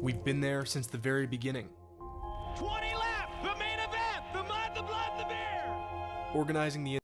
We've been there since the very beginning. 20 left, the main event, the mud, the blood, the beer. Organizing the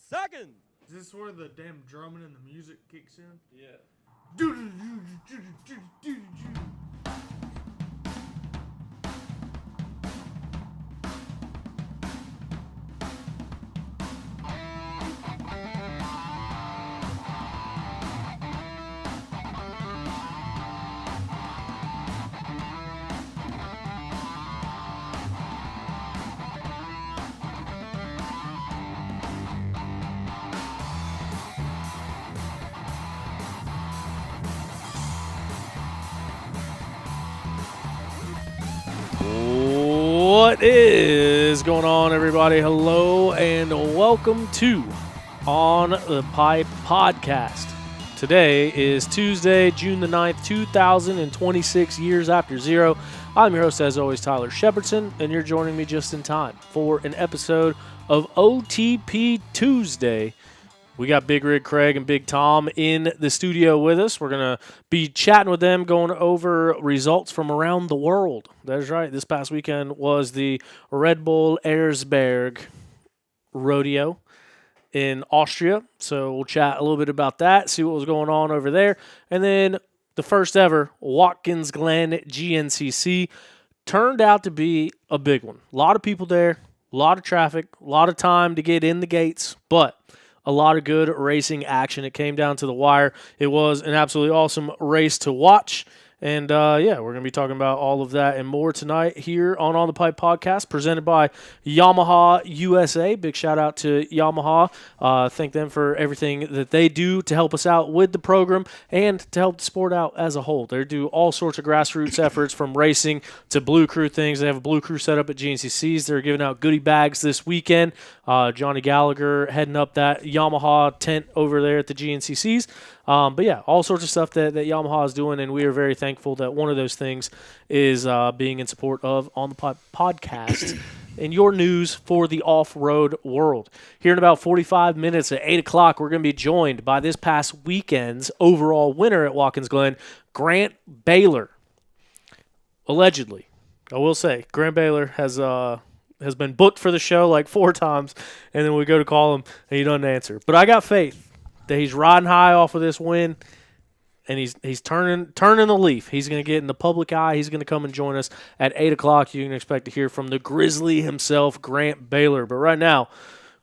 Seconds. Is this where the damn drumming and the music kicks in? Yeah. What is going on, everybody? Hello and welcome to On the Pipe Podcast. Today is Tuesday, June the 9th, 2026, years after zero. I'm your host, as always, Tyler Shepardson, and you're joining me just in time for an episode of OTP Tuesday. We got Big Rig Craig and Big Tom in the studio with us. We're going to be chatting with them, going over results from around the world. That's right. This past weekend was the Red Bull Erzberg Rodeo in Austria. So we'll chat a little bit about that, see what was going on over there. And then the first ever Watkins Glen GNCC turned out to be a big one. A lot of people there, a lot of traffic, a lot of time to get in the gates, but a lot of good racing action. It came down to the wire. It was an absolutely awesome race to watch. And, we're going to be talking about all of that and more tonight here on the Pipe Podcast, presented by Yamaha USA. Big shout out to Yamaha. Thank them for everything that they do to help us out with the program and to help the sport out as a whole. They do all sorts of grassroots efforts, from racing to Blue Crew things. They have a Blue Crew set up at GNCCs. They're giving out goodie bags this weekend. Johnny Gallagher heading up that Yamaha tent over there at the GNCCs. All sorts of stuff that Yamaha is doing, and we are very thankful that one of those things is being in support of On the Podcast and your news for the off-road world. Here in about 45 minutes at 8 o'clock, we're going to be joined by this past weekend's overall winner at Watkins Glen, Grant Baylor. Allegedly. I will say, Grant Baylor has been booked for the show like 4 times, and then we go to call him, and he doesn't answer. But I got faith. that he's riding high off of this win, and he's turning the leaf. He's going to get in the public eye. He's going to come and join us at 8 o'clock. You can expect to hear from the Grizzly himself, Grant Baylor. But right now,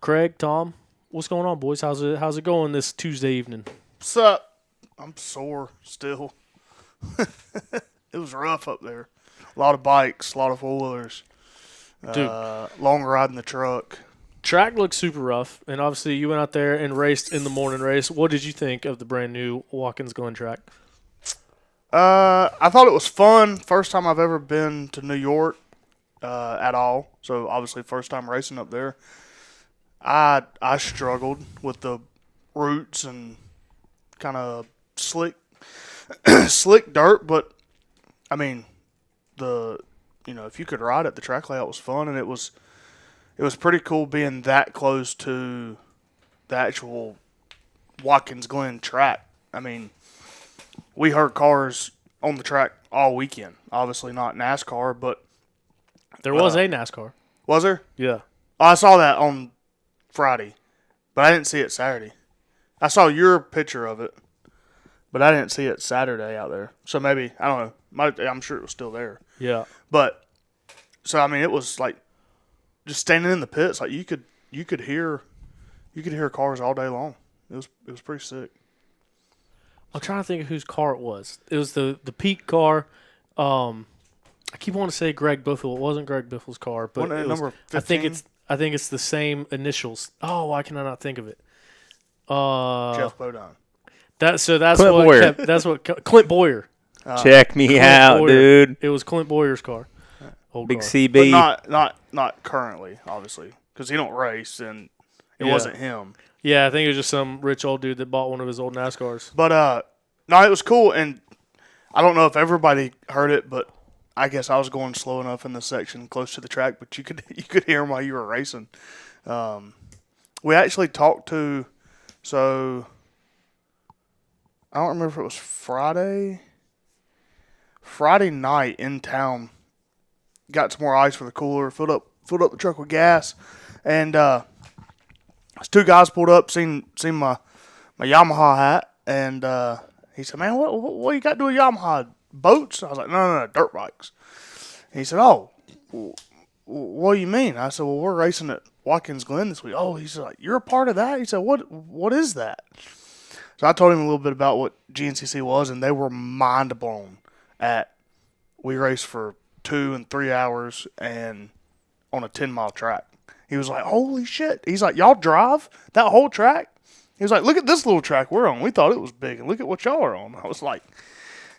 Craig, Tom, what's going on, boys? How's it going this Tuesday evening? What's up? I'm sore still. It was rough up there. A lot of bikes, a lot of four-wheelers. Dude. Long ride in the truck. Track looks super rough, and obviously you went out there and raced in the morning race. What did you think of the brand new Watkins Glen track? I thought it was fun. First time I've ever been to New York at all. So obviously first time racing up there. I struggled with the roots and kind of slick dirt, but I mean if you could ride it, the track layout was fun, and it was pretty cool being that close to the actual Watkins Glen track. I mean, we heard cars on the track all weekend. Obviously not NASCAR, but there was a NASCAR. Was there? Yeah. Oh, I saw that on Friday, but I didn't see it Saturday. I saw your picture of it, but I didn't see it Saturday out there. So maybe, I don't know. I'm sure it was still there. Yeah. But so I mean, it was like just standing in the pits, like you could hear cars all day long. It was pretty sick. I'm trying to think of whose car it was. It was the Peak car. I keep wanting to say Greg Biffle. It wasn't Greg Biffle's car, but Wasn't it it was, number 15? I think it's the same initials. Oh, why can I not think of it? Jeff Bodine. That's Clint what Boyer. Clint Boyer. Check me out, Boyer. dude. It was Clint Boyer's car. Old Big car. CB. But not currently, obviously, because he don't race, and it wasn't him. Yeah, I think it was just some rich old dude that bought one of his old NASCARs. But no, it was cool, and I don't know if everybody heard it, but I guess I was going slow enough in the section close to the track, but you could hear him while you were racing. We actually talked to, so I don't remember if it was Friday night in town. Got some more ice for the cooler, filled up the truck with gas, and these two guys pulled up, seen my Yamaha hat, and he said, "Man, what you got to do with Yamaha boats?" I was like, "No, dirt bikes." And he said, "Oh, what do you mean?" I said, "Well, we're racing at Watkins Glen this week." Oh, he said, like, "You're a part of that?" He said, "What is that?" So I told him a little bit about what GNCC was, and they were mind blown we raced for 2 and 3 hours and on a 10-mile track. He was like, "Holy shit." He's like, "Y'all drive that whole track?" He was like, "Look at this little track we're on. We thought it was big, and look at what y'all are on." I was like,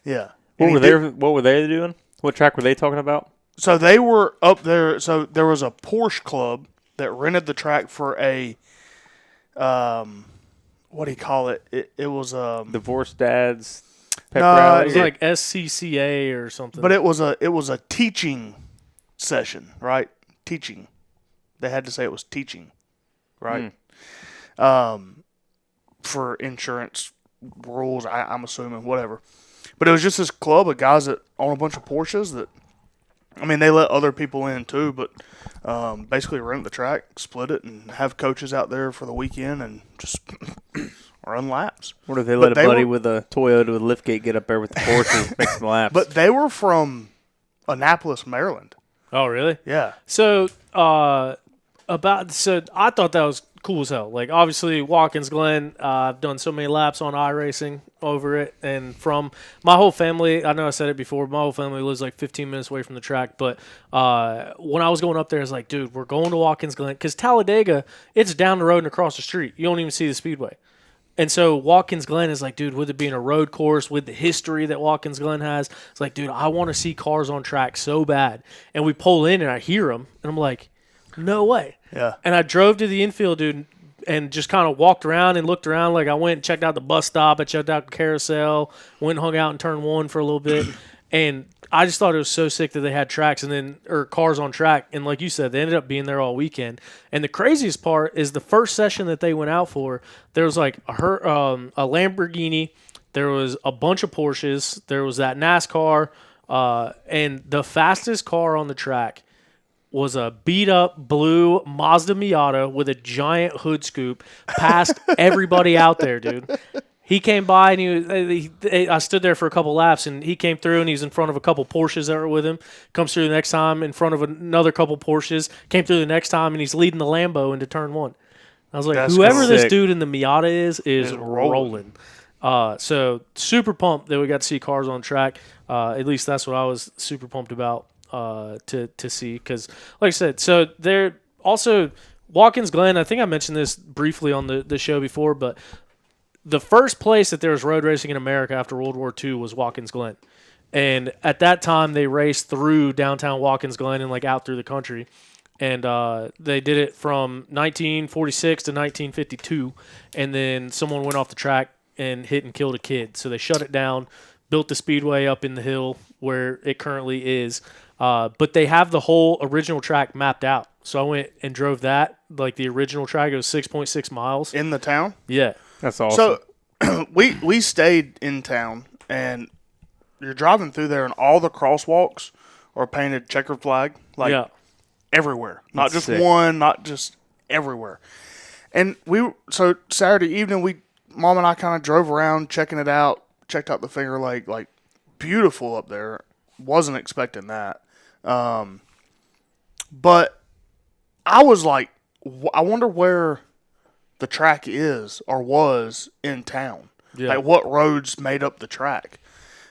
"Yeah." What were they doing? What track were they talking about? So they were up there. So there was a Porsche club that rented the track for a, what do you call it? It was Divorced dads. Pep No, rally. It was like SCCA or something. but it was a teaching session, right? Teaching. They had to say it was teaching, right? For insurance rules, I'm assuming, whatever. But it was just this club of guys that own a bunch of Porsches that, I mean, they let other people in too, but basically rent the track, split it, and have coaches out there for the weekend and just run laps. What if they let a buddy with a Toyota with liftgate get up there with the Porsche and make some laps? But they were from Annapolis, Maryland. Oh, really? Yeah. So, I thought that was cool as hell. Like, obviously, Watkins Glen, I've done so many laps on iRacing over it. And from my whole family, I know I said it before, my whole family lives like 15 minutes away from the track. But when I was going up there, it's like, dude, we're going to Watkins Glen. Because Talladega, it's down the road and across the street. You don't even see the speedway. And so Watkins Glen is like, dude, with it being a road course, with the history that Watkins Glen has, it's like, dude, I want to see cars on track so bad. And we pull in and I hear them, and I'm like, no way. Yeah. And I drove to the infield, dude, and just kind of walked around and looked around. Like, I went and checked out the bus stop. I checked out the carousel, went and hung out in turn 1 for a little bit. And I just thought it was so sick that they had tracks or cars on track. And like you said, they ended up being there all weekend. And the craziest part is the first session that they went out for, there was like a Lamborghini, there was a bunch of Porsches, there was that NASCAR, and the fastest car on the track was a beat-up blue Mazda Miata with a giant hood scoop past everybody out there, dude. He came by, and I stood there for a couple laps, and he came through, and he's in front of a couple Porsches that were with him. Comes through the next time in front of another couple Porsches. Came through the next time, and he's leading the Lambo into turn one. I was like, That's whoever this sick. dude in the Miata is rolling. rolling. So super pumped that we got to see cars on track. At least that's what I was super pumped about to see. Because, like I said, so they're also Watkins Glen. I think I mentioned this briefly on the show before, but the first place that there was road racing in America after World War II was Watkins Glen. And at that time, they raced through downtown Watkins Glen and like out through the country. And they did it from 1946 to 1952. And then someone went off the track and hit and killed a kid. So they shut it down, built the speedway up in the hill where it currently is. But they have the whole original track mapped out. So I went and drove that, like the original track. It was 6.6 miles. In the town? Yeah. That's awesome. So we stayed in town, and you're driving through there, and all the crosswalks are painted checkered flag, like yeah. everywhere. Not That's just sick. one, not just everywhere. And so Saturday evening, Mom and I kind of drove around checking it out, checked out the Finger Lake, like beautiful up there. Wasn't expecting that. But I was like, I wonder where the track is or was in town. Yeah. Like what roads made up the track.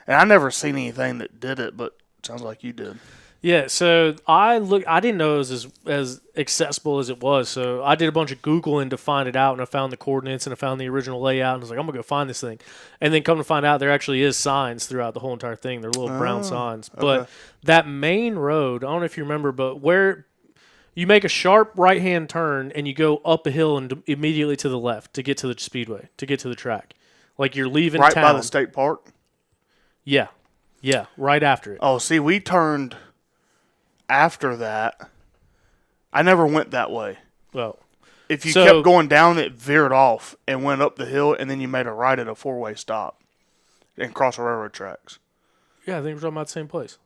And I never seen anything that did it, but it sounds like you did. Yeah, so I didn't know it was as accessible as it was. So I did a bunch of Googling to find it out, and I found the coordinates and I found the original layout, and I was like, I'm gonna go find this thing. And then come to find out, there actually is signs throughout the whole entire thing. They're little brown signs. But that main road, I don't know if you remember, but where you make a sharp right-hand turn and you go up a hill and immediately to the left to get to the speedway, to get to the track. Like you're leaving Right town. by the state park? Yeah, right after it. Oh, see, we turned after that. I never went that way. Well, If you So- kept going down, it veered off and went up the hill, and then you made a right at a four-way stop and cross the railroad tracks. yeah, I think we're talking about the same place.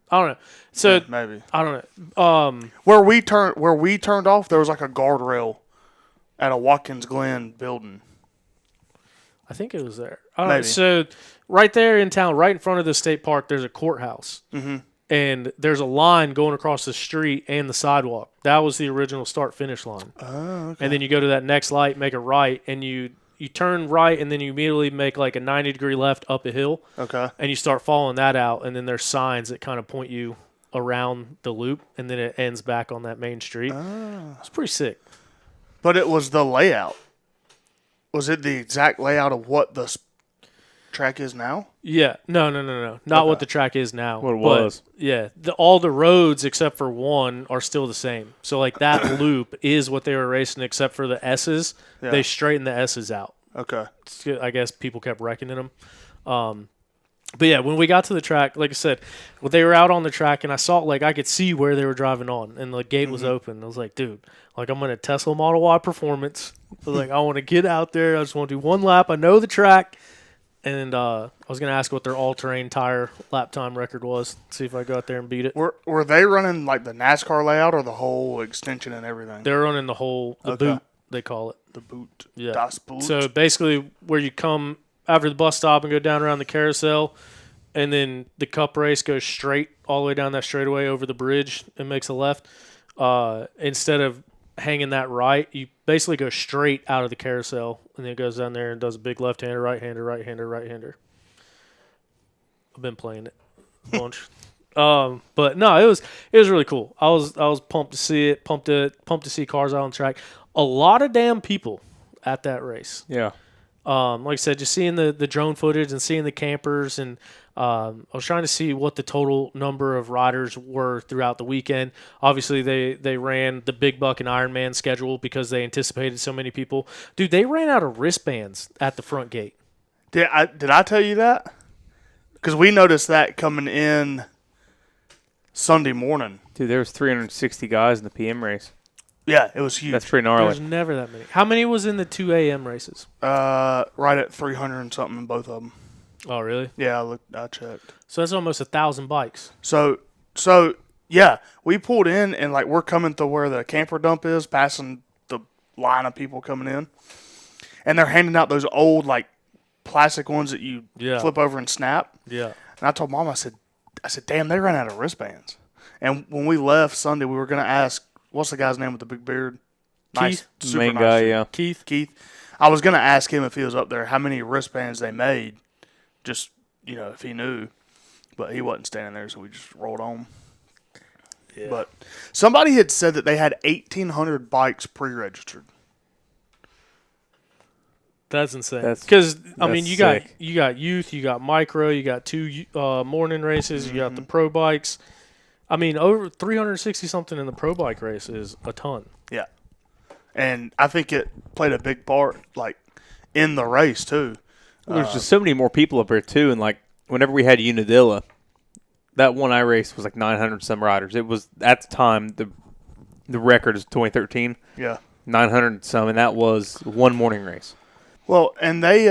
I don't know. So Maybe. I don't know. Where we turned off, there was like a guardrail at a Watkins Glen building. I think it was there. I don't know. Maybe. So right there in town, right in front of the state park, there's a courthouse. Mm-hmm. And there's a line going across the street and the sidewalk. That was the original start-finish line. Oh, okay. And then you go to that next light, make a right, and you turn right, and then you immediately make like a 90-degree left up a hill. Okay. And you start following that out, and then there's signs that kind of point you around the loop, and then it ends back on that main street. It's pretty sick. But it was the layout. Was it the exact layout of what the track is now? Yeah. No. Not what the track is now. What it but, was. Yeah. All the roads except for one are still the same. So, like, that loop is what they were racing except for the S's. Yeah. They straightened the S's out. Okay. I guess people kept reckoning them. But, yeah, when we got to the track, like I said, when they were out on the track, and I saw, like, I could see where they were driving on, and the gate was open. I was like, dude, like, I'm in a Tesla Model Y Performance. I was like, I want to get out there. I just want to do one lap. I know the track. And I was going to ask what their all-terrain tire lap time record was, see if I go out there and beat it. Were they running like the NASCAR layout or the whole extension and everything? They're running the whole, the Okay. boot, they call it. The boot. Yeah. Das Boot. So basically where you come after the bus stop and go down around the carousel, and then the cup race goes straight all the way down that straightaway over the bridge and makes a left. Instead of hanging that right, you basically go straight out of the carousel, and then it goes down there and does a big left-hander, right-hander, right-hander, right-hander. I've been playing it a bunch. But no, it was really cool. I was pumped to see it, pumped to see cars out on the track. A lot of damn people at that race. Yeah. Like I said, just seeing the drone footage and seeing the campers, and I was trying to see what the total number of riders were throughout the weekend. Obviously, they ran the Big Buck and Ironman schedule because they anticipated so many people. Dude, they ran out of wristbands at the front gate. Did I tell you that? Because we noticed that coming in Sunday morning. Dude, there was 360 guys in the PM race. Yeah, it was huge. That's pretty There's gnarly. never that many. How many was in the 2 a.m. races? Right at 300 and something in both of them. Oh, really? Yeah, I checked. So that's almost 1,000 bikes. So Yeah, we pulled in and like we're coming to where the camper dump is, passing the line of people coming in, and they're handing out those old like plastic ones that you flip over and snap. Yeah. And I told Mom, I said, damn, they ran out of wristbands. And when we left Sunday, we were gonna ask, what's the guy's name with the big beard? Keith, super main nice guy, dude. yeah. Keith. I was gonna ask him if he was up there, how many wristbands they made, just if he knew, but he wasn't standing there, so we just rolled on. Yeah. But somebody had said that they had 1,800 bikes pre-registered. That's insane. That's- Because I mean, that's you got youth, you got micro, you got 2 morning races, you got the pro bikes. I mean, over 360 something in the pro bike race is a ton. Yeah, and I think it played a big part, like in the race too. Well, there's just so many more people up there too, and like whenever we had Unadilla, that one I raced was like 900 some riders. It was at the time the record is 2013. Yeah, 900 some, and that was one morning race. well, and they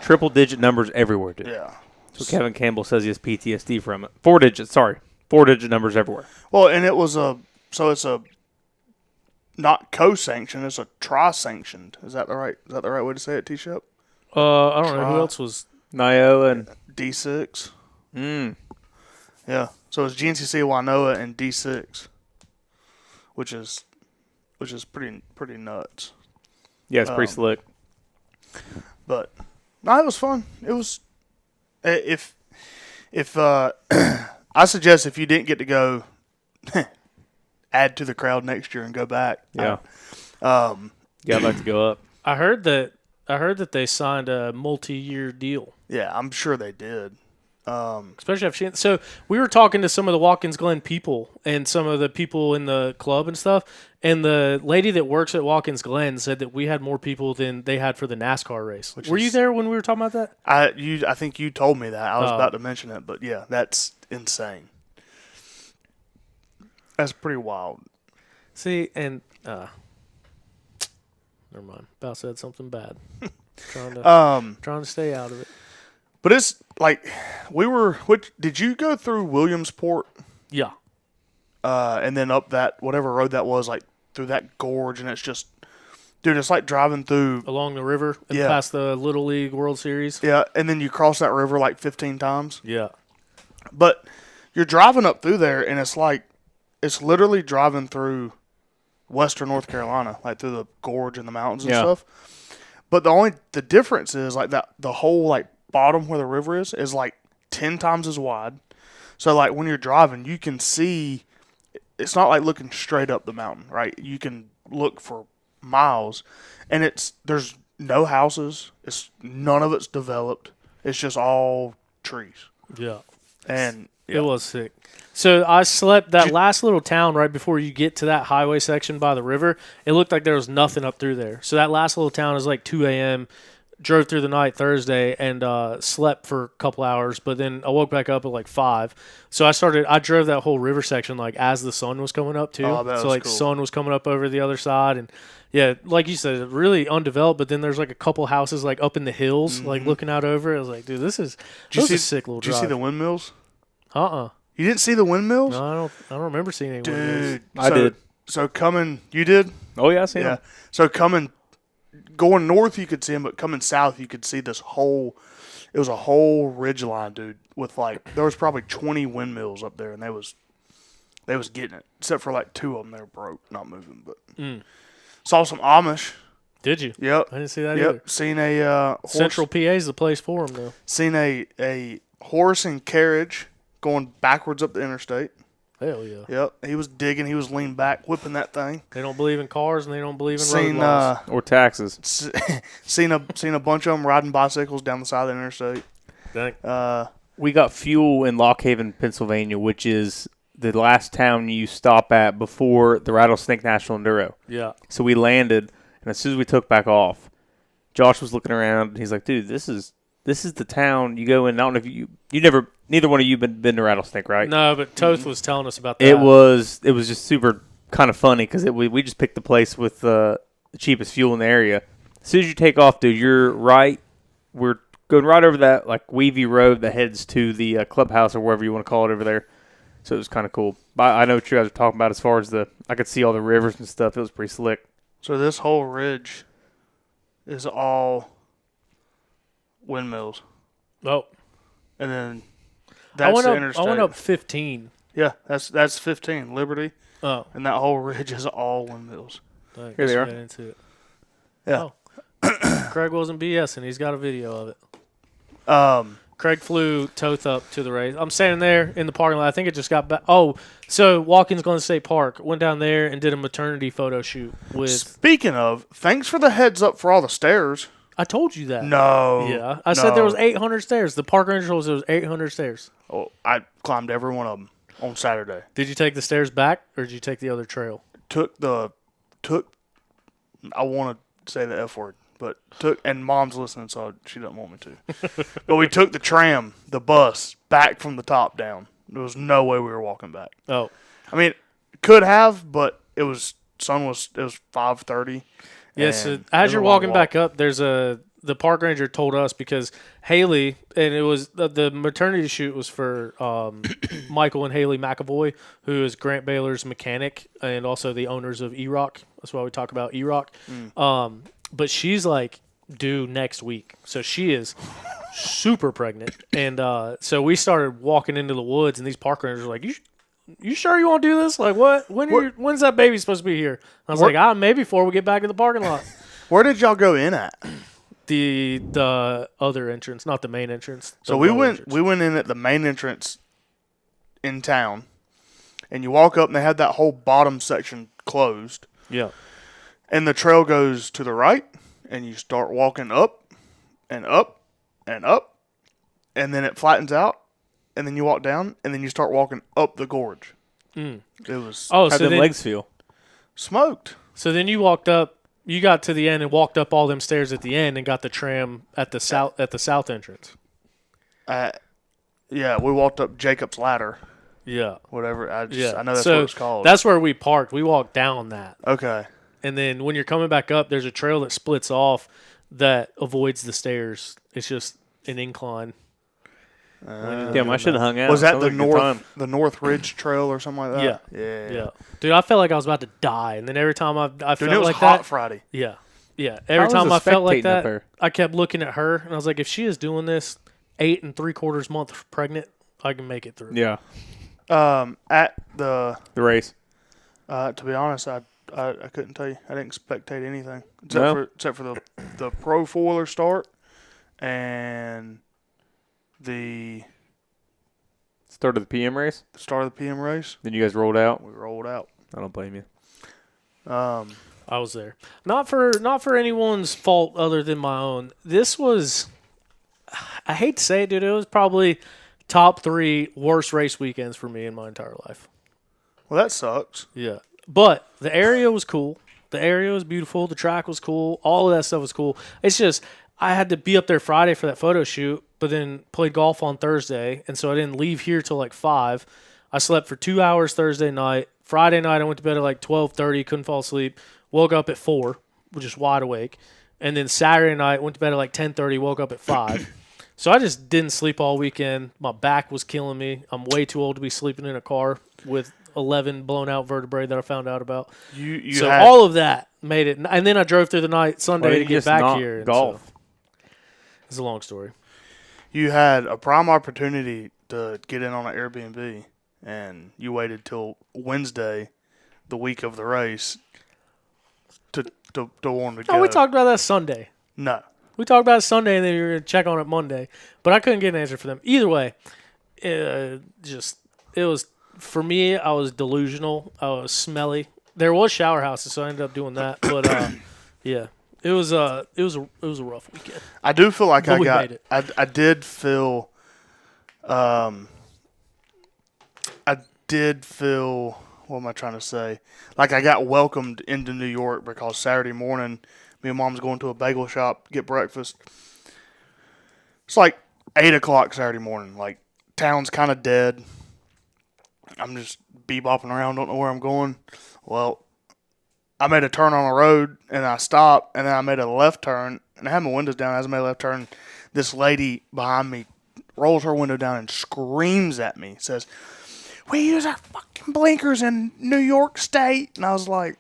Triple digit numbers everywhere, dude. yeah. So Kevin Campbell says he has PTSD from it. 4 digit numbers everywhere. Well, and it was it's a not co-sanctioned, it's a tri-sanctioned. Is that the right way to say it, T-Shep? I don't know who else was. Nio and D6. mm, Yeah. So it's GNCC, Winoa, and D6, which is pretty nuts. yeah, it's pretty slick. But no, it was fun. It was if I suggest if you didn't get to go, add to the crowd next year and go back. Yeah. Yeah, I'd like to go up. I heard that they signed a multi-year deal. Yeah, I'm sure they did. Especially if so we were talking to some of the Watkins Glen people and some of the people in the club and stuff, and the lady that works at Watkins Glen said that we had more people than they had for the NASCAR race. Were you there when we were talking about that? I think you told me that. I was about to mention it, but yeah, that's insane. That's pretty wild. See, and never mind. About said something bad. trying to stay out of it. But it's like did you go through Williamsport? Yeah. And then up that whatever road that was, like through that gorge, and it's just, dude, it's like driving through Along the river and past the Little League World Series. Yeah, and then you cross that river like 15 times. Yeah. But you're driving up through there, and it's literally driving through western North Carolina, like through the gorge and the mountains and stuff. But the difference is like that the whole like bottom where the river is like 10 times as wide. So like when you're driving, you can see. It's not like looking straight up the mountain, right? You can look for miles, and there's no houses. None of it's developed. It's just all trees. Yeah. And it was sick. So I slept that last little town right before you get to that highway section by the river. It looked like there was nothing up through there. So that last little town is like 2 a.m. Drove through the night Thursday and slept for a couple hours, but then I woke back up at like 5. So I drove that whole river section like as the sun was coming up too. Oh, that was so like cool. sun was coming up over the other side, and yeah, like you said, really undeveloped. But then there's like a couple houses like up in the hills, like looking out over. I was like, dude, this is a sick little drive. Did you see the windmills? You didn't see the windmills? No, I don't remember seeing any windmills. Dude, I did. So you did? Oh yeah, I seen them. So going north you could see them, but coming south you could see it was a whole ridge line, dude, with like, there was probably 20 windmills up there, and they was getting it, except for like 2 of them, they were broke, not moving, but saw some Amish. Did you? Yep. I didn't see that either. Seen a horse. Central PA is the place for them, though. Seen a horse and carriage going backwards up the interstate. Hell yeah. Yep. He was digging. He was leaning back, whipping that thing. They don't believe in cars and they don't believe in road laws. Or taxes. Seen a bunch of them riding bicycles down the side of the interstate. Dang. We got fuel in Lock Haven, Pennsylvania, which is the last town you stop at before the Rattlesnake National Enduro. Yeah. So we landed, and as soon as we took back off, Josh was looking around, and he's like, dude, this is the town you go in. I don't know if neither one of you been to Rattlesnake, right? No, but Toth was telling us about that. It was just super kind of funny because we just picked the place with the cheapest fuel in the area. As soon as you take off, dude, you're right. We're going right over that like Weavy Road that heads to the clubhouse or wherever you want to call it over there. As So it was kind of cool. But I know what you guys are talking about as far as I could see all the rivers and stuff. It was pretty slick. So this whole ridge is all windmills. Oh, And then that's the interstate. I went up 15. Yeah, that's 15, Liberty. Oh, And that whole ridge is all windmills. I Here they guess are. we got into it. Yeah. Craig wasn't BSing. He's got a video of it. Um, Craig flew Toth up to the race. I'm standing there in the parking lot. I think it just got back. Oh, so Watkins Glen State Park. Went down there and did a maternity photo shoot with. Speaking of, thanks for the heads up for all the stairs. I told you that. No. Yeah. I said there was 800 stairs. The park ranger told us there was 800 stairs. Oh, I climbed every one of them on Saturday. Did you take the stairs back or did you take the other trail? I want to say the F word, but and Mom's listening, so she doesn't want me to. But we took the tram, the bus, back from the top down. There was no way we were walking back. Oh. I mean, could have, but it was 5:30. Yes, as you're walking back up, the park ranger told us because Haley, and it was the maternity shoot was for Michael and Haley McAvoy, who is Grant Baylor's mechanic and also the owners of E-Rock. That's why we talk about E-Rock. But she's like due next week, so she is super pregnant. And so we started walking into the woods, and these park rangers were like, You sure you want to do this? Like, what? When's that baby supposed to be here? I was like, maybe before we get back in the parking lot. Where did y'all go in at? The other entrance, not the main entrance. So we went in at the main entrance in town, and you walk up, and they had that whole bottom section closed. Yeah. And the trail goes to the right, and you start walking up and up and up, and then it flattens out. And then you walk down, and then you start walking up the gorge. It was how'd them legs feel? Smoked. So then you walked up. You got to the end and walked up all them stairs at the end and got the tram at the south entrance. Yeah, we walked up Jacob's Ladder. Yeah. Whatever. I know that's so what it's called. That's where we parked. We walked down that. Okay. And then when you're coming back up, there's a trail that splits off that avoids the stairs. It's just an incline. Damn, I should have hung out. Was that Sounds the like a good time. the North Ridge Trail or something like that? Yeah. Dude, I felt like I was about to die. And then every time I Dude, felt it was like hot that. Friday. Yeah. Yeah. How Every was time the I felt like spectating up that, there? I kept looking at her and I was like, if she is doing this 8 3/4 months pregnant, I can make it through. Yeah. At the race. to be honest, I couldn't tell you. I didn't spectate anything except for the pro foiler start and the Start of the PM race? start of the PM race. Then you guys rolled out? We rolled out. I don't blame you. I was there. Not for anyone's fault other than my own. This was, I hate to say it, dude, it was probably top 3 worst race weekends for me in my entire life. Well, that sucks. Yeah. But the area was cool. The area was beautiful. The track was cool. All of that stuff was cool. It's just I had to be up there Friday for that photo shoot, but then played golf on Thursday, and so I didn't leave here till like 5. I slept for 2 hours Thursday night. Friday night I went to bed at like 12:30, couldn't fall asleep. Woke up at 4, just wide awake. And then Saturday night went to bed at like 10:30, woke up at 5. So I just didn't sleep all weekend. My back was killing me. I'm way too old to be sleeping in a car with 11 blown out vertebrae that I found out about. So all of that made it. And then I drove through the night Sunday to get back here. Golf. So, it's a long story. You had a prime opportunity to get in on an Airbnb, and you waited till Wednesday, the week of the race, to want to go. Oh, we talked about that Sunday. No. We talked about it Sunday, and then you were going to check on it Monday. But I couldn't get an answer for them. Either way, it was, for me, I was delusional. I was smelly. There was shower houses, so I ended up doing that. But, yeah. It was a rough weekend. I do feel like But we made it. I did feel what am I trying to say? Like I got welcomed into New York because Saturday morning me and Mom's going to a bagel shop, get breakfast. It's like 8 o'clock Saturday morning. Like town's kind of dead. I'm just bebopping around, don't know where I'm going. Well, I made a turn on a road, and I stopped, and then I made a left turn, and I had my windows down. As I made a left turn, this lady behind me rolls her window down and screams at me, says, we use our fucking blinkers in New York State. And I was like,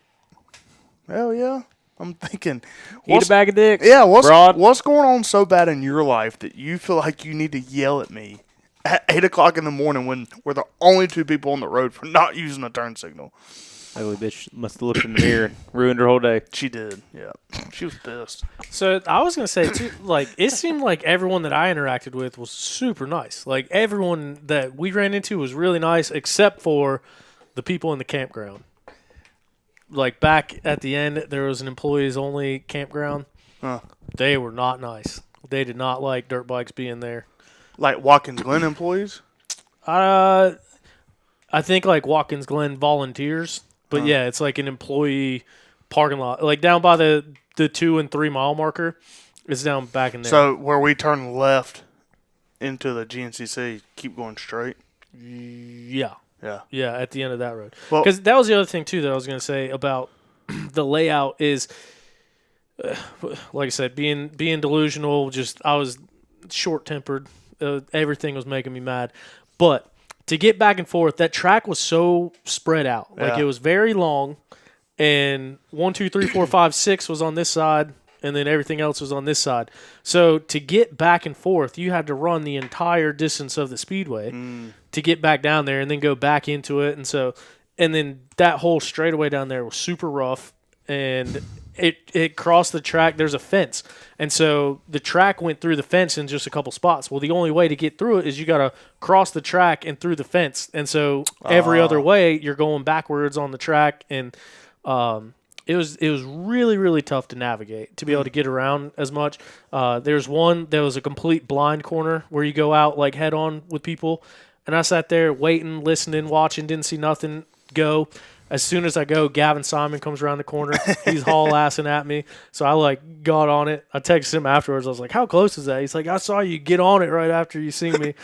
hell yeah. I'm thinking, Eat a bag of dicks. yeah, broad. what's going on so bad in your life that you feel like you need to yell at me at 8 o'clock in the morning when we're the only two people on the road for not using a turn signal? Ugly bitch must have looked in the mirror and ruined her whole day. She did, yeah. She was pissed. So I was gonna say too, like it seemed like everyone that I interacted with was super nice. Like everyone that we ran into was really nice, except for the people in the campground. Like back at the end, there was an employees only campground. Huh. They were not nice. They did not like dirt bikes being there. Like Watkins Glen employees? I think like Watkins Glen volunteers, but yeah, it's like an employee parking lot, like down by the 2 and 3 mile marker. It's down back in there. So where we turn left into the GNCC, keep going straight? Yeah. Yeah. Yeah, at the end of that road. Well- Because that was the other thing, too, that I was going to say about the layout is, like I said, being delusional, I was short-tempered. Everything was making me mad. But to get back and forth, that track was so spread out. Like, Yeah. it was very long, and 1, 2, 3, 4, 5, 6 was on this side, and then everything else was on this side. So to get back and forth, you had to run the entire distance of the speedway to get back down there and then go back into it. And then that whole straightaway down there was super rough, and it crossed the track. There's a fence, and so the track went through the fence in just a couple spots. Well, the only way to get through it is you got to cross the track and through the fence, and so every other way you're going backwards on the track, and it was really, really tough to navigate, to be able to get around as much. There was a complete blind corner where you go out like head on with people. And I sat there waiting, listening, watching, didn't see nothing go. As soon as I go, Gavin Simon comes around the corner. He's haul-assing at me. So I like got on it. I texted him afterwards. I was like, how close is that? He's like, I saw you get on it right after you see me.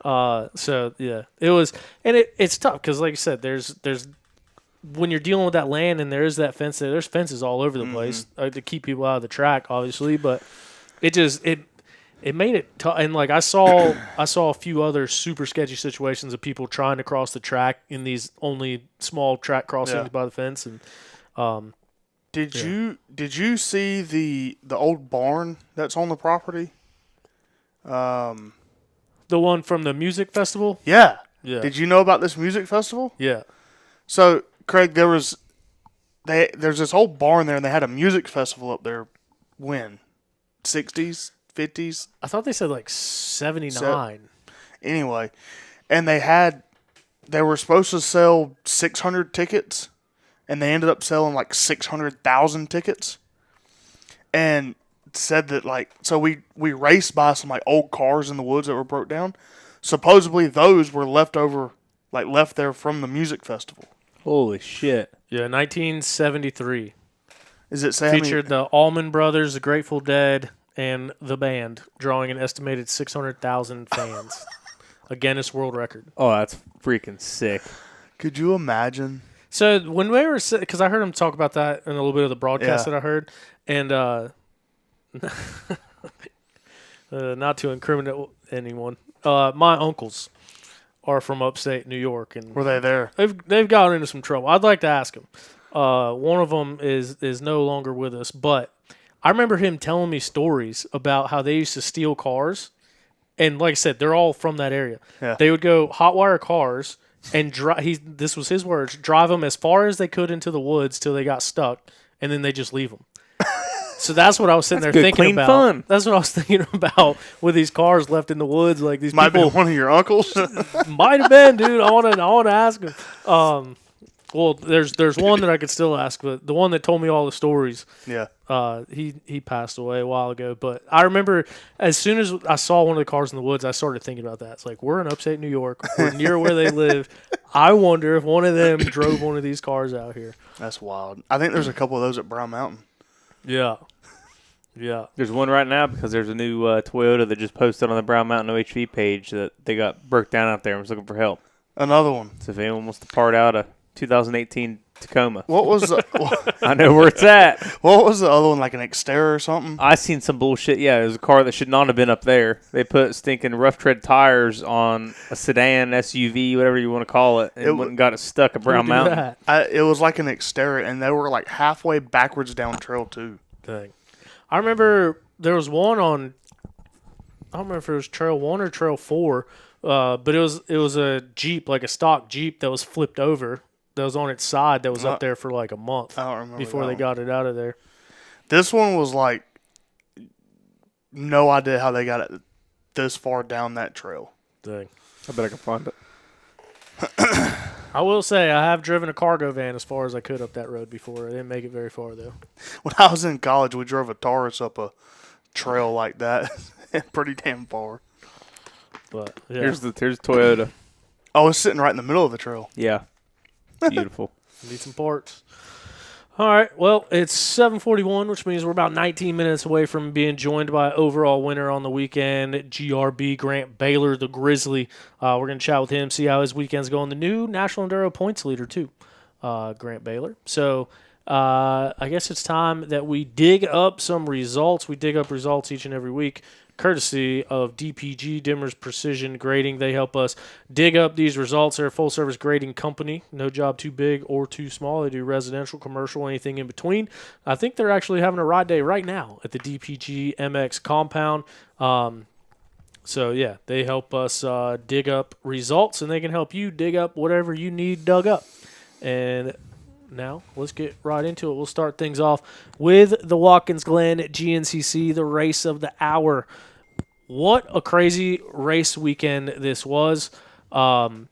So yeah, it was, and it's tough because like you said, there's when you're dealing with that land and there is that fence there, there's fences all over the place to keep people out of the track, obviously, but it made it tough. And like I saw a few other super sketchy situations of people trying to cross the track in these only small track crossings by the fence. And Did you see the old barn that's on the property? the one from the music festival? Yeah. Yeah. Did you know about this music festival? Yeah. So, Craig, there's this old barn there, and they had a music festival up there. When? 60s, 50s? I thought they said like 79. Anyway, and they were supposed to sell 600 tickets, and they ended up selling like 600,000 tickets. And said that so we raced by some like old cars in the woods that were broke down. Supposedly those were left there from the music festival. Holy shit. Yeah, 1973. Is it Featured the Allman Brothers, the Grateful Dead, and the band, drawing an estimated 600,000 fans. A Guinness World Record. Oh, that's freaking sick. Could you imagine? So when we were, because I heard him talk about that in a little bit of the broadcast that I heard, and not to incriminate anyone, my uncles are from upstate New York, and Were they there? they've gotten into some trouble. I'd like to ask them. One of them is no longer with us, but I remember him telling me stories about how they used to steal cars, and like I said, they're all from that area. Yeah. They would go hotwire cars and this was his words, drive them as far as they could into the woods till they got stuck, and then they just leave them. So that's what I was sitting there good, thinking clean about. fun. That's what I was thinking about with these cars left in the woods. Like these Might people be one of your uncles. might have been, dude. I want to ask him. Well, there's one that I could still ask, but the one that told me all the stories, Yeah. he passed away a while ago. But I remember as soon as I saw one of the cars in the woods, I started thinking about that. It's like, we're in upstate New York. We're near where they live. I wonder if one of them drove one of these cars out here. That's wild. I think there's a couple of those at Brown Mountain. Yeah. Yeah. There's one right now because there's a new Toyota that just posted on the Brown Mountain OHV page that they got broke down out there and was looking for help. Another one. So if anyone wants to part out a 2018 Tacoma. What was the, I know where it's at. what was the other one, like an Xterra or something? I seen some bullshit. Yeah, it was a car that should not have been up there. They put stinking rough tread tires on a sedan, SUV, whatever you want to call it, and went and got it stuck at Brown Who would do Mountain. that? It was like an Xterra, and they were like halfway backwards down trail too. Dang. I remember there was one on. I don't remember if it was Trail 1 or Trail 4, but it was a Jeep, like a stock Jeep that was flipped over. That was on its side. That was up there for like a month I don't remember before that they one. got it out of there. This one was like no idea how they got it this far down that trail. Dang. I bet I can find it. I will say I have driven a cargo van as far as I could up that road before. I didn't make it very far though. When I was in college, we drove a Taurus up a trail like that, pretty damn far. But yeah. Here's Toyota. I was sitting right in the middle of the trail. Yeah. Beautiful. Need some parts. All right. Well, it's 7:41, which means we're about 19 minutes away from being joined by overall winner on the weekend, GRB Grant Baylor, the Grizzly. We're going to chat with him, see how his weekend's going. The new National Enduro points leader, too, Grant Baylor. So I guess it's time that we dig up some results. We dig up results each and every week, courtesy of DPG, Dimmer's Precision Grading. They help us dig up these results. They're a full-service grading company. No job too big or too small. They do residential, commercial, anything in between. I think they're actually having a ride day right now at the DPG MX compound. So, yeah, they help us dig up results, and they can help you dig up whatever you need dug up. And now, let's get right into it. We'll start things off with the Watkins Glen GNCC, the race of the hour. What a crazy race weekend this was. Going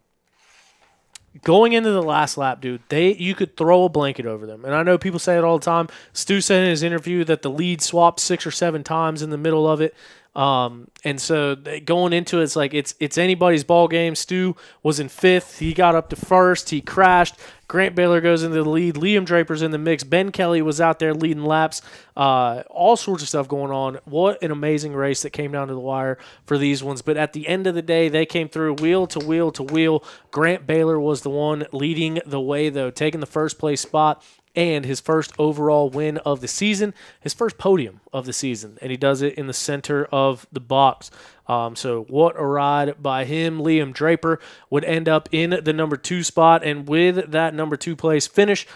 into the last lap, dude, you could throw a blanket over them. And I know people say it all the time. Stu said in his interview that the lead swapped 6 or 7 times in the middle of it. And so going into it, it's like it's anybody's ball game. Stu was in 5th. He got up to 1st. He crashed. Grant Baylor goes into the lead. Liam Draper's in the mix. Ben Kelly was out there leading laps. All sorts of stuff going on. What an amazing race that came down to the wire for these ones. But at the end of the day, they came through wheel to wheel to wheel. Grant Baylor was the one leading the way, though, taking the first place spot and his first overall win of the season, his first podium of the season, and he does it in the center of the box. So what a ride by him. Liam Draper would end up in the number 2 spot, and with that number 2 place finish,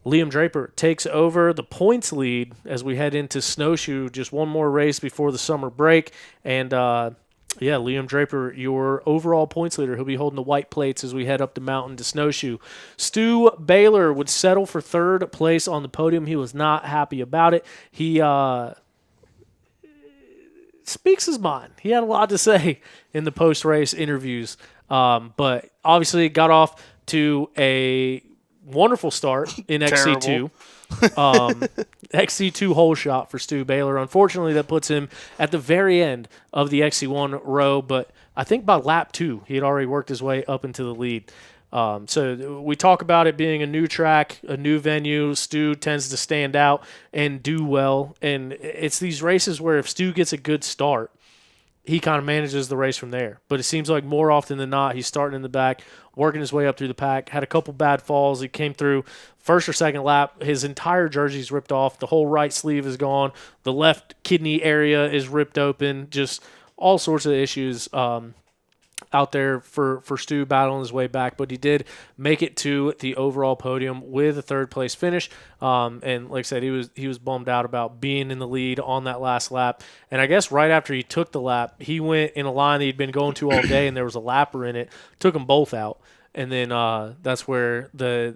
Liam Draper takes over the points lead as we head into Snowshoe. Just one more race before the summer break, and yeah, Liam Draper, your overall points leader. He'll be holding the white plates as we head up the mountain to Snowshoe. Stu Baylor would settle for 3rd place on the podium. He was not happy about it. He speaks his mind. He had a lot to say in the post-race interviews, but obviously got off to a wonderful start in XC2. XC2 hole shot for Stu Baylor. Unfortunately, that puts him at the very end of the XC1 row, but I think by lap 2, he had already worked his way up into the lead. So we talk about it being a new track, a new venue. Stu tends to stand out and do well, and it's these races where if Stu gets a good start, he kind of manages the race from there. But it seems like more often than not, he's starting in the back, working his way up through the pack, had a couple bad falls. He came through first or second lap. His entire jersey's ripped off. The whole right sleeve is gone. The left kidney area is ripped open. Just all sorts of issues out there for Stu battling his way back, but he did make it to the overall podium with a 3rd place finish. And like I said, he was bummed out about being in the lead on that last lap. And I guess right after he took the lap, he went in a line that he'd been going to all day, and there was a lapper in it. Took them both out, and then that's where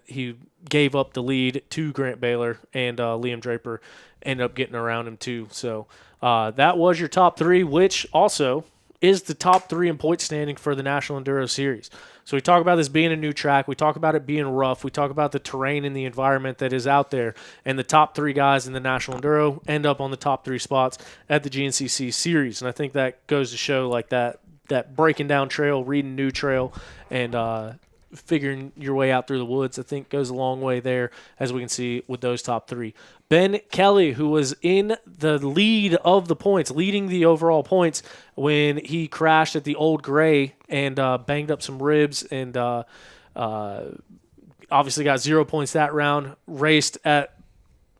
he gave up the lead to Grant Baylor, and Liam Draper ended up getting around him too. So that was your top 3, which also is the top 3 in point standing for the National Enduro Series. So we talk about this being a new track. We talk about it being rough. We talk about the terrain and the environment that is out there. And the top 3 guys in the National Enduro end up on the top 3 spots at the GNCC Series. And I think that goes to show like that breaking down trail, reading new trail, and figuring your way out through the woods, I think goes a long way there, as we can see with those top 3. Ben Kelly, who was in the lead of the points, leading the overall points when he crashed at the Old Gray and banged up some ribs and obviously got 0 points that round. Raced at,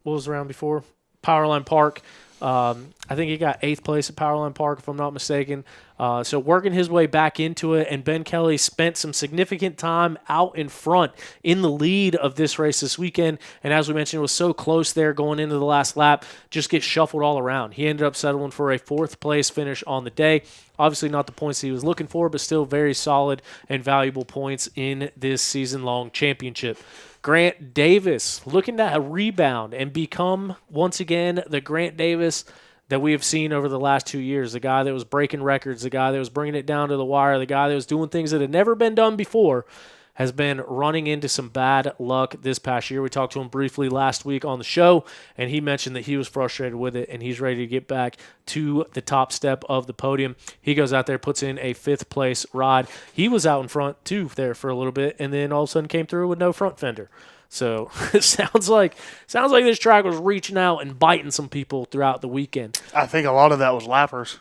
what was the round before? Powerline Park. I think he got 8th place at Powerline Park, if I'm not mistaken. So working his way back into it, and Ben Kelly spent some significant time out in front in the lead of this race this weekend. And as we mentioned, it was so close there going into the last lap, just get shuffled all around. He ended up settling for a 4th place finish on the day. Obviously not the points he was looking for, but still very solid and valuable points in this season-long championship. Grant Davis looking to rebound and become, once again, the Grant Davis that we have seen over the last 2 years, the guy that was breaking records, the guy that was bringing it down to the wire, the guy that was doing things that had never been done before, has been running into some bad luck this past year. We talked to him briefly last week on the show, and he mentioned that he was frustrated with it, and he's ready to get back to the top step of the podium. He goes out there, puts in a 5th place ride. He was out in front, too, there for a little bit, and then all of a sudden came through with no front fender. So it sounds like this track was reaching out and biting some people throughout the weekend. I think a lot of that was lappers.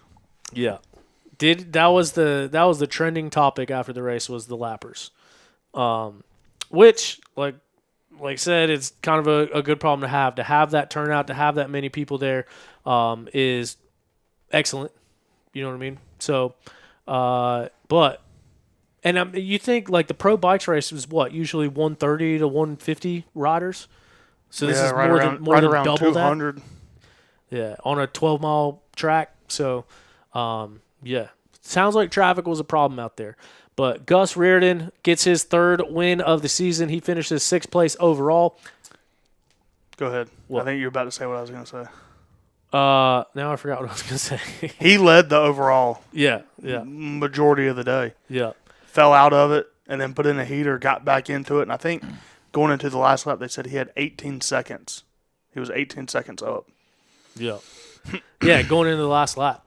Yeah, that was the trending topic after the race was the lappers, which like I said, it's kind of a good problem to have. To have that turnout, to have that many people there, is excellent. You know what I mean? So, but. And you think, like, the pro bikes race is what, usually 130 to 150 riders? So this is right more around, than more right than around double 200. that? Yeah, on a 12-mile track. So, yeah. Sounds like traffic was a problem out there. But Gus Reardon gets his 3rd win of the season. He finishes 6th place overall. Go ahead. What? I think you're about to say what I was going to say. Now I forgot what I was going to say. He led the overall yeah. majority of the day. Yeah. Fell out of it and then put in a heater, got back into it. And I think going into the last lap, they said he had 18 seconds. He was 18 seconds up. Yeah. Yeah, going into the last lap.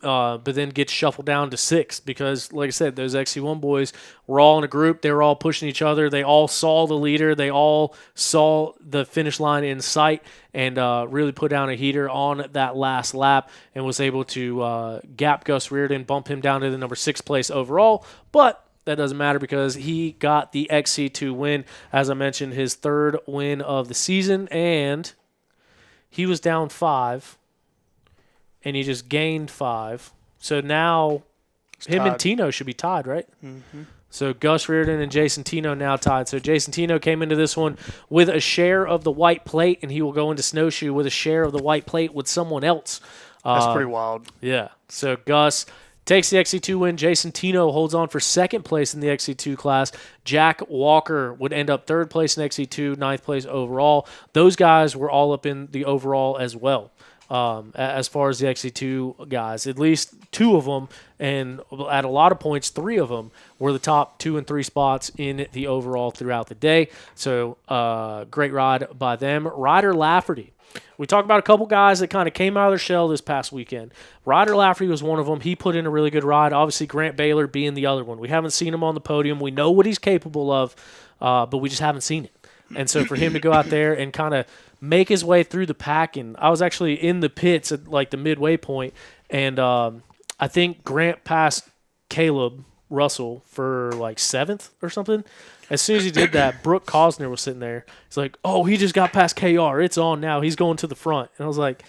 But then gets shuffled down to 6th because, like I said, those XC1 boys were all in a group. They were all pushing each other. They all saw the leader. They all saw the finish line in sight and really put down a heater on that last lap and was able to gap Gus Reardon, bump him down to the number 6 place overall. But that doesn't matter because he got the XC2 win. As I mentioned, his 3rd win of the season, and he was down 5. And he just gained 5. So now him and Tino should be tied, right? Mm-hmm. So Gus Reardon and Jason Tino now tied. So Jason Tino came into this one with a share of the white plate, and he will go into Snowshoe with a share of the white plate with someone else. That's pretty wild. Yeah. So Gus takes the XC2 win. Jason Tino holds on for 2nd place in the XC2 class. Jack Walker would end up 3rd place in XC2, 9th place overall. Those guys were all up in the overall as well. As far as the XC2 guys, at least 2 of them, and at a lot of points, 3 of them were the top 2 and 3 spots in the overall throughout the day. So great ride by them. Ryder Lafferty. We talked about a couple guys that kind of came out of their shell this past weekend. Ryder Lafferty was one of them. He put in a really good ride. Obviously, Grant Baylor being the other one. We haven't seen him on the podium. We know what he's capable of, but we just haven't seen it. And so for him to go out there and kind of make his way through the pack, and I was actually in the pits at like the midway point, and I think Grant passed Caleb Russell for like 7th or something. As soon as he did that, Brooke Cosner was sitting there. He's like, "Oh, he just got past KR. It's on now. He's going to the front." And I was like,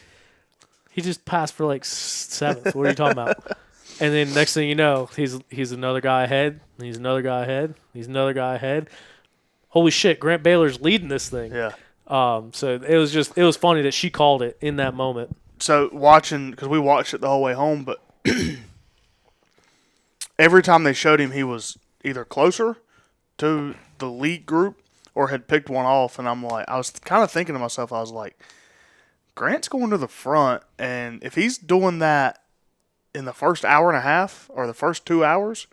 "He just passed for like 7th. What are you talking about?" And then next thing you know, he's another guy ahead. He's another guy ahead. He's another guy ahead. Holy shit, Grant Baylor's leading this thing. Yeah. So it was funny that she called it in that moment. So watching, because we watched it the whole way home, but every time they showed him, he was either closer to the lead group or had picked one off. And I was kind of thinking to myself, I was like, Grant's going to the front, and if he's doing that in the first hour and a half or the first 2 hours,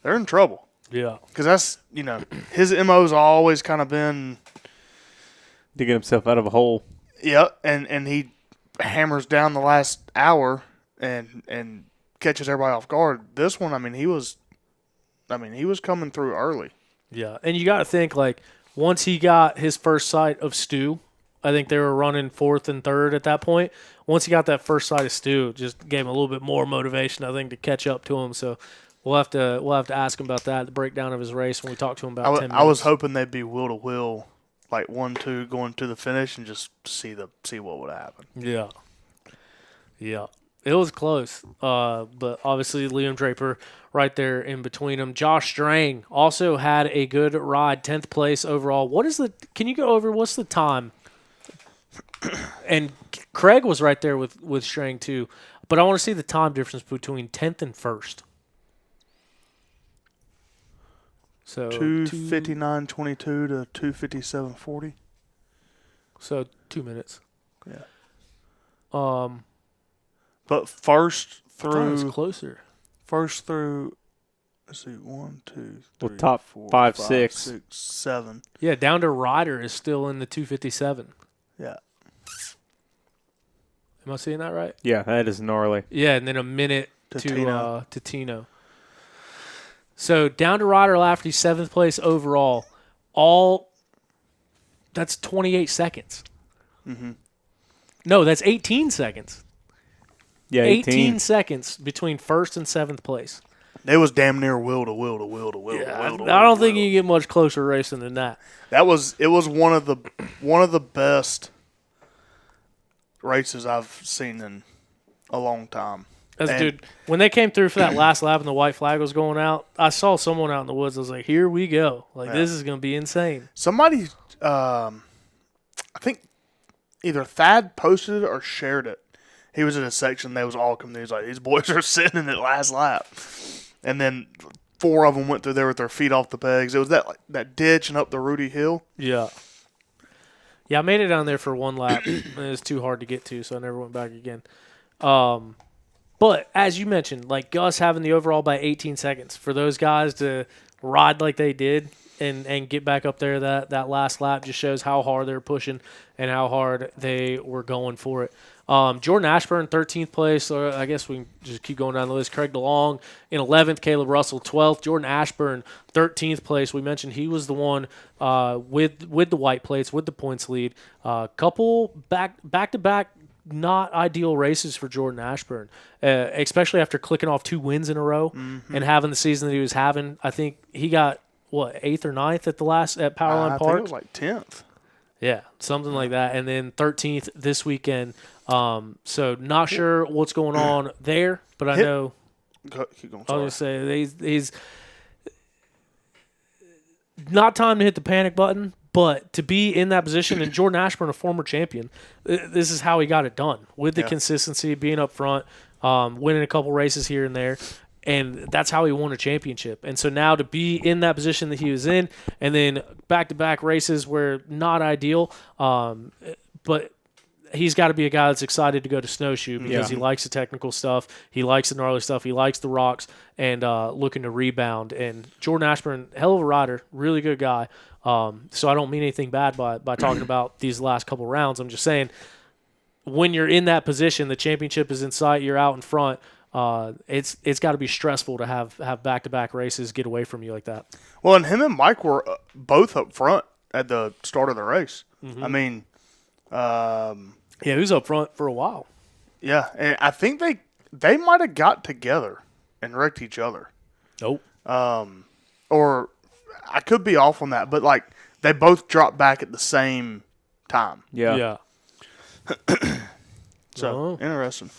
they're in trouble. Yeah. Because that's, his MO's always kind of been digging himself out of a hole. Yeah, and he hammers down the last hour and catches everybody off guard. This one, he was coming through early. Yeah, and you got to think, like, once he got his first sight of Stu, I think they were running 4th and 3rd at that point. Once he got that first sight of Stu, it just gave him a little bit more motivation, I think, to catch up to him. So We'll have to ask him about that, the breakdown of his race when we talk to him about 10 minutes. I was hoping they'd be wheel to wheel, like 1-2 going to the finish, and just see what would happen. Yeah. It was close, but obviously Liam Draper right there in between them. Josh Strang also had a good ride, 10th place overall. Can you go over what's the time? And Craig was right there with Strang too, but I want to see the time difference between 10th and 1st. So 2:59:22 to 2:57:40. So 2 minutes. Yeah. I But thought it was closer. First through, let's see, 1, 2, 3, Well, top 4, 5, 5, 6. 6, 7. Yeah, down to Ryder is still in the 2:57. Yeah. Am I seeing that right? Yeah, that is gnarly. Yeah, and then a minute To to Tino. So down to Ryder Lafferty, 7th place overall. That's 28 seconds. Mm-hmm. No, that's 18 seconds. Yeah, 18. Seconds between 1st and 7th place. It was damn near wheel to wheel to wheel to wheel Yeah, to wheel to I don't wheel think to you can get much closer racing than that. It was one of the best races I've seen in a long time. Dude, when they came through for that last lap and the white flag was going out, I saw someone out in the woods. I was like, here we go. This is going to be insane. Somebody, I think either Thad posted it or shared it. He was in a section. They was all coming. He was like, these boys are sitting in that last lap. And then 4 of them went through there with their feet off the pegs. It was that ditch and up the Rudy Hill. Yeah. Yeah, I made it down there for 1 lap. It was too hard to get to, so I never went back again. But as you mentioned, like Gus having the overall by 18 seconds, for those guys to ride like they did and get back up there that last lap just shows how hard they were pushing and how hard they were going for it. Jordan Ashburn, 13th place. So I guess we can just keep going down the list. Craig DeLong in 11th. Caleb Russell, 12th. Jordan Ashburn, 13th place. We mentioned he was the one with the white plates, with the points lead. Couple back-to-back not ideal races for Jordan Ashburn, especially after clicking off 2 wins in a row and having the season that he was having. I think he got, 8th or 9th at Powerline Park? I think it was like 10th. Yeah, something like that. And then 13th this weekend. So not sure what's going on there, but I know. Keep going. I was going to say he's not time to hit the panic button, but to be in that position, and Jordan Ashburn, a former champion, this is how he got it done with the consistency, being up front, winning a couple races here and there. And that's how he won a championship. And so now to be in that position that he was in, and then back-to-back races were not ideal, but he's got to be a guy that's excited to go to Snowshoe because he likes the technical stuff, he likes the gnarly stuff, he likes the rocks, and looking to rebound. And Jordan Ashburn, hell of a rider, really good guy. So I don't mean anything bad by talking about these last couple rounds. I'm just saying when you're in that position, the championship is in sight, you're out in front, it's got to be stressful to have back-to-back races get away from you like that. Well, and him and Mike were both up front at the start of the race. Mm-hmm. I mean, he was up front for a while. Yeah, and I think they might have got together and wrecked each other. Nope. Or I could be off on that, but like they both dropped back at the same time. Yeah. So interesting.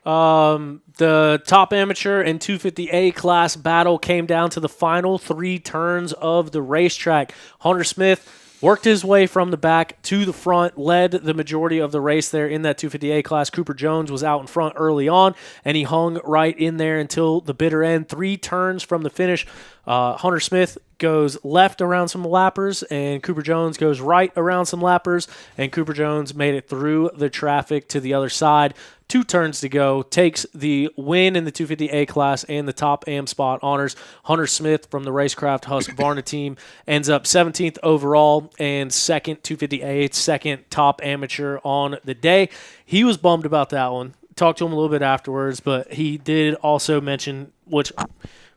The top amateur and 250A class battle came down to the final 3 turns of the racetrack. Hunter Smith worked his way from the back to the front, led the majority of the race there in that 250A class. Cooper Jones was out in front early on, and he hung right in there until the bitter end. 3 turns from the finish. Hunter Smith goes left around some lappers, and Cooper Jones goes right around some lappers, and Cooper Jones made it through the traffic to the other side. 2 turns to go, takes the win in the 250A class and the top AM spot honors. Hunter Smith from the Racecraft Husqvarna team ends up 17th overall and second 250A, second top amateur on the day. He was bummed about that one. Talked to him a little bit afterwards, but he did also mention, which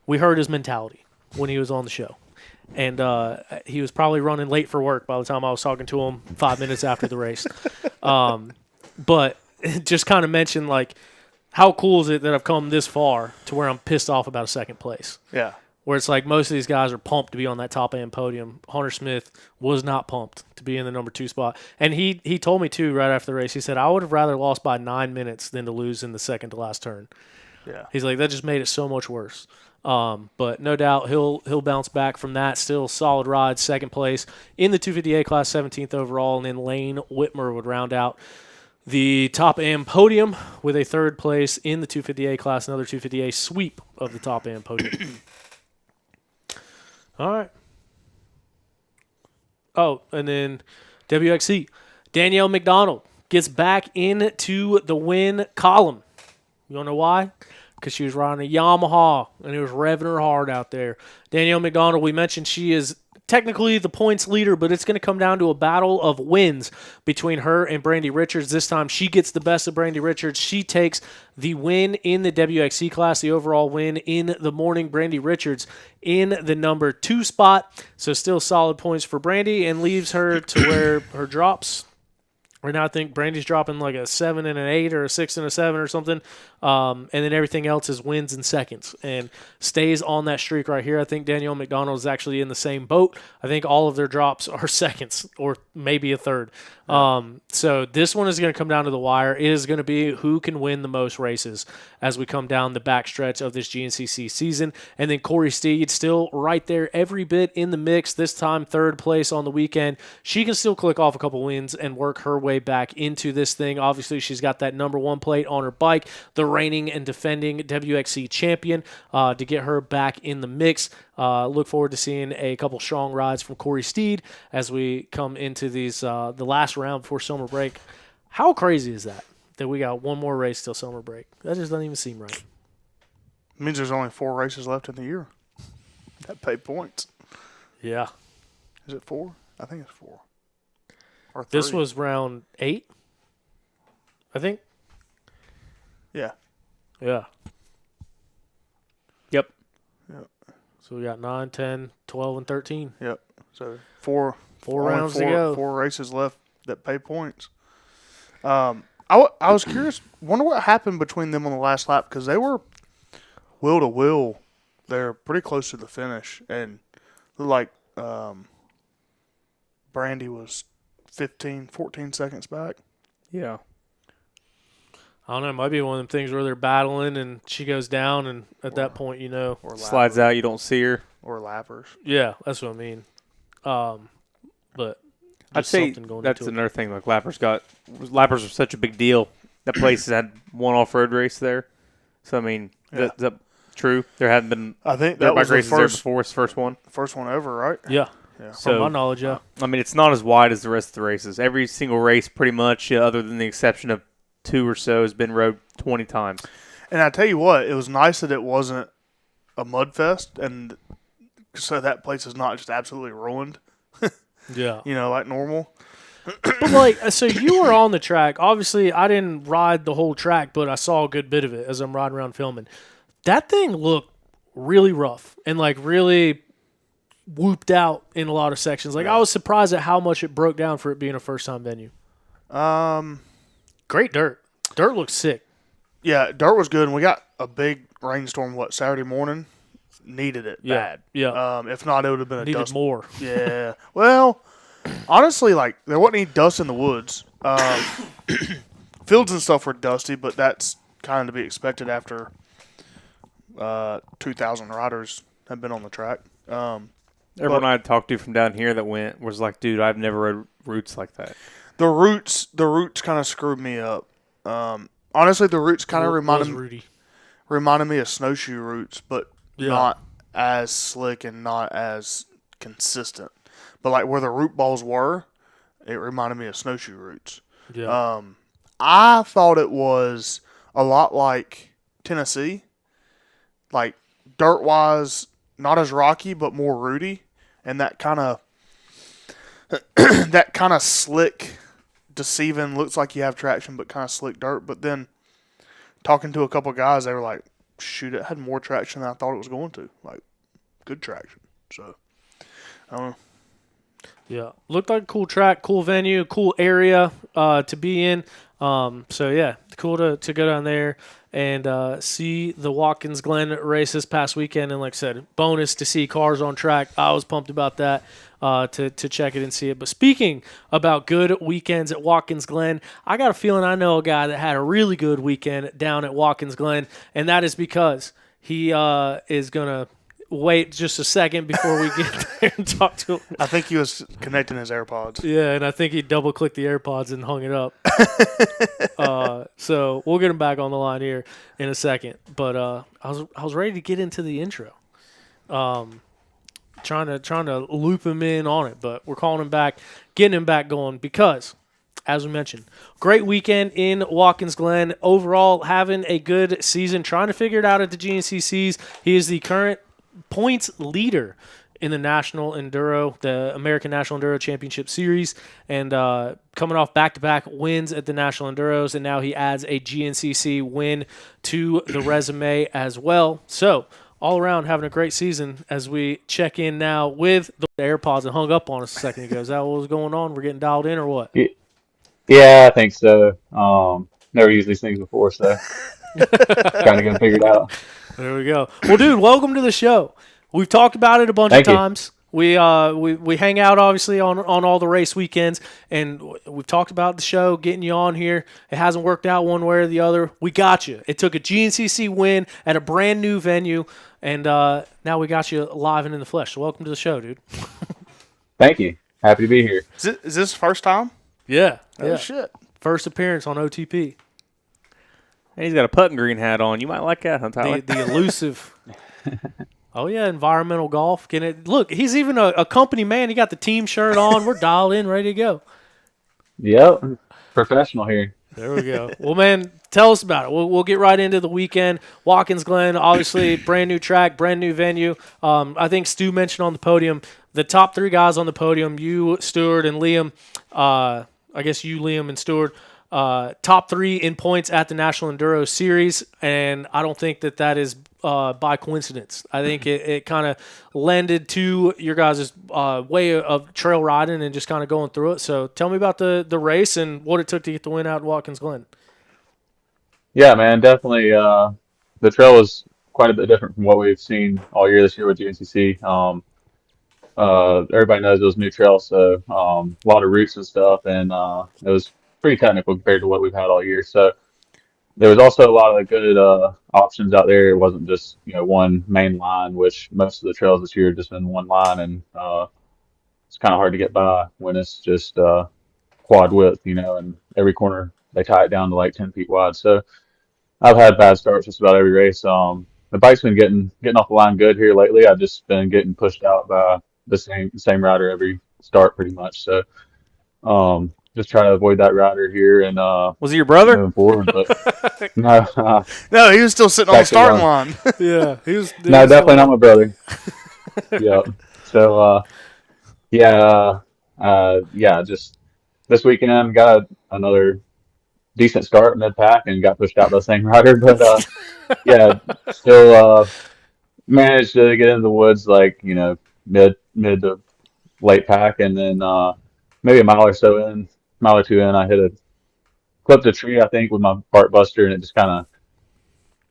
we heard his mentality when he was on the show. And he was probably running late for work by the time I was talking to him 5 minutes after the race. But just kind of mentioned, like, how cool is it that I've come this far to where I'm pissed off about a second place? Yeah. Where it's like most of these guys are pumped to be on that top end podium. Hunter Smith was not pumped to be in the number 2 spot. And he told me, too, right after the race, he said, I would have rather lost by 9 minutes than to lose in the second to last turn. Yeah. He's like, that just made it so much worse. But no doubt he'll bounce back from that. Still solid ride, second place in the 250A class, 17th overall. And then Lane Whitmer would round out the top end podium with a third place in the 250A class, another 250A sweep of the top end podium. All right. Oh, and then WXC. Danielle McDonald gets back into the win column. You want to know why? Because she was riding a Yamaha, and it was revving her hard out there. Danielle McDonald, we mentioned she is technically the points leader, but it's going to come down to a battle of wins between her and Brandy Richards. This time she gets the best of Brandy Richards. She takes the win in the WXC class, the overall win in the morning. Brandy Richards in the number 2 spot. So still solid points for Brandy and leaves her to where her drops. Right now I think Brandy's dropping like a 7 and an 8 or a 6 and a 7 or something. And then everything else is wins and seconds and stays on that streak right here. I think Danielle McDonald is actually in the same boat. I think all of their drops are seconds or maybe a third. So this one is going to come down to the wire. It is going to be who can win the most races as we come down the backstretch of this GNCC season. And then Corey Steed still right there every bit in the mix, this time third place on the weekend. She can still click off a couple wins and work her way back into this thing. Obviously, she's got that number 1 plate on her bike, the reigning and defending WXC champion, to get her back in the mix. Look forward to seeing a couple strong rides from Corey Steed as we come into these the last round before summer break. How crazy is that we got one more race till summer break? That just doesn't even seem right. It means there's only 4 races left in the year that pay points. Yeah. Is it 4? I think it's 4. Or 3. This was round 8, I think. Yeah. Yeah. Yep. So we got 9, 10, 12, and 13. Yep. So 4 rounds to go. 4 races left that pay points. I was curious. Wonder what happened between them on the last lap because they were wheel to wheel. They're pretty close to the finish, and like Brandy was 14 seconds back. Yeah. I don't know. It might be one of them things where they're battling and she goes down, and at that point, Or Slides out, you don't see her. Or lappers. Yeah, that's what I mean. But I'd say that's another thing. Like lappers are such a big deal. That place has had one off-road race there. So I mean, is that true? There hadn't been. I think that was the races there before. It's the first one. First one ever, right? Yeah. Yeah. So, from my knowledge, yeah. I mean, it's not as wide as the rest of the races. Every single race, pretty much, other than the exception of 2 or so, has been rode 20 times. And I tell you what, it was nice that it wasn't a mud fest, and so that place is not just absolutely ruined. Yeah. Like normal. But like, so you were on the track. Obviously, I didn't ride the whole track, but I saw a good bit of it as I'm riding around filming. That thing looked really rough and like really whooped out in a lot of sections. Like, I was surprised at how much it broke down for it being a first-time venue. Great dirt. Dirt looks sick. Yeah, dirt was good, and we got a big rainstorm, Saturday morning? Needed it bad. Yeah. If not, it would have been a Needed dust. more. Yeah. Well, honestly, there wasn't any dust in the woods. Fields and stuff were dusty, but that's kind of to be expected after 2,000 riders have been on the track. Everyone I talked to from down here that went was like, dude, I've never rode routes like that. The roots kind of screwed me up. Honestly, the roots kind of reminded me of snowshoe routes, but not as slick and not as consistent. But like where the root balls were, it reminded me of snowshoe routes. Yeah. I thought it was a lot like Tennessee, like dirt-wise, not as rocky but more rooty, and that kind of slick, deceiving. Looks like you have traction, but kind of slick dirt. But then talking to a couple guys, they were like, "Shoot, it had more traction than I thought it was going to. Like good traction." So I don't know. Yeah, looked like a cool track, cool venue, cool area to be in. So yeah, cool to go down there and see the Watkins Glen race this past weekend. And like I said, bonus to see cars on track. I was pumped about that to check it and see it. But speaking about good weekends at Watkins Glen, I got a feeling I know a guy that had a really good weekend down at Watkins Glen, and that is because he is gonna wait just a second before we get there and talk to him. I think he was connecting his AirPods. Yeah, and I think he double-clicked the AirPods and hung it up. So we'll get him back on the line here in a second. But I was ready to get into the intro, trying to loop him in on it. But we're calling him back, getting him back going because, as we mentioned, great weekend in Watkins Glen. Overall, having a good season, trying to figure it out at the GNCCs. He is the current points leader in the the American National Enduro Championship Series, and coming off back-to-back wins at the National Enduros, and now he adds a GNCC win to the resume as well. So all around having a great season as we check in now with the AirPods that hung up on us a second ago. Is that what was going on? We're getting dialed in or what? Yeah, I think so. Never used these things before, so trying to get them figured out. There we go. Well, dude, welcome to the show. We've talked about it a bunch of Thank you. times. We hang out obviously on all the race weekends, and we've talked about the show, getting you on here. It hasn't worked out one way or the other. We got you. It took a GNCC win at a brand new venue, and now we got you live and in the flesh. So welcome to the show, dude. Thank you. Happy to be here. Is this first time? Yeah. Oh, shit. First appearance on OTP. And he's got a putting green hat on. You might like that, huh, Tyler? The elusive. Oh, yeah, environmental golf. Look, he's even a company man. He got the team shirt on. We're dialed in, ready to go. Yep, professional here. There we go. Well, man, tell us about it. We'll get right into the weekend. Watkins Glen, obviously, brand new track, brand new venue. I think Stu mentioned on the podium, the top three guys on the podium, you, Stewart, and Liam. I guess you, Liam, and Stewart. Top three in points at the National Enduro Series, and I don't think that is by coincidence. I think it kind of lended to your guys' way of trail riding and just kind of going through it. So tell me about the race and what it took to get the win out at Watkins Glen. Yeah, man, definitely. The trail was quite a bit different from what we've seen all year this year with GNCC. Everybody knows it was new trail, so a lot of routes and stuff, and it was pretty technical compared to what we've had all year. So there was also a lot of good options out there. It wasn't just one main line, which most of the trails this year have just been one line, and it's kind of hard to get by when it's just quad width, and every corner they tie it down to like 10 feet wide. So I've had bad starts just about every race. The bike's been getting off the line good here lately. I've just been getting pushed out by the same rider every start pretty much. So just trying to avoid that rider here and Was he your brother? moving forward. But no, No, he was still sitting on the starting line. Yeah, he was. no, definitely not my brother. Yeah. So just this weekend got another decent start mid-pack and got pushed out by the same rider, but still managed to get into the woods like mid to late pack, and then maybe a mile or two in, I clipped a tree, I think, with my bark buster, and it just kind of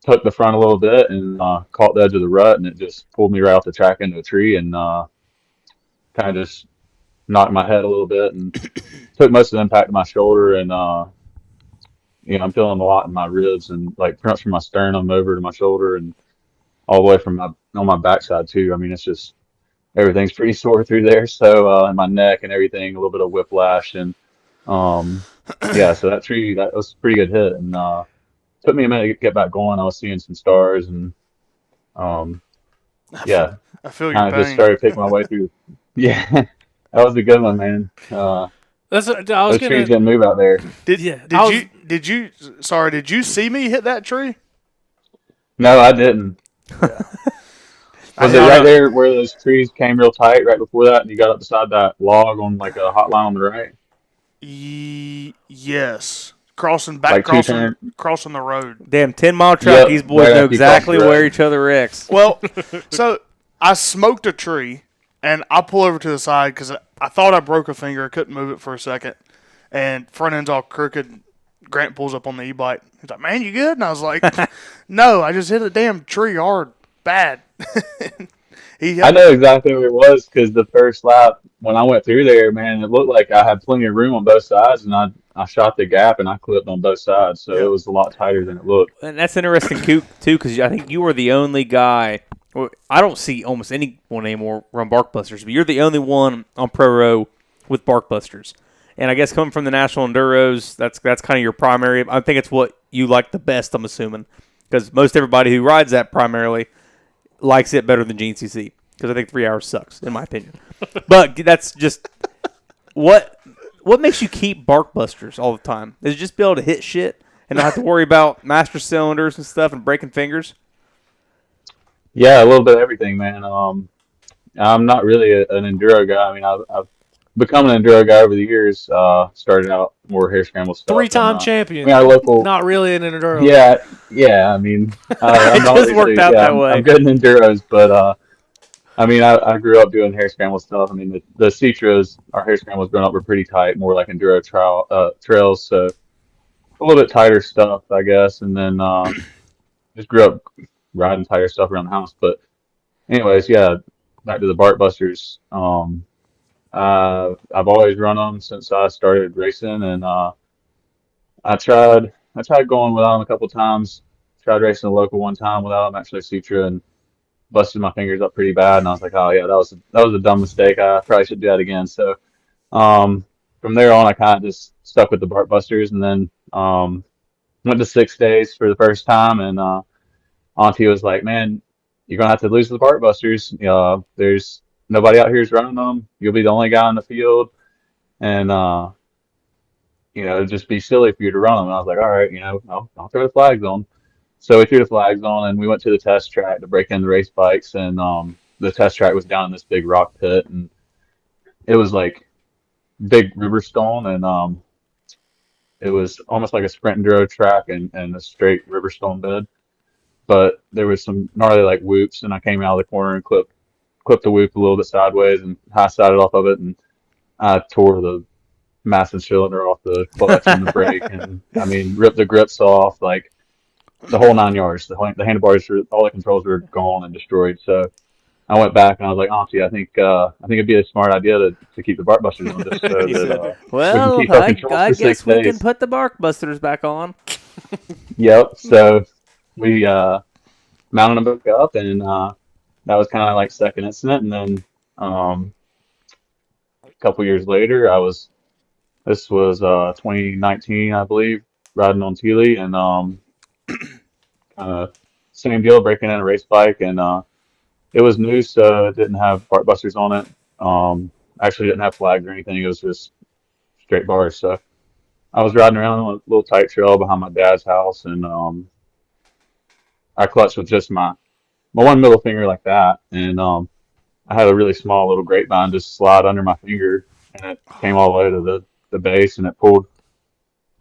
took the front a little bit and caught the edge of the rut, and it just pulled me right off the track into a tree and kind of just knocked my head a little bit and took most of the impact to my shoulder, and I'm feeling a lot in my ribs and like from my sternum over to my shoulder and all the way on my backside too. I mean, it's just everything's pretty sore through there. So and my neck and everything, a little bit of whiplash, and so that tree, that was a pretty good hit, and took me a minute to get back going. I was seeing some stars, and I feel your kind of just pain. started picking my way through. Yeah, that was a good one, man. Those Trees didn't move out there. Did you see me hit that tree? No, I didn't. Was it right there where those trees came real tight right before that, and you got up beside that log on like a hot line on the right? Yes. Crossing Like crossing the road. Damn, 10-mile track. Yep, These boys right know after you cross exactly the road. where each other wrecks. Well, so I smoked a tree, and I pull over to the side because I thought I broke a finger. I couldn't move it for a second, and front end's all crooked. Grant pulls up on the e-bike. He's like, "Man, you good?" And I was like, "No, I just hit a damn tree hard, bad." I know exactly what it was because the first lap when I went through there, man, it looked like I had plenty of room on both sides, and I shot the gap and I clipped on both sides, so it was a lot tighter than it looked. And that's interesting too, because I think you were the only guy. Well, I don't see almost anyone anymore run Barkbusters, but you're the only one on Pro Row with Barkbusters. And I guess coming from the National Enduros, that's kind of your primary. I think it's what you like the best, I'm assuming, because most everybody who rides that primarily likes it better than GNCC, because I think 3 hours sucks, in my opinion. But that's just what makes you keep Barkbusters all the time? Is it just be able to hit shit and not have to worry about master cylinders and stuff and breaking fingers? Yeah, a little bit of everything, man. I'm not really an enduro guy. I mean, I've become an enduro guy over the years. Started out more hair scramble stuff. Three-time champion. I mean, our local. Not really an enduro. Yeah. I mean, It I'm not just really- worked out that way. I'm good in enduros, but I mean, I grew up doing hair scramble stuff. I mean, the Citros, our hair scrambles growing up were pretty tight, more like enduro trails, so a little bit tighter stuff, I guess. And then just grew up riding tighter stuff around the house. But anyways, yeah, back to the Barkbusters. I've always run them since I started racing, and I tried going without them a couple times. Tried racing a local one time without them, actually Citra, and busted my fingers up pretty bad. And I was like, oh yeah, that was a dumb mistake. I probably should do that again. So from there on, I kind of just stuck with the Barkbusters, and then went to 6 days for the first time, and Auntie was like, man, you're gonna have to lose to the Barkbusters. There's nobody out here is running them. You'll be the only guy in the field, and it'd just be silly for you to run them. And I was like, all right, I'll throw the flags on. So we threw the flags on, and we went to the test track to break in the race bikes. And the test track was down in this big rock pit, and it was like big river stone, and it was almost like a sprint enduro track and a straight river stone bed. But there was some gnarly like whoops, and I came out of the corner and clipped the whoop a little bit sideways and high-sided off of it, and I tore the massive cylinder off the clutch and the brake, and I mean ripped the grips off, like the whole 9 yards. The handlebars, all the controls were gone and destroyed. So I went back and I was like, Auntie, I think it'd be a smart idea to keep the Barkbusters on, just so that Well, we can keep our I controls for guess 6 we days. can put the Barkbusters back on. Yep. So we mounted them back up, and that was kind of like second incident. And then a couple years later, this was 2019, I believe, riding on Teely, and same deal, breaking in a race bike, and it was new, so it didn't have Barkbusters on it. Actually didn't have flags or anything. It was just straight bars. So I was riding around on a little tight trail behind my dad's house, and I clutched with just my one middle finger like that, and I had a really small little grapevine just slide under my finger, and it came all the way to the base, and it pulled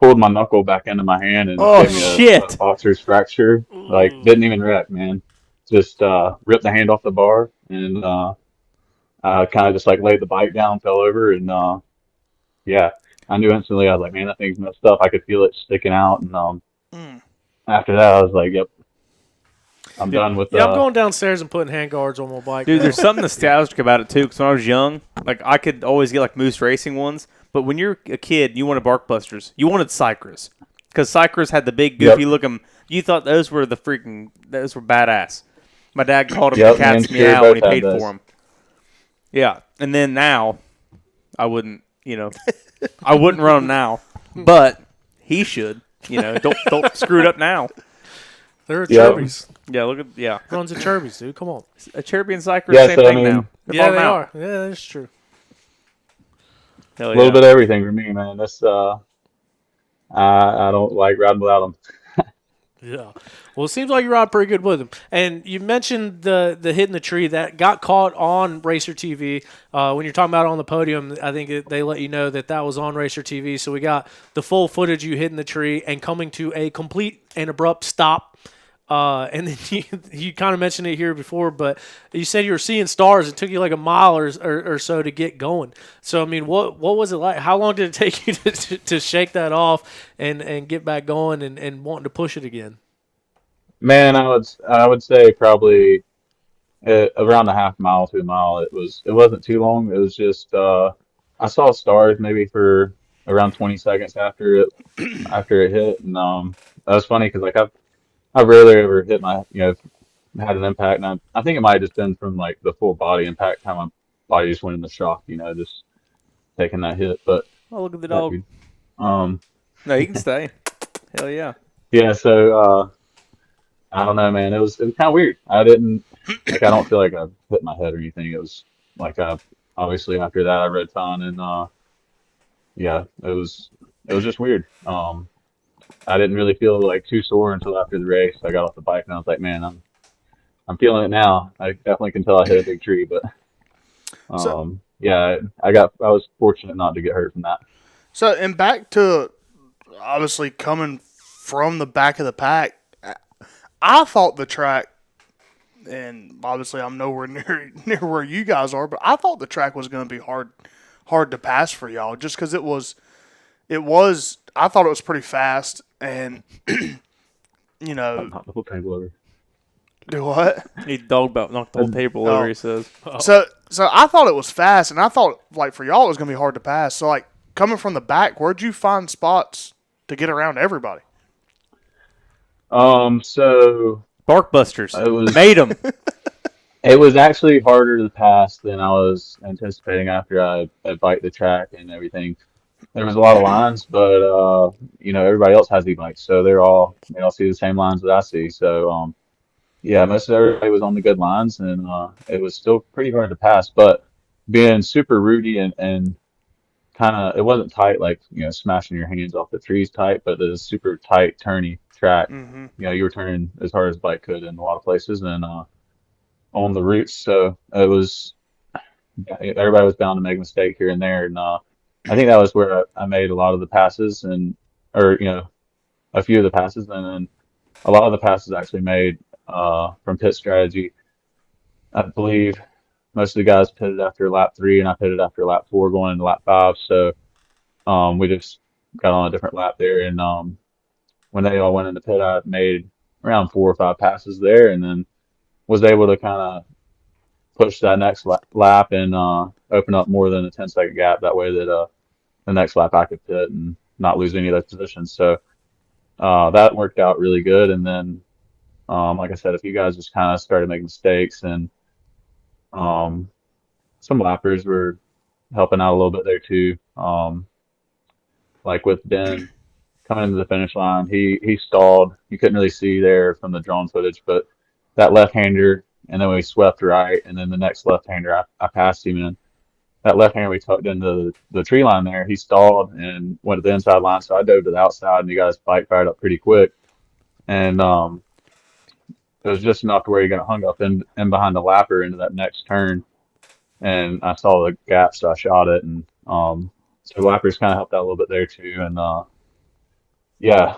my knuckle back into my hand and Oh, gave me shit. a boxer's fracture. Like, didn't even wreck, man. Just ripped the hand off the bar, and I kind of just like laid the bike down, fell over, and yeah, I knew instantly. I was like, man, that thing's messed up. I could feel it sticking out, and after that, I was like, yep, I'm done with. Yeah, I'm going downstairs and putting hand guards on my bike. Dude, now. there's something nostalgic about it, too, because when I was young, like, I could always get, like, Moose Racing ones, but when you're a kid, you wanted Barkbusters. You wanted Cycras, because Cycras had the big, goofy-looking. You thought those were badass. My dad called them the cat's me and meow Sherry when he both paid had for those. them. Yeah, and then now, I wouldn't, I wouldn't run them now, but he should. Don't screw it up now. They're Yep. Cherbies. Yeah. Runs at Cherbies, dude. Come on. A Cherby and Cycras, Yeah, same so, I thing mean- now. They're Yeah, bottom they out. are. Yeah, that's true. Hell A little yeah. bit of everything for me, man. This I don't like riding without them. Yeah. Well, it seems like you ride pretty good with them. And you mentioned the hitting the tree that got caught on Racer TV. When you're talking about it on the podium, I think they let you know that was on Racer TV. So we got the full footage you hitting the tree and coming to a complete and abrupt stop. And then you kind of mentioned it here before, but you said you were seeing stars. It took you like a mile or so to get going. So I mean, what was it like? How long did it take you to shake that off and get back going and wanting to push it again? Man, I would say probably around a half mile to a mile. It wasn't too long. It was just I saw stars maybe for around 20 seconds after it hit, and that was funny because like I've rarely ever hit my had an impact, and I think it might have just been from like the full body impact, how my body just went into shock, just taking that hit. But Oh, look at the that dog. dude. Um, No, he can stay. Hell yeah. yeah, so I don't know, man. It was kind of weird. I don't feel like I hit my head or anything. It was like obviously after that I rode fine, and yeah, it was just weird. I didn't really feel like too sore until after the race. I got off the bike and I was like, man, I'm feeling it now. I definitely can tell I hit a big tree, but So yeah, I was fortunate not to get hurt from that. and back to obviously coming from the back of the pack, I thought the track, and obviously I'm nowhere near where you guys are, but I thought the track was going to be hard to pass for y'all, just because it was. I thought it was pretty fast, and Knocked the whole table over. do what? He dog about knocked the whole table over, he says. So I thought it was fast, and I thought like for y'all it was going to be hard to pass. So like coming from the back, where'd you find spots to get around everybody? So Barkbusters. it was Made him. it was actually harder to pass than I was anticipating after I biked the track and everything. There was a lot of lines, but everybody else has e-bikes, so they all see the same lines that I see. So yeah, most of everybody was on the good lines, and it was still pretty hard to pass. But being super rooty and kind of, it wasn't tight like smashing your hands off the trees tight, but it was super tight, turny track. Mm-hmm. You were turning as hard as a bike could in a lot of places, and on the routes, so it was everybody was bound to make a mistake here and there, and I think that was where I made a lot of the passes, or a few of the passes, and then a lot of the passes actually made from pit strategy. I believe most of the guys pitted after lap 3, and I pitted after lap 4 going into lap 5. So we just got on a different lap there, and when they all went into pit, I made around 4 or 5 passes there, and then was able to kind of push that next lap and open up more than a 10-second gap. That way that the next lap I could pit and not lose any of those positions. So that worked out really good. And then, like I said, a few guys just kind of started making mistakes, and um, some lappers were helping out a little bit there too. Like with Den coming into the finish line, he stalled. You couldn't really see there from the drone footage, but that left-hander, and then we swept right, and then the next left-hander I passed him in. That left-hander we tucked into the tree line there, he stalled and went to the inside line, so I dove to the outside, and you guys bike fired up pretty quick. And it was just enough to where he got hung up in behind the lapper into that next turn, and I saw the gap, so I shot it, and so the lappers kind of helped out a little bit there too, and yeah.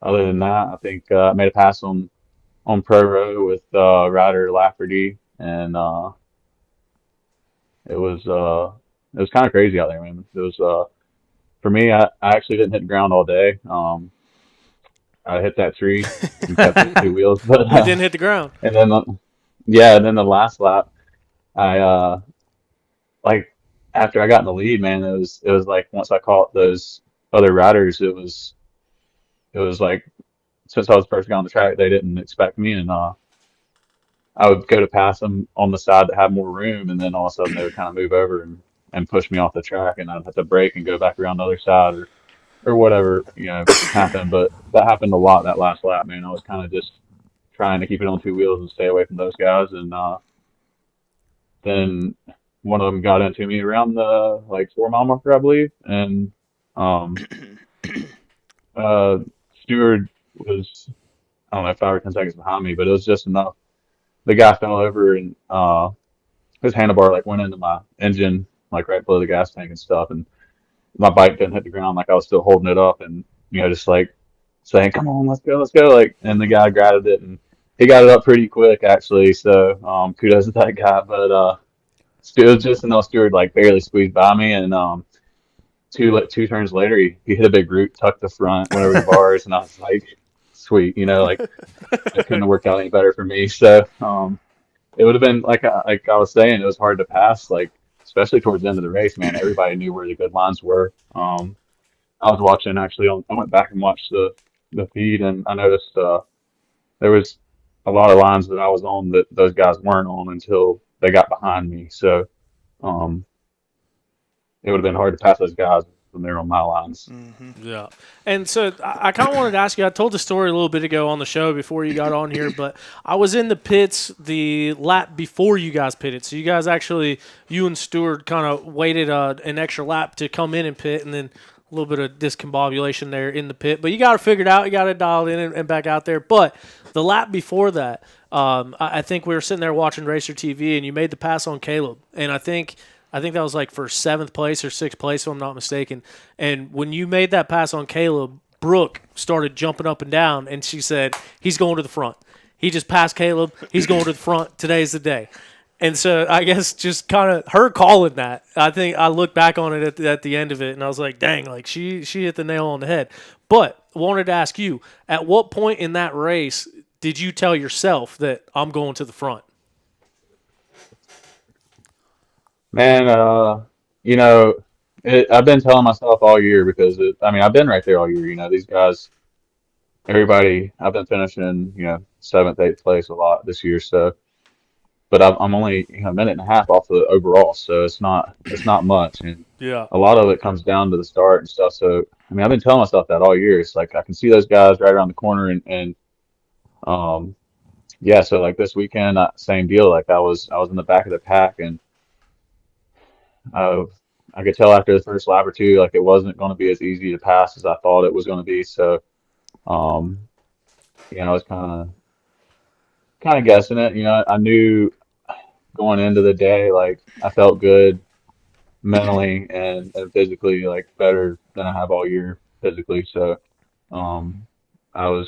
Other than that, I think I made a pass on Pro Row with Ryder Lafferty, and it was kind of crazy out there, man. It was for me. I actually didn't hit the ground all day. I hit that tree and kept it 2 wheels, but It didn't hit the ground. and then yeah, and then the last lap, I like after I got in the lead, man, it was like once I caught those other riders, it was like since I was the first guy on the track, they didn't expect me, and I would go to pass them on the side that had more room, and then all of a sudden they would kind of move over and push me off the track, and I'd have to brake and go back around the other side or whatever, happened. But that happened a lot that last lap, man. I was kind of just trying to keep it on 2 wheels and stay away from those guys, and then one of them got into me around the like 4 mile marker, I believe, and um, Stewart was, I don't know, 5 or 10 seconds behind me, but it was just enough. The guy fell over, and his handlebar like went into my engine, like right below the gas tank and stuff, and my bike didn't hit the ground. Like I was still holding it up, and just like saying, "Come on, let's go!" Like, and the guy grabbed it and he got it up pretty quick, actually. So kudos to that guy. But it was just enough. Stewart like barely squeezed by me, and two turns later, he hit a big root, tucked the front, went over the bars, and I was like, "Sweet," like it couldn't have worked out any better for me. So it would have been like I was saying, it was hard to pass, like especially towards the end of the race. Man, everybody knew where the good lines were. I was watching actually. I went back and watched the feed, and I noticed there was a lot of lines that I was on that those guys weren't on until they got behind me. So um, it would have been hard to pass those guys when they were on my lines. Yeah. And so I kind of wanted to ask you, I told the story a little bit ago on the show before you got on here, but I was in the pits the lap before you guys pitted. So you guys actually, you and Stewart kind of waited an extra lap to come in and pit, and then a little bit of discombobulation there in the pit. But you got to figure it out. You got to dial it in and back out there. But the lap before that, I think we were sitting there watching Racer TV, and you made the pass on Caleb. And I think that was like for 7th place or 6th place, if I'm not mistaken. And when you made that pass on Caleb, Brooke started jumping up and down, and she said, "He's going to the front. He just passed Caleb. He's going to the front. Today's the day." And so I guess just kind of her calling that, I think I looked back on it at the end of it, and I was like, dang, like she hit the nail on the head. But wanted to ask you, at what point in that race did you tell yourself that I'm going to the front? Man, I've been telling myself all year because I've been right there all year. These guys, everybody, I've been finishing, 7th, 8th place a lot this year. So, but I'm only a minute and a half off the overall, so it's not much, and Yeah. a lot of it comes down to the start and stuff. So, I've been telling myself that all year. It's like I can see those guys right around the corner, and yeah. So like this weekend, same deal. Like I was in the back of the pack, and Uh, I could tell after the first lap or two, like it wasn't going to be as easy to pass as I thought it was going to be. So, um, I was kind of guessing it. I knew going into the day, like I felt good mentally and physically, like better than I have all year physically. So, um, I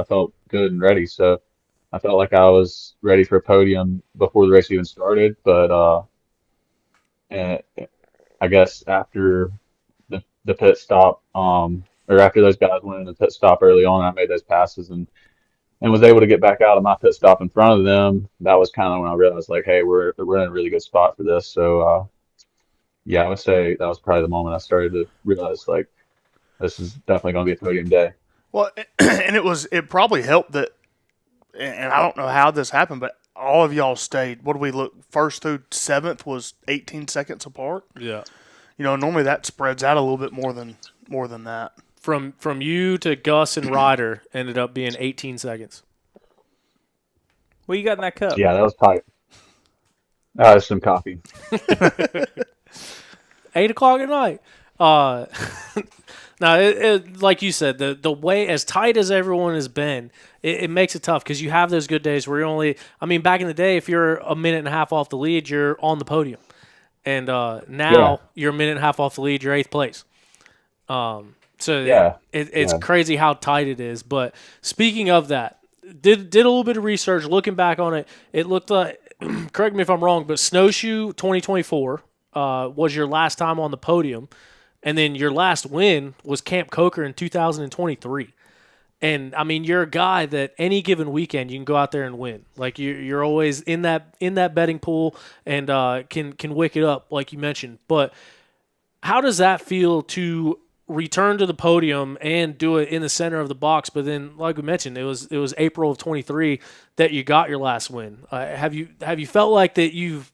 felt good and ready. So I felt like I was ready for a podium before the race even started. But and I guess after the pit stop, or after those guys went in the pit stop early on, I made those passes and was able to get back out of my pit stop in front of them. That was kind of when I realized, like, hey, we're in a really good spot for this. So, yeah, I would say that was probably the moment I started to realize, like, this is definitely going to be a podium day. Well, and it probably helped that, and I don't know how this happened, but all of y'all stayed. What do we look? 1st through 7th was 18 seconds apart. Yeah. Normally that spreads out a little bit more than that. From you to Gus and Ryder ended up being 18 seconds. What you got in that cup? Yeah, that was tight. Some coffee. 8 o'clock at night. Now, like you said, the way as tight as everyone has been, it makes it tough because you have those good days where you're only. Back in the day, if you're a minute and a half off the lead, you're on the podium, and now you're a minute and a half off the lead, you're 8th place. So Yeah. it's Yeah. crazy how tight it is. But speaking of that, did a little bit of research. Looking back on it, it looked like. Correct me if I'm wrong, but Snowshoe 2024 was your last time on the podium. And then your last win was Camp Coker in 2023. And you're a guy that any given weekend you can go out there and win. Like you're always in that betting pool and can wick it up like you mentioned. But how does that feel to return to the podium and do it in the center of the box? But then, like we mentioned, it was April of 23 that you got your last win. Have you felt like that you've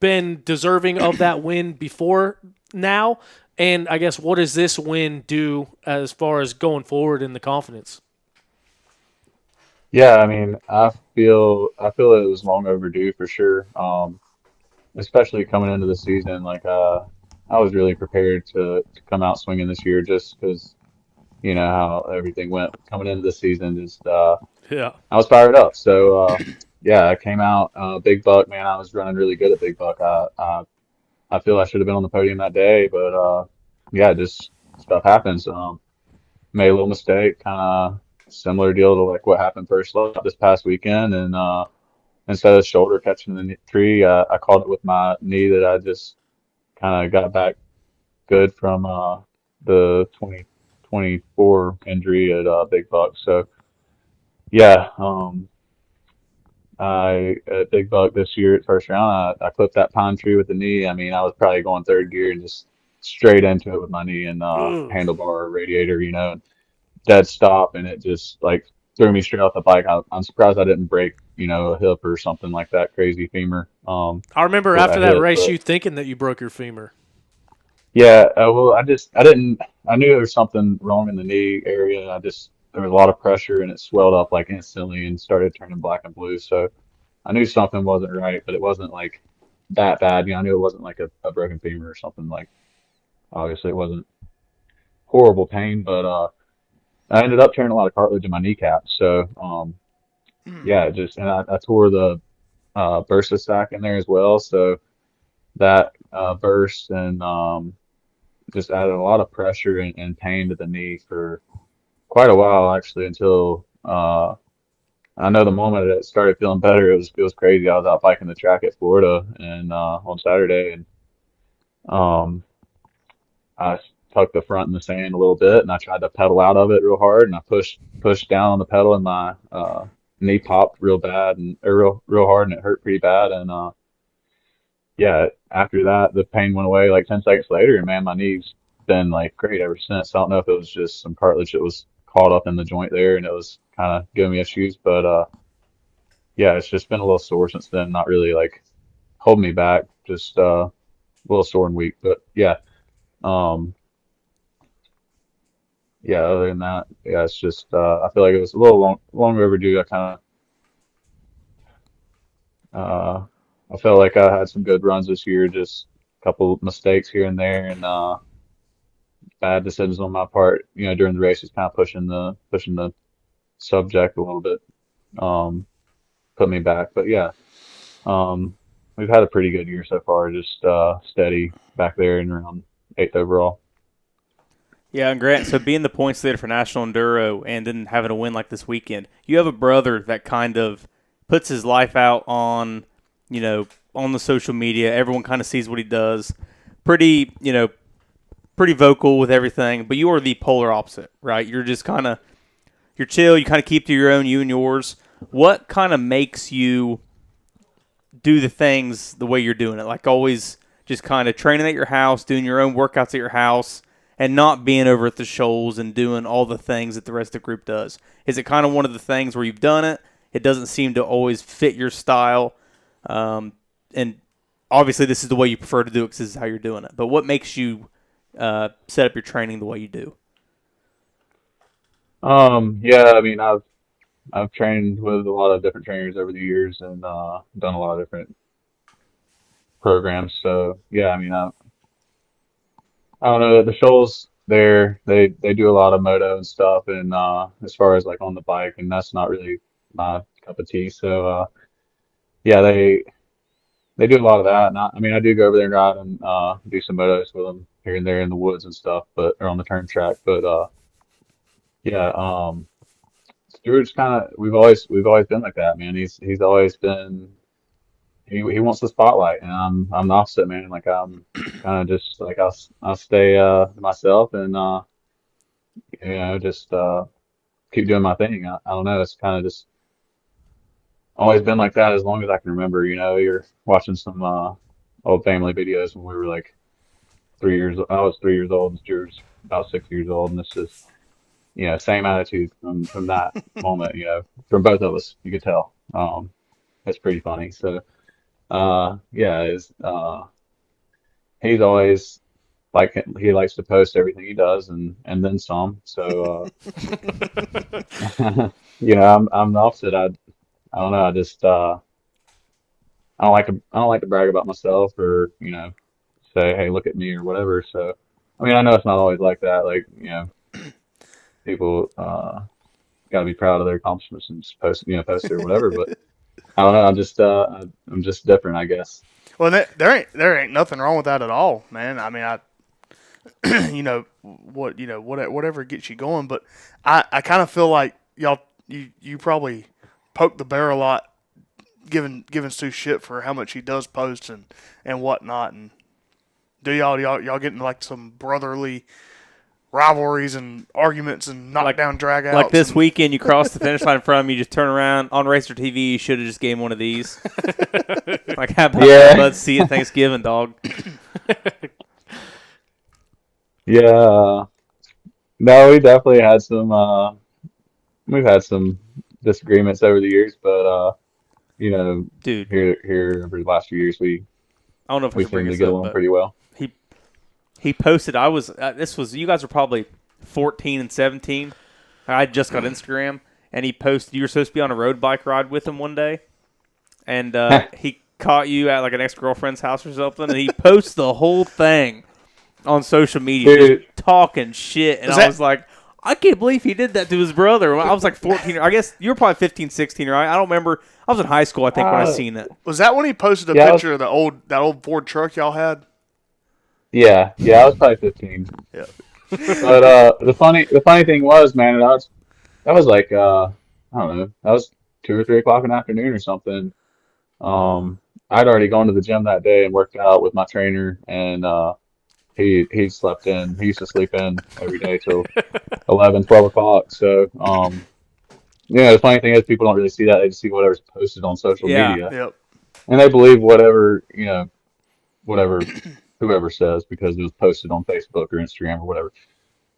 been deserving of that win before now? And I guess what does this win do as far as going forward in the confidence? Yeah, I feel it was long overdue for sure. Especially coming into the season, like I was really prepared to come out swinging this year, just because how everything went coming into the season. Just Yeah. I was fired up. So yeah, I came out Big Buck, man. I was running really good at Big Buck. I feel I should have been on the podium that day, but yeah, just stuff happens. made a little mistake, kind of similar deal to like what happened first this past weekend, and instead of shoulder catching the tree, I caught it with my knee that I just kind of got back good from the 2024 injury at Big Buck. So yeah, I at Big Buck this year at first round, I clipped that pine tree with the knee. I mean, I was probably going third gear and just straight into it with my knee and Ugh. handlebar radiator, and dead stop, and it just like threw me straight off the bike. I'm surprised I didn't break, a hip or something like that, crazy femur. I remember With after that that hit, race, but you thinking that you broke your femur. yeah, well, I didn't, I knew there was something wrong in the knee area. There was a lot of pressure and it swelled up like instantly and started turning black and blue. So I knew something wasn't right, but it wasn't like that bad. I knew it wasn't like a broken femur or something. Like, obviously it wasn't horrible pain, but I ended up tearing a lot of cartilage in my kneecap. So yeah, and I tore the bursa sac in there as well. So that burst and just added a lot of pressure and pain to the knee for quite a while actually, until I know the moment that it started feeling better, it was crazy. I was out biking the track at Florida and on Saturday, and um, I tucked the front in the sand a little bit, and I tried to pedal out of it real hard, and I pushed down on the pedal, and my knee popped real bad and or real hard, and it hurt pretty bad. And yeah, after that, the pain went away like 10 seconds later, and man, my knee's been like great ever since. I don't know if it was just some cartilage that was caught up in the joint there, and it was kind of giving me issues, but yeah, it's just been a little sore since then. Not really like holding me back, just a little sore and weak. But yeah, um, yeah. Other than that, yeah, it's just I feel like it was a little long overdue. Uh, I felt like I had some good runs this year, just a couple mistakes here and there, and bad decisions on my part, during the race is kind of pushing the subject a little bit, um, put me back. But yeah, um, we've had a pretty good year so far, just steady back there and around eighth overall. Yeah, and Grant, so being the points leader for National Enduro and then having a win like this weekend, you have a brother that kind of puts his life out on the social media. Everyone kind of sees what he does. Pretty, pretty vocal with everything, but you are the polar opposite, right? You're just you're chill, you kind of keep to your own, you and yours. What kind of makes you do the things the way you're doing it? Like always just kind of training at your house, doing your own workouts at your house, and not being over at the shoals and doing all the things that the rest of the group does? Is it kind of one of the things where you've done it, it doesn't seem to always fit your style, and obviously this is the way you prefer to do it because this is how you're doing it, but what makes you set up your training the way you do? Yeah, I mean, I've trained with a lot of different trainers over the years and done a lot of different programs. So yeah, I mean, I don't know. The shoals there, they do a lot of moto and stuff, and as far as like on the bike, and that's not really my cup of tea. So yeah, they do a lot of that. And I mean, I do go over there and ride and do some motos with them here and there in the woods and stuff, but or on the turn track. But yeah, Stewart's we've always been like that, man. He's always been he wants the spotlight, and I'm the opposite, man. Like I'm kind of just like I'll stay to myself and just keep doing my thing. I don't know. It's kind of just always been like that as long as I can remember. You're watching some old family videos when we were like 3 years. I was 3 years old, and Stuart's about 6 years old, and it's just same attitude from that moment. From both of us, you could tell. It's pretty funny. So yeah, he's always like he likes to post everything he does and then some. So I'm the opposite. I don't know. I just I don't like to brag about myself or say, hey, look at me or whatever. So I mean, I know it's not always like that. Like people got to be proud of their accomplishments and just post it or whatever. But I don't know. I'm just different, I guess. Well, there ain't nothing wrong with that at all, man. I mean, whatever gets you going. But I kind of feel like you probably poke the bear a lot, giving Stu shit for how much he does post and whatnot. And do y'all get into like some brotherly rivalries and arguments and knockdown dragouts? Like this weekend, you cross the finish line in front of me, you just turn around on Racer TV. You should have just gave him one of these. Like how about that, Bud? See you at Thanksgiving, dog. Yeah. No, we definitely had some. We've had some disagreements over the years, but Dude, here over the last few years, I don't know if I we can bring seem to this get up, along but pretty well. he posted. I was this was you guys were probably 14 and 17. I just got Instagram, and he posted you were supposed to be on a road bike ride with him one day, and he caught you at like an ex-girlfriend's house or something, and he posts the whole thing on social media, Dude. just talking shit, and I was like, I can't believe he did that to his brother. I was like 14. I guess you were probably 15, 16, right? I don't remember. I was in high school, I think, when I seen it. Was that when he posted a Yeah, picture of that old Ford truck y'all had? Yeah, I was probably 15. Yeah. But the funny thing was, man, that was like I don't know, that was 2 or 3 o'clock in the afternoon or something. I'd already gone to the gym that day and worked out with my trainer, and he slept in. He used to sleep in every day till 11, 12 o'clock. So the funny thing is people don't really see that; they just see whatever's posted on social Yeah. media, Yep. and they believe whatever whatever whoever says because it was posted on Facebook or Instagram or whatever.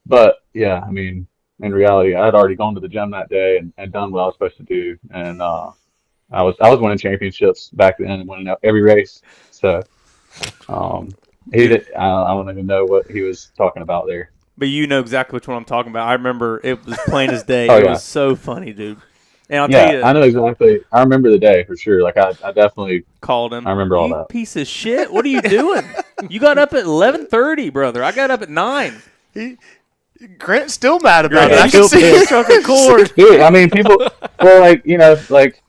But yeah, I mean, in reality, I had already gone to the gym that day and done what I was supposed to do, and I was winning championships back then and winning every race. So he did. I don't even know what he was talking about there. But you know exactly which one I'm talking about. I remember it was plain as day. Oh, It yeah. was so funny, dude. And I'll Yeah, tell you, I know exactly. I remember the day for sure. Like I definitely called him. I remember all you that. piece of shit. What are you doing? You got up at 11:30, brother. I got up at 9. Grant's still mad about Grant it. I still can see pissed. it struck a chord. Dude, I mean, people. Well, like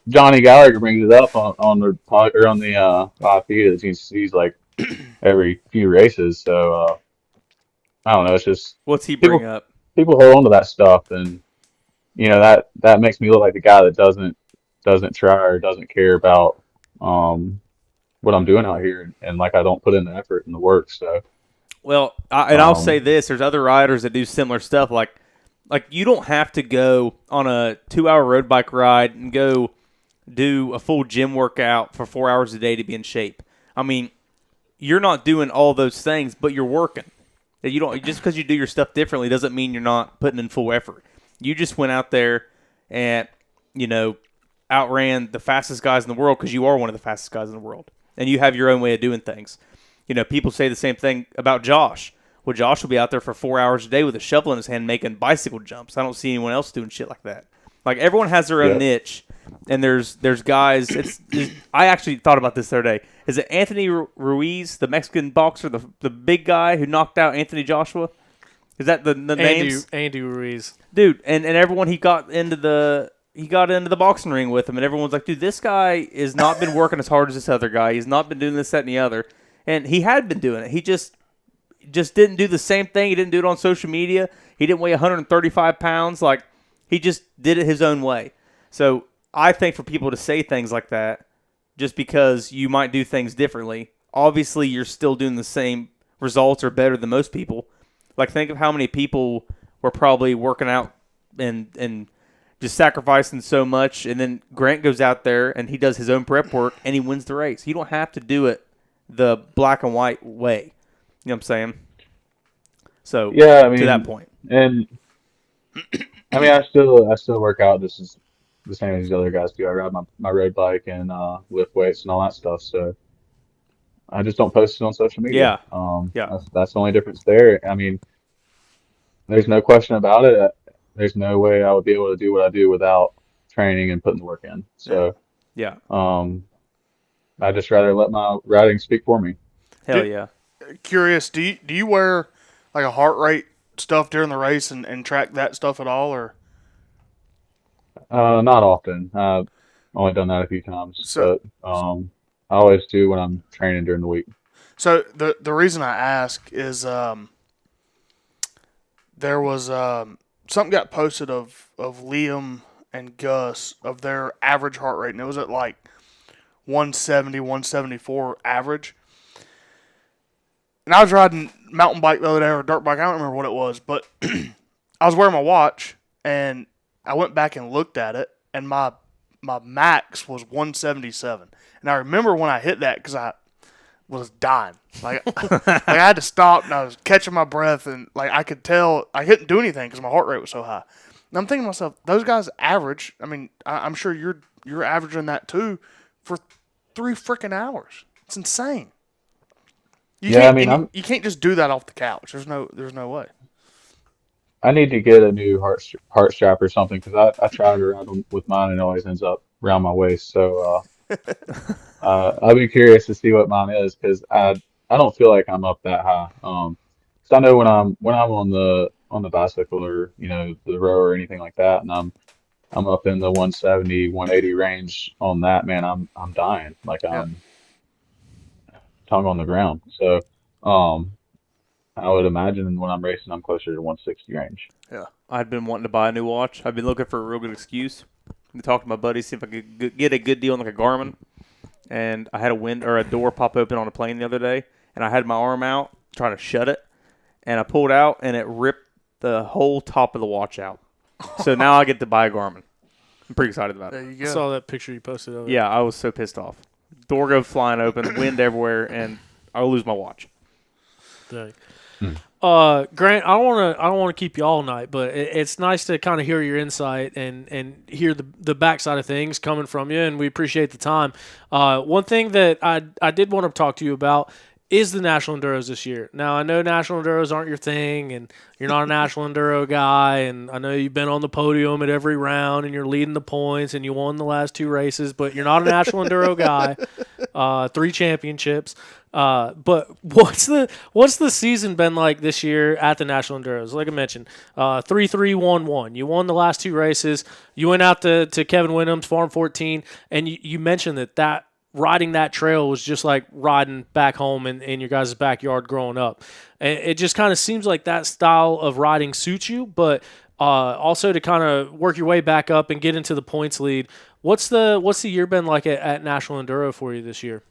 Johnny Gallagher brings it up on the live feed of the GNCCs like every few races. So I don't know. It's just What's he bring up? people hold on to that stuff, and that makes me look like the guy that doesn't try or doesn't care about what I'm doing out here, and like I don't put in the effort and the work. So Well, I'll say this: there's other riders that do similar stuff. Like you don't have to go on a 2-hour road bike ride and go do a full gym workout for 4 hours a day to be in shape. I mean, you're not doing all those things, but you're working. You don't just because you do your stuff differently doesn't mean you're not putting in full effort. You just went out there and outran the fastest guys in the world because you are one of the fastest guys in the world, and you have your own way of doing things. People say the same thing about Josh. Well, Josh will be out there for 4 hours a day with a shovel in his hand making bicycle jumps. I don't see anyone else doing shit like that. Like everyone has their own niche, and there's guys. I actually thought about this the other day. Is it Anthony Ruiz, the Mexican boxer, the big guy who knocked out Anthony Joshua? Is that the names? Andy Ruiz. Dude, and everyone he got into the boxing ring with him, and everyone's like, dude, this guy has not been working as hard as this other guy. He's not been doing this, that, and the other. And he had been doing it. He just didn't do the same thing. He didn't do it on social media. He didn't weigh 135 pounds. Like, he just did it his own way. So I think for people to say things like that, just because you might do things differently, obviously you're still doing the same results or better than most people. Like, think of how many people were probably working out and just sacrificing so much, and then Grant goes out there and he does his own prep work and he wins the race. You don't have to do it the black and white way. You know what I'm saying? So yeah, I mean, to that point. and I mean, I still work out just as the same as the other guys do. I ride my road bike and lift weights and all that stuff. So I just don't post it on social media. Yeah. That's the only difference there. I mean, there's no question about it. There's no way I would be able to do what I do without training and putting the work in. So Yeah. I just rather let my riding speak for me. Hell yeah. Curious, do you wear like a heart rate stuff during the race and track that stuff at all, or? Not often. I've only done that a few times, So- but I always do when I'm training during the week. So the reason I ask is there was something got posted of Liam and Gus of their average heart rate, and it was at like 170, 174 average. And I was riding mountain bike the other day or dirt bike. I don't remember what it was, but I was wearing my watch, and I went back and looked at it, and my max was 177. And I remember when I hit that because I was dying. Like I had to stop, and I was catching my breath, and like I could tell I couldn't do anything because my heart rate was so high. And I'm thinking to myself, those guys average. I mean, I'm sure you're averaging that too for 3 freaking hours. It's insane. You can't just do that off the couch. There's no way. I need to get a new heart strap or something because I tried around them with mine and it always ends up around my waist. So I'll be curious to see what mine is because I don't feel like I'm up that high. So I know when I'm on the bicycle or the row or anything like that, and I'm up in the 170, 180 range on that, man, I'm dying. Like Yeah. I'm tongue on the ground. So I would imagine when I'm racing, I'm closer to 160 range. Yeah. I'd been wanting to buy a new watch. I've been looking for a real good excuse. I talked to my buddies, see if I could get a good deal on like a Garmin. And I had a door pop open on a plane the other day, and I had my arm out trying to shut it, and I pulled out, and it ripped the whole top of the watch out. So now I get to buy a Garmin. I'm pretty excited about There it. you I go. saw that picture you posted of it. Yeah, I was so pissed off. Door goes flying open, wind everywhere, and I'll lose my watch. Dang. Grant, I don't want to keep you all night, but it's nice to kind of hear your insight and hear the backside of things coming from you, and we appreciate the time. One thing that I did want to talk to you about is the National Enduros this year. Now, I know National Enduros aren't your thing, and you're not a National Enduro guy, and I know you've been on the podium at every round, and you're leading the points, and you won the last 2 races, but you're not a National Enduro guy. 3 championships. But what's the season been like this year at the National Enduros? Like I mentioned, 3-3-1-1. You won the last 2 races. You went out to Kevin Wyndham's Farm 14, and you mentioned that riding that trail was just like riding back home in your guys' backyard growing up. And it just kind of seems like that style of riding suits you, but also to kind of work your way back up and get into the points lead. What's the year been like at National Enduro for you this year?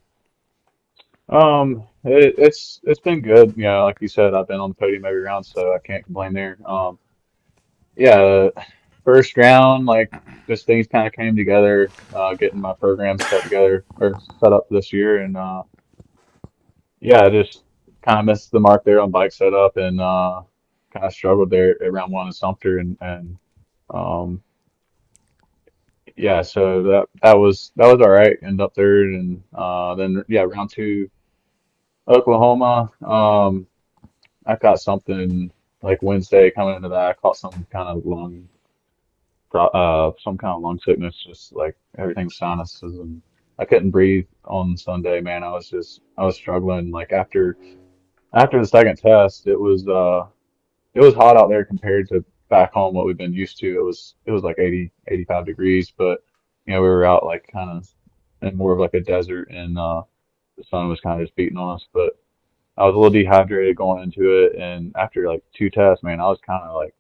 It's been good. Like you said, I've been on the podium every round, so I can't complain there. Yeah, first round, like just things kind of came together, getting my program set together or set up this year, and yeah, I just kind of missed the mark there on bike setup, and kind of struggled there at round 1 in Sumter, and um, yeah, so that was all right. End up third, and then yeah, round 2, Oklahoma. I caught something like Wednesday coming into that. I caught some kind of lung sickness, just like everything sinuses, and I couldn't breathe on Sunday, man. I was struggling. Like after the second test, it was hot out there compared to back home what we've been used to. It was like 80, 85 degrees, but we were out like kind of in more of like a desert, and the sun was kind of just beating on us, but I was a little dehydrated going into it, and after like 2 tests, man, I was kind of like,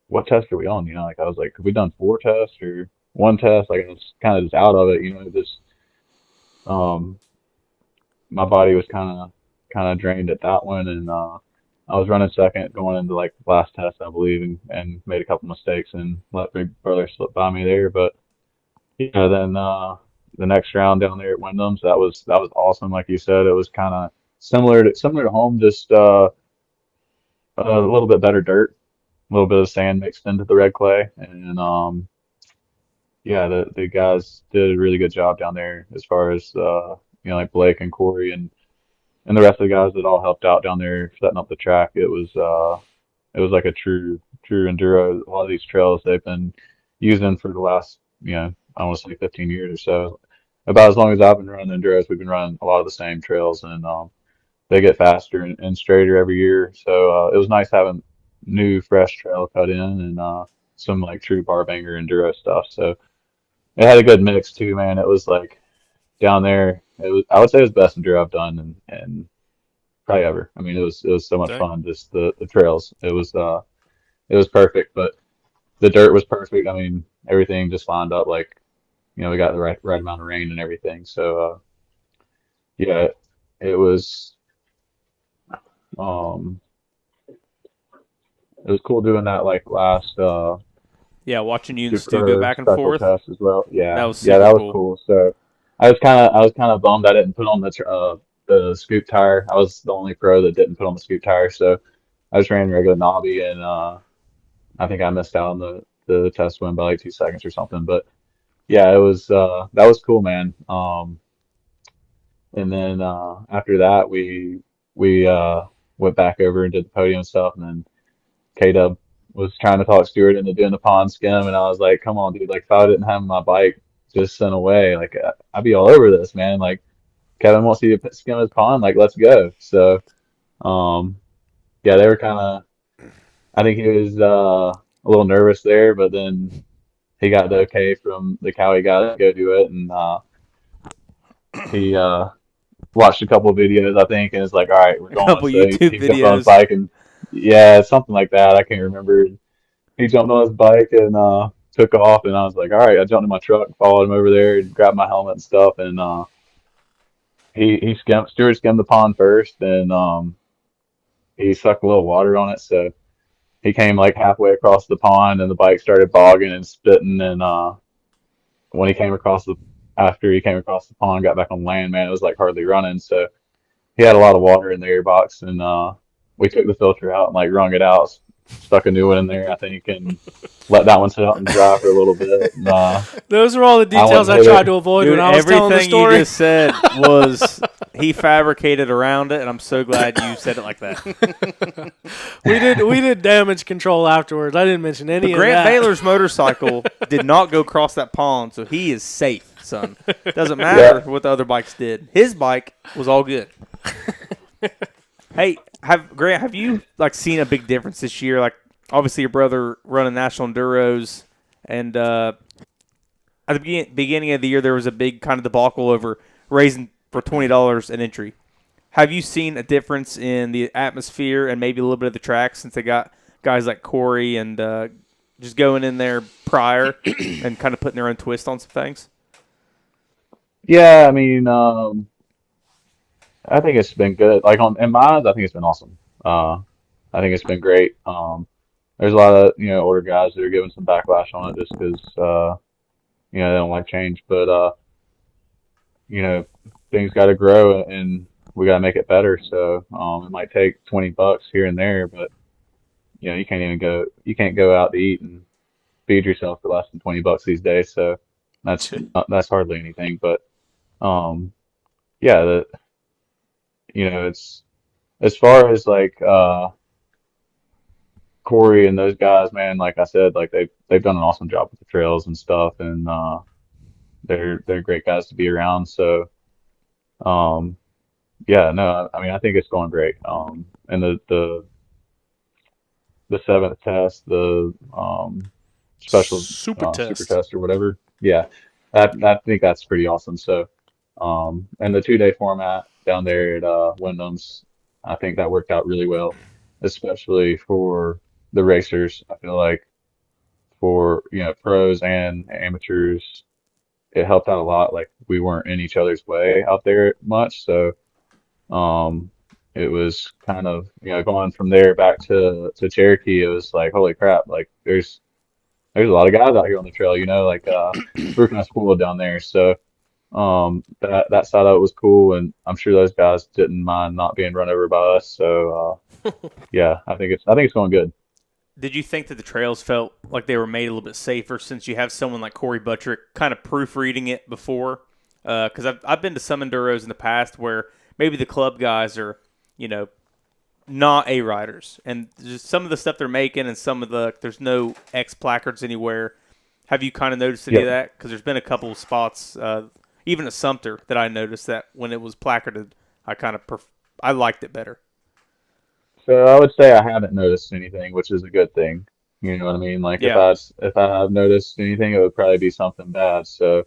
what test are we on? Like I was like, have we done 4 tests or 1 test? Like I was kind of just out of it, just um, my body was kind of drained at that one, and I was running second going into like the last test, I believe, and made a couple mistakes and let big brother slip by me there. But then the next round down there at Wyndham's, that was awesome. Like you said, it was kind of similar to home, just a little bit better dirt, a little bit of sand mixed into the red clay, and yeah, the guys did a really good job down there as far as like Blake and Corey and the rest of the guys that all helped out down there setting up the track. It was like a true enduro. A lot of these trails they've been using for the last I want to say 15 years or so. About as long as I've been running enduros, we've been running a lot of the same trails, and they get faster and straighter every year. So it was nice having new fresh trail cut in, and some like true bar banger enduro stuff. So it had a good mix too, man. It was like down there. I would say it was the best enduro I've done in probably ever. I mean, it was so much Dang. fun. Just the trails. It was perfect, but the dirt was perfect. I mean, everything just lined up like, we got the right amount of rain and everything. So yeah, it was um it was cool doing that like last Yeah, watching you and Stu go back and special forth. test as well. That Yeah, was yeah, super that was cool. cool. So I was kind of bummed I didn't put on the scoop tire. I was the only pro that didn't put on the scoop tire, so I just ran regular knobby, and I think I missed out on the test win by like 2 seconds or something. But yeah, it was that was cool, man. And then after that, we went back over and did the podium stuff, and then K-Dub was trying to talk Stewart into doing the pond skim, and I was like, "Come on, dude! Like, if I didn't have my bike just sent away, like, I'd be all over this, man. Like, Kevin wants you to skim his pond, like, let's go." So, um, yeah, they were kind of. I think he was a little nervous there, but then he got the okay from the Cowie guy to go do it, and he watched a couple of videos, I think, and it's like, all right, we're A going. couple So YouTube he jumped on his videos. bike, and yeah, something like that. I can't remember. He jumped on his bike and took off, and I was like, all right. I jumped in my truck, followed him over there, and grabbed my helmet and stuff, and he skimmed. Stewart skimmed the pond first, and he sucked a little water on it, so he came like halfway across the pond, and the bike started bogging and spitting, and when he came across the after he came across the pond, got back on land, man, it was like hardly running. So he had a lot of water in the airbox, and we took the filter out and like wrung it out, stuck a new one in there, I think, and let that one sit out and dry for a little bit. And, Those are all the I went details and I hit tried it. to avoid Dude, when I was telling the everything you story. just said was he fabricated around it, and I'm so glad you said it like that. We did damage control afterwards. I didn't mention any But of Grant that. Baylor's motorcycle did not go across that pond, so he is safe, son. Doesn't matter what the other bikes did. His bike was all good. Hey, Grant, have you like seen a big difference this year? Like, obviously your brother running national enduros, and at the beginning of the year there was a big kind of debacle over raising for $20 an entry. Have you seen a difference in the atmosphere and maybe a little bit of the track since they got guys like Corey and just going in there prior and kind of putting their own twist on some things? Yeah, I mean, I think it's been good. Like in my eyes, I think it's been awesome. I think it's been great. There's a lot of older guys that are giving some backlash on it just because they don't like change, but things got to grow and we got to make it better. So it might take $20 here and there, but you can't go out to eat and feed yourself for less than $20 these days. So that's hardly anything. But yeah, it's as far as like Corey and those guys, man. Like I said, like they've done an awesome job with the trails and stuff, and they're great guys to be around. So um, yeah, no, I mean I think it's going great. And the seventh test, the special Super super test. test or whatever. Yeah, I think that's pretty awesome. So and the 2 day format down there at Wyndham's, I think that worked out really well, especially for the racers. I feel like for pros and amateurs, it helped out a lot. Like we weren't in each other's way out there much, so um, it was kind of going from there back to Cherokee. It was like holy crap! Like there's a lot of guys out here on the trail. Like we're kind of spoiled down there. So that side of it was cool, and I'm sure those guys didn't mind not being run over by us. So yeah, I think it's going good. Did you think that the trails felt like they were made a little bit safer since you have someone like Corey Buttrick kind of proofreading it before? Because I've been to some enduros in the past where maybe the club guys are, not A riders, and just some of the stuff they're making and some of there's no X placards anywhere. Have you kind of noticed any of Yeah. that? Because there's been a couple of spots, even at Sumter, that I noticed that when it was placarded, I liked it better. So I would say I haven't noticed anything, which is a good thing. You know what I mean? Like Yeah. if I have noticed anything, it would probably be something bad. So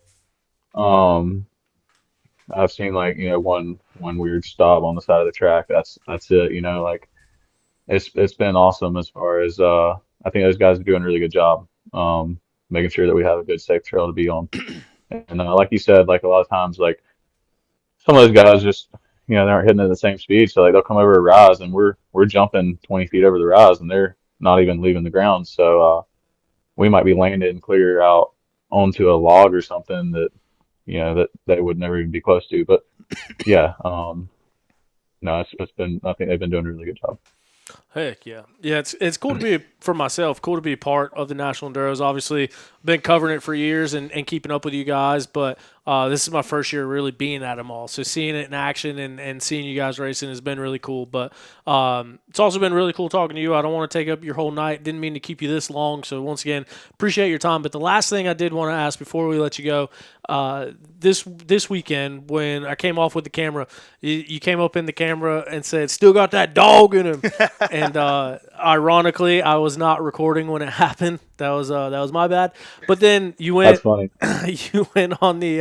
um I've seen like one weird stop on the side of the track. That's it. Like it's been awesome as far as I think those guys are doing a really good job making sure that we have a good safe trail to be on. And like you said, like a lot of times like some of those guys just they aren't hitting at the same speed, so like they'll come over a rise and we're jumping 20 feet over the rise and they're not even leaving the ground. So we might be landed and clear out onto a log or something that that they would never even be close to. But yeah, no, it's been I think they've been doing a really good job. Heck yeah, yeah. It's cool to be for myself. Cool to be a part of the National Enduros. Obviously, been covering it for years and keeping up with you guys. But this is my first year really being at them all. So seeing it in action and seeing you guys racing has been really cool. But it's also been really cool talking to you. I don't want to take up your whole night. Didn't mean to keep you this long. So once again, appreciate your time. But the last thing I did want to ask before we let you go, this weekend when I came off with the camera, you came up in the camera and said, "Still got that dog in him." And ironically, I was not recording when it happened. That was my bad. But then you That's went funny. you went on the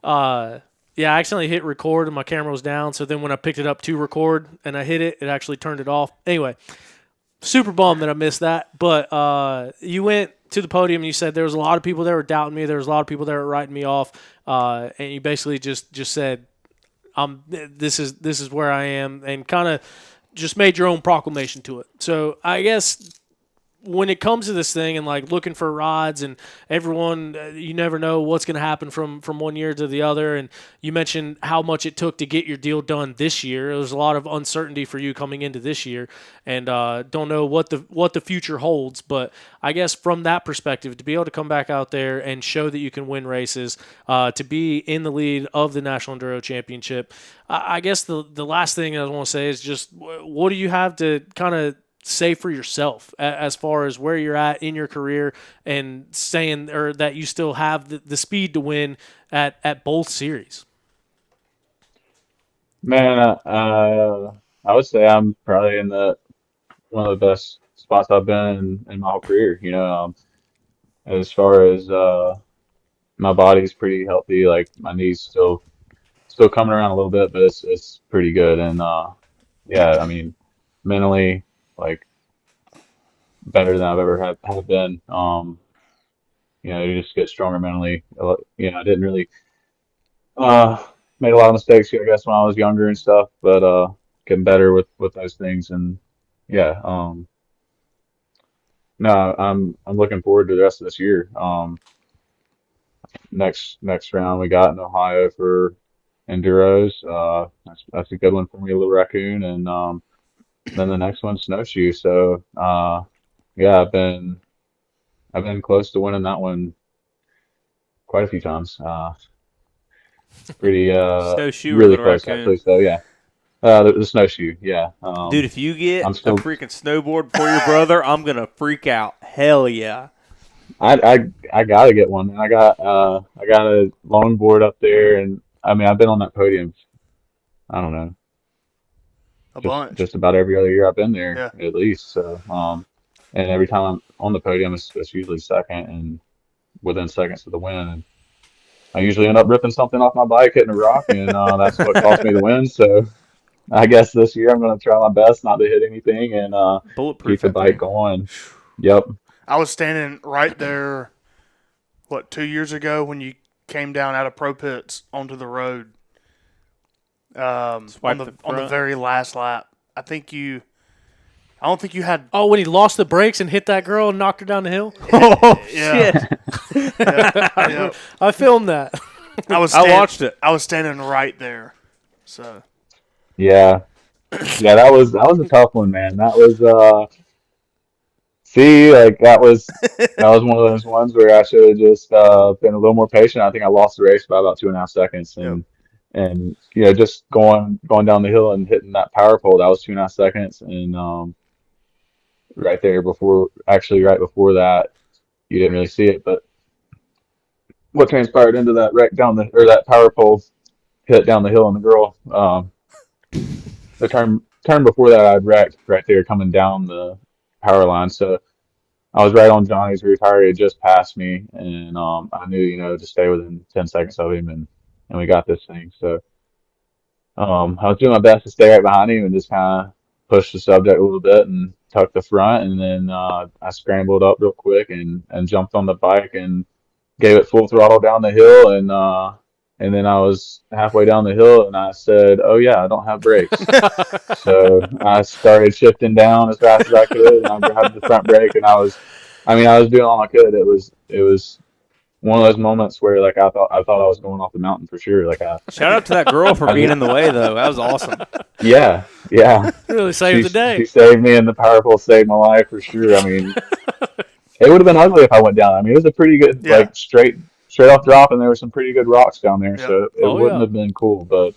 yeah, I accidentally hit record and my camera was down. So then when I picked it up to record and I hit it, it actually turned it off. Anyway, super bummed that I missed that. But you went to the podium and you said there was a lot of people that were doubting me. There was a lot of people that were writing me off. And you basically just said, this is where I am, and kind of just made your own proclamation to it. So I guess when it comes to this thing and like looking for rides and everyone, you never know what's going to happen from one year to the other. And you mentioned how much it took to get your deal done this year. There was a lot of uncertainty for you coming into this year, and don't know what the future holds. But I guess from that perspective, to be able to come back out there and show that you can win races, to be in the lead of the National Enduro Championship, I guess the last thing I want to say is just what do you have to kind of say for yourself as far as where you're at in your career and saying or that you still have the speed to win at both series? Man, I would say I'm probably in the one of the best spots I've been in my whole career. As far as my body's pretty healthy. Like my knees still coming around a little bit, but it's pretty good. And yeah, I mean, mentally, like better than I've ever have been. You just get stronger mentally. I didn't really uh made a lot of mistakes, I guess, when I was younger and stuff, but getting better with those things. And yeah, no, I'm looking forward to the rest of this year. Next round we got in Ohio for enduros. That's a good one for me, Little Raccoon, and then the next one's snowshoe. So yeah, I've been close to winning that one quite a few times. Pretty Snowshoe or really Little close Raccoon? actually. So yeah, the snowshoe. Yeah. Dude, if you get I'm a still. freaking snowboard for your brother, I'm gonna freak out. Hell yeah. I gotta get one. Man. I got a longboard up there, and I mean I've been on that podium. I don't know, A just bunch. just about every other year I've been there Yeah. at least. So and every time I'm on the podium, it's usually second and within seconds of the win. And I usually end up ripping something off my bike, hitting a rock, and that's what cost me the win. So I guess this year I'm gonna try my best not to hit anything and keep Bulletproof the that bike thing. going. Yep. I was standing right there, 2 years ago when you came down out of Pro Pits onto the road. Swipe On the the front. very last lap. I don't think you had. Oh, when he lost the brakes and hit that girl and knocked her down the hill. Oh Yeah. shit! Yeah. I filmed that. I watched it. I was standing right there. So Yeah. Yeah, that was a tough one, man. That was see, like that was one of those ones where I should have just been a little more patient. I think I lost the race by about 2.5 seconds, yep. and just going down the hill and hitting that power pole, that was 2.5 seconds, and right before that, you didn't really see it, but what transpired into that wreck that power pole hit down the hill, and the girl, the turn before that, I'd wrecked right there coming down the power line, so. I was right on Johnny's rear tire. He had just passed me, and I knew, to stay within 10 seconds of him, and and we got this thing. So I was doing my best to stay right behind him and just kind of push the subject a little bit and tuck the front, and then I scrambled up real quick and jumped on the bike and gave it full throttle down the hill, and then I was halfway down the hill and I said, "Oh yeah, I don't have brakes." So I started shifting down as fast as I could, and I grabbed the front brake, and I was doing all I could. It was one of those moments where like I thought I was going off the mountain for sure. Shout out to that girl for being in the way, though. That was awesome. Yeah, yeah. Really saved the day. She saved me, and the power pole saved my life for sure. I mean, it would have been ugly if I went down. I mean, it was a pretty good like straight off drop, and there were some pretty good rocks down there, so it wouldn't have been cool. But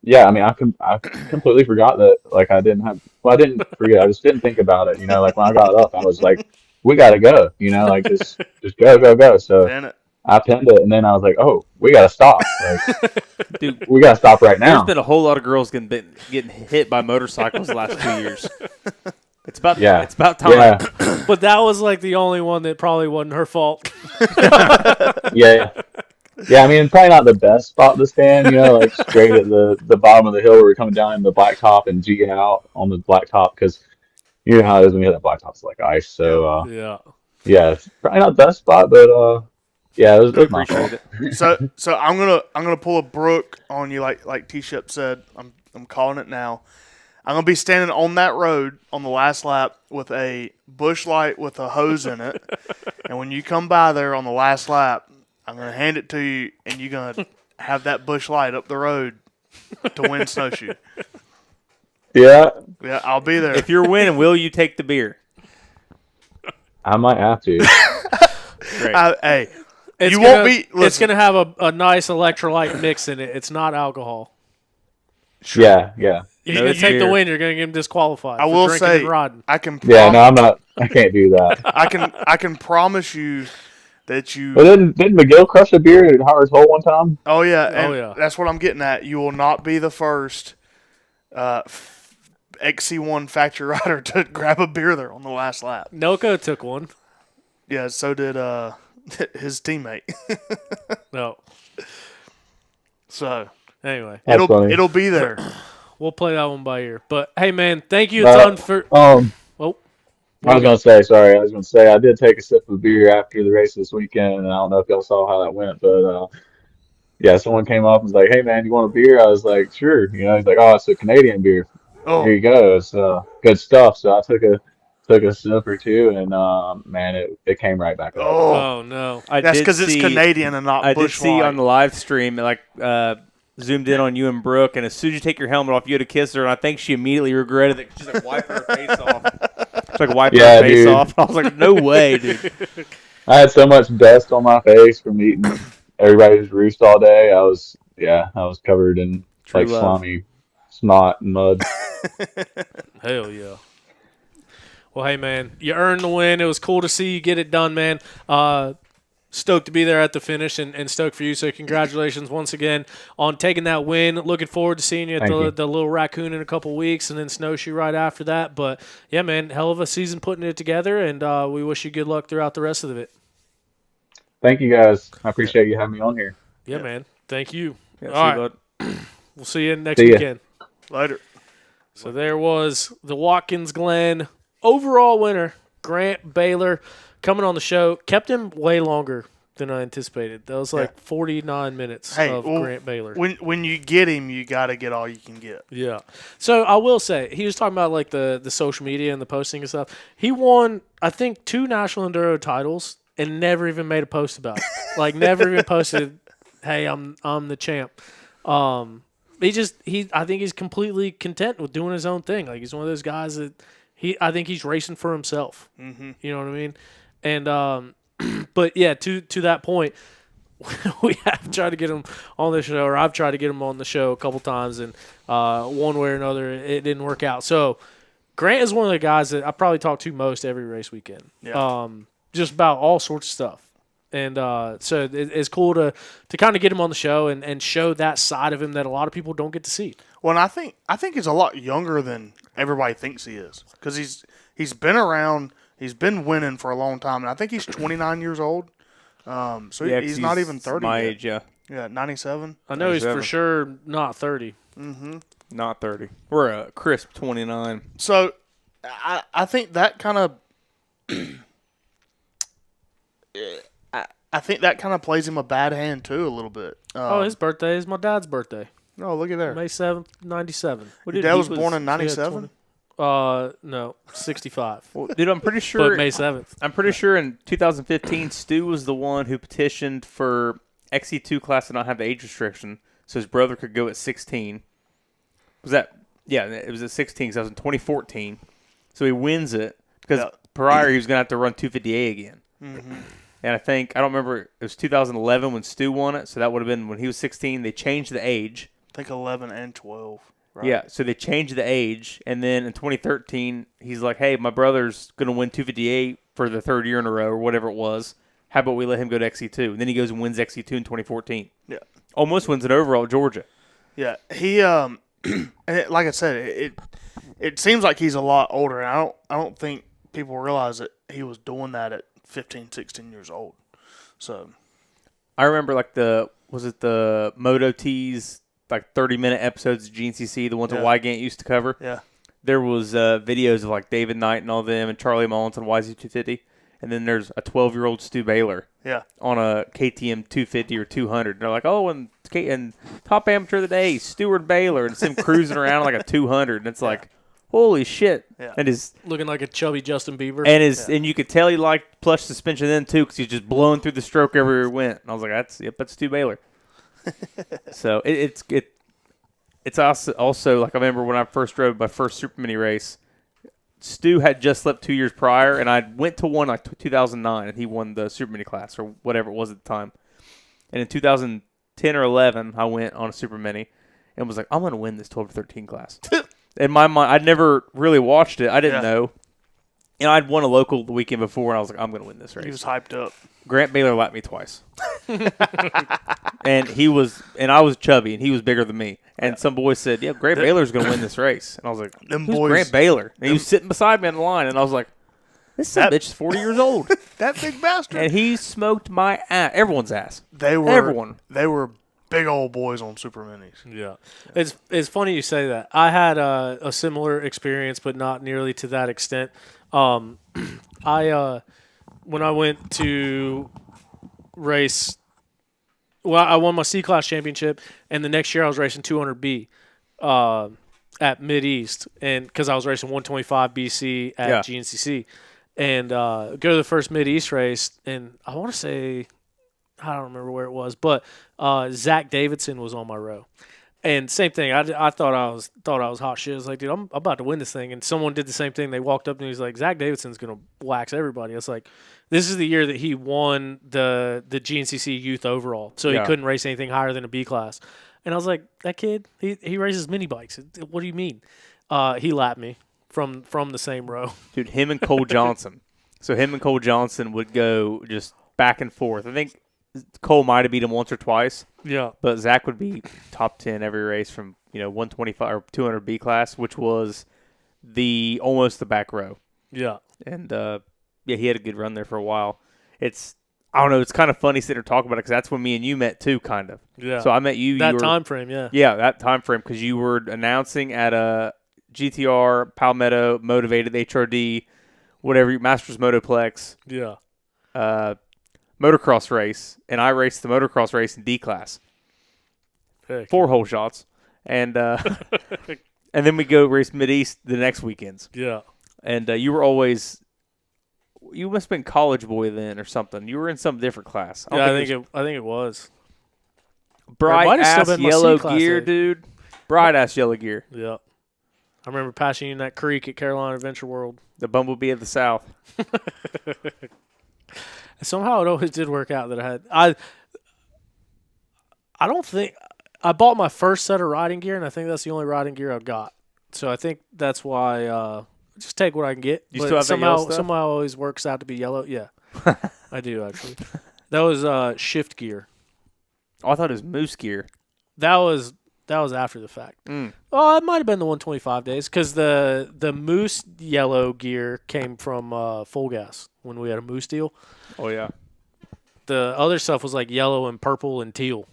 yeah, I mean, I completely forgot that like I didn't have. Well, I didn't forget. I just didn't think about it. You know, like when I got up, I was like, "We gotta go." You know, like just go. So I pinned it, and then I was like, "Oh, we gotta stop." Like, Dude, we gotta stop right now. there's been a whole lot of girls getting hit by motorcycles the last 2 years. It's about time. Yeah. But that was like the only one that probably wasn't her fault. Yeah. Yeah, I mean, probably not the best spot to stand, you know, like straight at the bottom of the hill where we're coming down in the blacktop and G out on the blacktop, because you know how it is when you hit that blacktop, it's like ice. So, yeah, it's probably not the best spot, but, yeah, it was my fault. So I'm gonna pull a Brooke on you, like T-Ship said. I'm calling it now. I'm gonna be standing on that road on the last lap with a bush light with a hose in it, and when you come by there on the last lap, I'm gonna hand it to you, and you're gonna have that bush light up the road to win snowshoe. Yeah, I'll be there. If you're winning, will you take the beer? I might have to. Great. Hey, It's you gonna, won't be. Listen, It's going to have a nice electrolyte mix in it. It's not alcohol. Yeah. You're No, going to it's take the beer. win. You're going to get him disqualified. I for will drinking say, and riding. I can. Yeah, no, I'm not. I can't do that. I can promise you that you. But didn't McGill crush a beer at Howard's Hole one time? Oh yeah, Oh, and yeah. that's what I'm getting at. You will not be the first XC1 factory rider to grab a beer there on the last lap. Noco took one. Yeah, so did his teammate. No. So Anyway, That's funny. it'll be there. we'll play that one by ear. But, hey, man, thank you a ton for – I was gonna say I did take a sip of beer after the race this weekend, and I don't know if y'all saw how that went, but yeah, someone came up and was like, "Hey man, you want a beer?" I was like, "Sure." You know, he's like, "Oh, it's a Canadian beer. Oh, Here you go. It's good stuff." So I took a sip or two, and man, it came right back up. Oh, no. that's because it's Canadian and not I did Busch see Light. on the live stream, like, zoomed in on you and Brooke, and as soon as you take your helmet off, you had to kiss her, and I think she immediately regretted it. She's like wiping her face off. She's like wiping her face dude. off. I was like, no way, dude. I had so much dust on my face from eating everybody's roost all day. I was covered in True like love. slimy snot and mud. Hell yeah. Well, hey, man, you earned the win. It was cool to see you get it done, man. Stoked to be there at the finish and stoked for you. So congratulations once again on taking that win. Looking forward to seeing you at Thank you. the Little Raccoon in a couple weeks and then Snowshoe right after that. But, yeah, man, hell of a season putting it together, and we wish you good luck throughout the rest of it. Thank you guys. I appreciate you having me on here. Yeah, man. Thank you. Yeah, All see you, right. bud. We'll see you next See ya. weekend. Later. So there was the Watkins Glen overall winner, Grant Baylor, coming on the show. Kept him way longer than I anticipated. That was like 49 minutes of Grant Baylor. When you get him, you got to get all you can get. Yeah. So I will say, he was talking about like the social media and the posting and stuff. He won, I think, 2 National Enduro titles and never even made a post about it. Like never even posted, "Hey, I'm the champ." I think he's completely content with doing his own thing. Like he's one of those guys that I think he's racing for himself. Mm-hmm. You know what I mean? And but yeah, to that point, we have tried to get him on the show, or I've tried to get him on the show a couple times, and one way or another, it didn't work out. So Grant is one of the guys that I probably talk to most every race weekend. Yeah. Just about all sorts of stuff. And so it's cool to kind of get him on the show and show that side of him that a lot of people don't get to see. Well, and I think he's a lot younger than everybody thinks he is, because he's been around, he's been winning for a long time, and I think he's 29 years old. So Yeah, 'cause he's not even 30 my yet. age, yeah. Yeah, 97. I know he's for 97. sure not 30. Not 30. We're a crisp 29. So, I think that kind of, I think that kind of plays him a bad hand too a little bit. His birthday is my dad's birthday. Oh, look at there. May 7th, 97. Your dad was born in 97. No, 65. Well, dude, I'm pretty sure. But May 7th. I'm pretty sure in 2015, Stu was the one who petitioned for XC2 class to not have the age restriction, so his brother could go at 16. Was that? Yeah, it was at 16 because that was in 2014. So he wins it because prior he was going to have to run 250A again. And I don't remember, it was 2011 when Stu won it, so that would have been when he was 16. They changed the age. I think 11 and 12. Right? Yeah, so they changed the age, and then in 2013, he's like, hey, my brother's going to win 258 for the third year in a row or whatever it was. How about we let him go to XC2? And then he goes and wins XC2 in 2014. Yeah. Almost wins it overall at Georgia. Yeah, he and like I said, it seems like he's a lot older. And I don't think people realize that he was doing that at 15, 16 years old. So I remember was it the Moto T's 30-minute episodes of GNCC, the ones that Wygant used to cover? Yeah. There was videos of David Knight and all them and Charlie Mullins on YZ250. And then there's a 12-year-old Stu Baylor on a KTM 250 or 200. And they're like, oh, and top amateur of the day, Stuart Baylor. And it's him cruising around like a 200. And it's like, holy shit. Yeah. And his Looking like a chubby Justin Bieber. and you could tell he liked plush suspension then too because he's just blowing through the stroke everywhere he went. And I was like, that's Stu Baylor. So it's also like I remember when I first drove my first Super Mini race, Stu had just left 2 years prior, and I went to one 2009, and he won the Super Mini class or whatever it was at the time. And in 2010 or 11, I went on a Super Mini and was like, I'm going to win this 12 to 13 class. In my mind, I'd never really watched it. I didn't know. And I'd won a local the weekend before, and I was like, I'm going to win this race. he was hyped up. Grant Baylor lapped me twice. And I was chubby, and he was bigger than me. And some boys said, yeah, Grant Baylor's going to win this race. And I was like, Them who's boys- Grant Baylor? And he was sitting beside me on the line, and I was like, this son of a bitch is 40 years old. That big bastard. And he smoked my ass. Everyone's ass. They were big old boys on Super Minis. Yeah. It's funny you say that. I had a similar experience, but not nearly to that extent. When I went to race, I won my C-Class championship, and the next year I was racing 200B at Mid-East, and because I was racing 125 BC at GNCC. And go to the first Mid-East race, and I want to say, I don't remember where it was, but Zach Davidson was on my row. And same thing. I thought I was hot shit. I was like, dude, I'm about to win this thing. And someone did the same thing. They walked up and he was like, Zach Davidson's gonna wax everybody. It's like, this is the year that he won the GNCC youth overall, so he couldn't race anything higher than a B class. And I was like, that kid, he races mini bikes. What do you mean? He lapped me from the same row. Dude, him and Cole Johnson. So him and Cole Johnson would go just back and forth. I think Cole might have beat him once or twice. Yeah. But Zach would be top 10 every race from 125 or 200 B class, which was almost the back row. Yeah. And he had a good run there for a while. I don't know. It's kind of funny sitting here talking about it because that's when me and you met too, kind of. Yeah. So I met you. That time frame, yeah. Yeah, that time frame because you were announcing at a GTR, Palmetto, Motivated, HRD, whatever, Masters Motoplex. Yeah. Motocross race, and I raced the motocross race in D class. Heck. 4 hole shots, and and then we go race Mid-East the next weekends. Yeah. And you must have been college boy then or something. You were in some different class. I think it was. Bright have still ass been my yellow C-class gear, day. dude. Bright ass yellow gear. Yeah. I remember passing you in that creek at Carolina Adventure World. The Bumblebee of the South. Somehow it always did work out that I don't think I bought my first set of riding gear, and I think that's the only riding gear I've got. So I think that's why just take what I can get. You still have that yellow stuff? Somehow it always works out to be yellow. Yeah, I do actually. That was shift gear. Oh, I thought it was moose gear. That was after the fact. Oh, it might have been the 125 days because the moose yellow gear came from Full Gas when we had a moose deal. Oh, yeah. The other stuff was like yellow and purple and teal.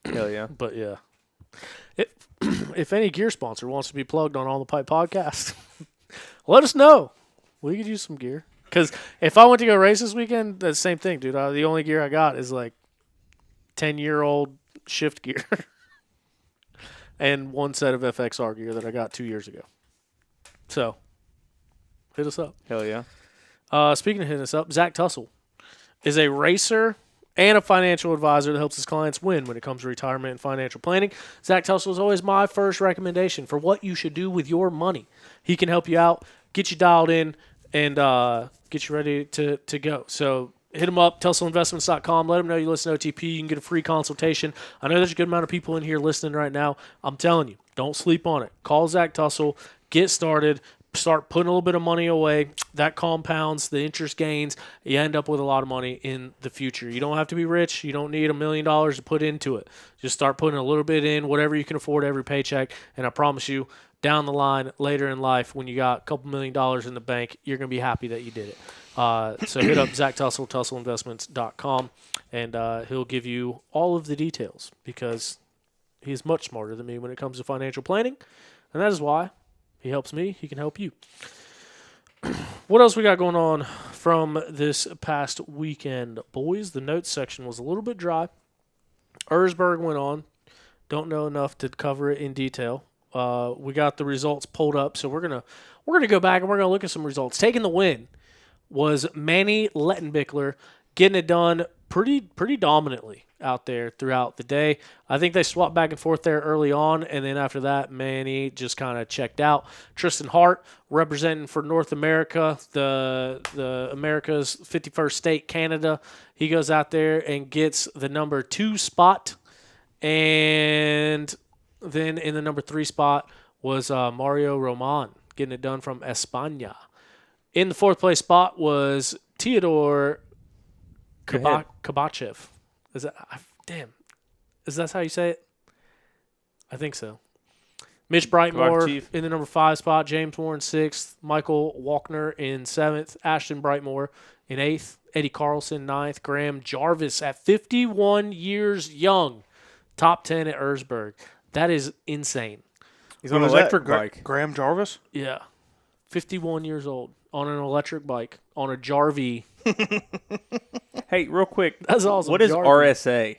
Hell yeah. But yeah, if any gear sponsor wants to be plugged on All the Pipe podcast, let us know. We could use some gear. Because if I went to go race this weekend, that's the same thing, dude. The only gear I got is like 10-year-old shift gear and one set of FXR gear that I got 2 years ago. So, hit us up. Hell yeah. Speaking of hitting us up, Zach Tussle is a racer and a financial advisor that helps his clients win when it comes to retirement and financial planning. Zach Tussle is always my first recommendation for what you should do with your money. He can help you out, get you dialed in, and get you ready to go. So hit him up, TussleInvestments.com. Let him know you listen to OTP. You can get a free consultation. I know there's a good amount of people in here listening right now. I'm telling you, don't sleep on it. Call Zach Tussle. Get started. Start putting a little bit of money away. That compounds, the interest gains. You end up with a lot of money in the future. You don't have to be rich. You don't need $1 million to put into it. Just start putting a little bit in, whatever you can afford every paycheck. And I promise you, down the line, later in life, when you got a couple $1 million in the bank, you're going to be happy that you did it. So hit up Zach Tussle, TussleInvestments.com, and he'll give you all of the details because he's much smarter than me when it comes to financial planning. And that is why he helps me. He can help you. What else we got going on from this past weekend, boys? The notes section was a little bit dry. Erzberg went on. Don't know enough to cover it in detail. We got the results pulled up, so we're gonna go back and we're gonna look at some results. Taking the win was Manny Lettenbichler, getting it done pretty dominantly out there throughout the day. I think they swapped back and forth there early on, and then after that, Manny just kind of checked out. Tristan Hart, representing for North America, the America's 51st state, Canada, he goes out there and gets the number 2 spot, and then in the number 3 spot was Mario Roman, getting it done from España. In the 4th place spot was Theodore Kabachev. Is that how you say it? I think so. Mitch Brightmore in the number 5 spot. James Moore in 6th. Michael Walkner in 7th. Ashton Brightmore in 8th. Eddie Carlson 9th. Graham Jarvis at 51 years young. Top 10 at Erzberg. That is insane. He's on an electric bike. Graham Jarvis? Yeah. 51 years old on an electric bike on a Jarvie. Hey, real quick. That's awesome. What is Jarvie.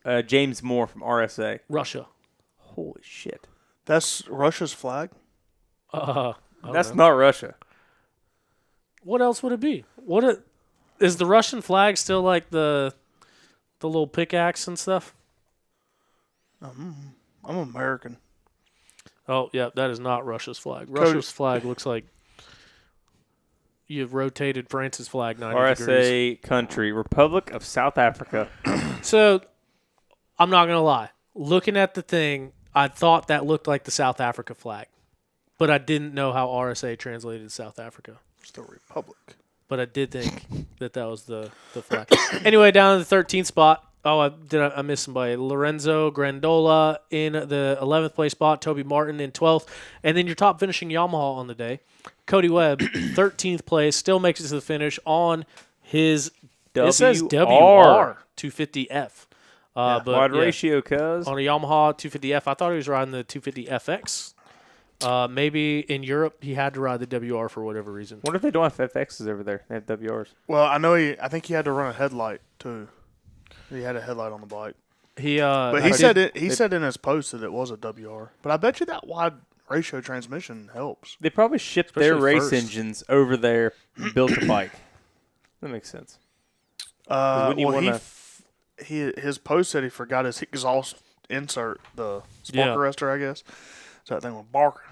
RSA? James Moore from RSA. Russia. Holy shit. That's Russia's flag? That's not Russia. What else would it be? Is the Russian flag still like the little pickaxe and stuff? I'm American. Oh, yeah, that is not Russia's flag. Russia's flag looks like you've rotated France's flag 90 RSA degrees. country, Republic of South Africa. So, I'm not going to lie. Looking at the thing, I thought that looked like the South Africa flag. But I didn't know how RSA translated to South Africa. It's the Republic. But I did think that was the flag. Anyway, down in the 13th spot. Oh, I missed somebody. Lorenzo Grandola in the 11th place spot. Toby Martin in 12th. And then your top finishing Yamaha on the day, Cody Webb, 13th place, still makes it to the finish on his it says WR 250F. But Wide ratio, cuz. on a Yamaha 250F. I thought he was riding the 250FX. Maybe in Europe he had to ride the WR for whatever reason. Wonder if they don't have FXs over there. They have WRs. Well, I think he had to run a headlight too. He had a headlight on the bike. But He said in his post that it was a WR. But I bet you that wide ratio transmission helps. They probably shipped their Especially race first. engines over there and built a bike. That makes sense. His post said he forgot his exhaust insert, the spark arrestor, I guess. So that thing was barking.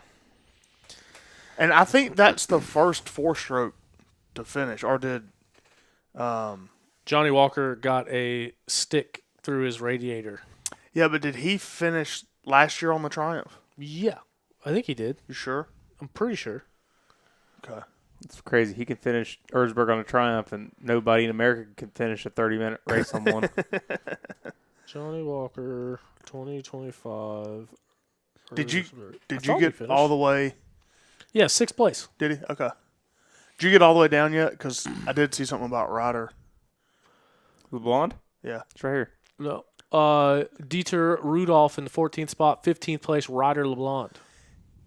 And I think that's the first 4-stroke to finish. Or did Johnny Walker got a stick through his radiator. Yeah, but did he finish last year on the Triumph? Yeah, I think he did. You sure? I'm pretty sure. Okay. It's crazy. He can finish Erzberg on a Triumph, and nobody in America can finish a 30-minute race on one. Johnny Walker, 2025. Did you thought he get finished. all the way? Yeah, 6th place. Did he? Okay. Did you get all the way down yet? Because I did see something about Ryder. The blonde? Yeah. It's right here. No. Dieter Rudolph in the 14th spot, 15th place, Ryder LeBlanc.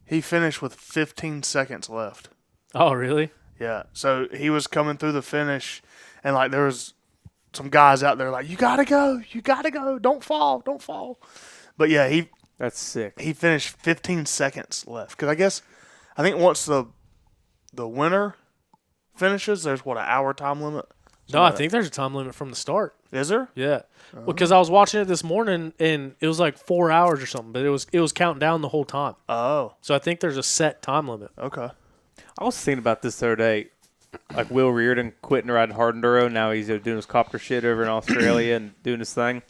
He finished with 15 seconds left. Oh, really? Yeah. So he was coming through the finish, and like there was some guys out there like, you gotta go, don't fall. But yeah, That's sick. he finished 15 seconds left. Because I think once the winner finishes, there's an hour time limit. No, I think there's a time limit from the start. Is there? Yeah. Because I was watching it this morning, and it was like 4 hours or something, but it was counting down the whole time. Oh, So I think there's a set time limit. okay. I was thinking about this the other day. Like Will Reardon quitting riding hard enduro. Now he's doing his copter shit over in Australia and doing his thing.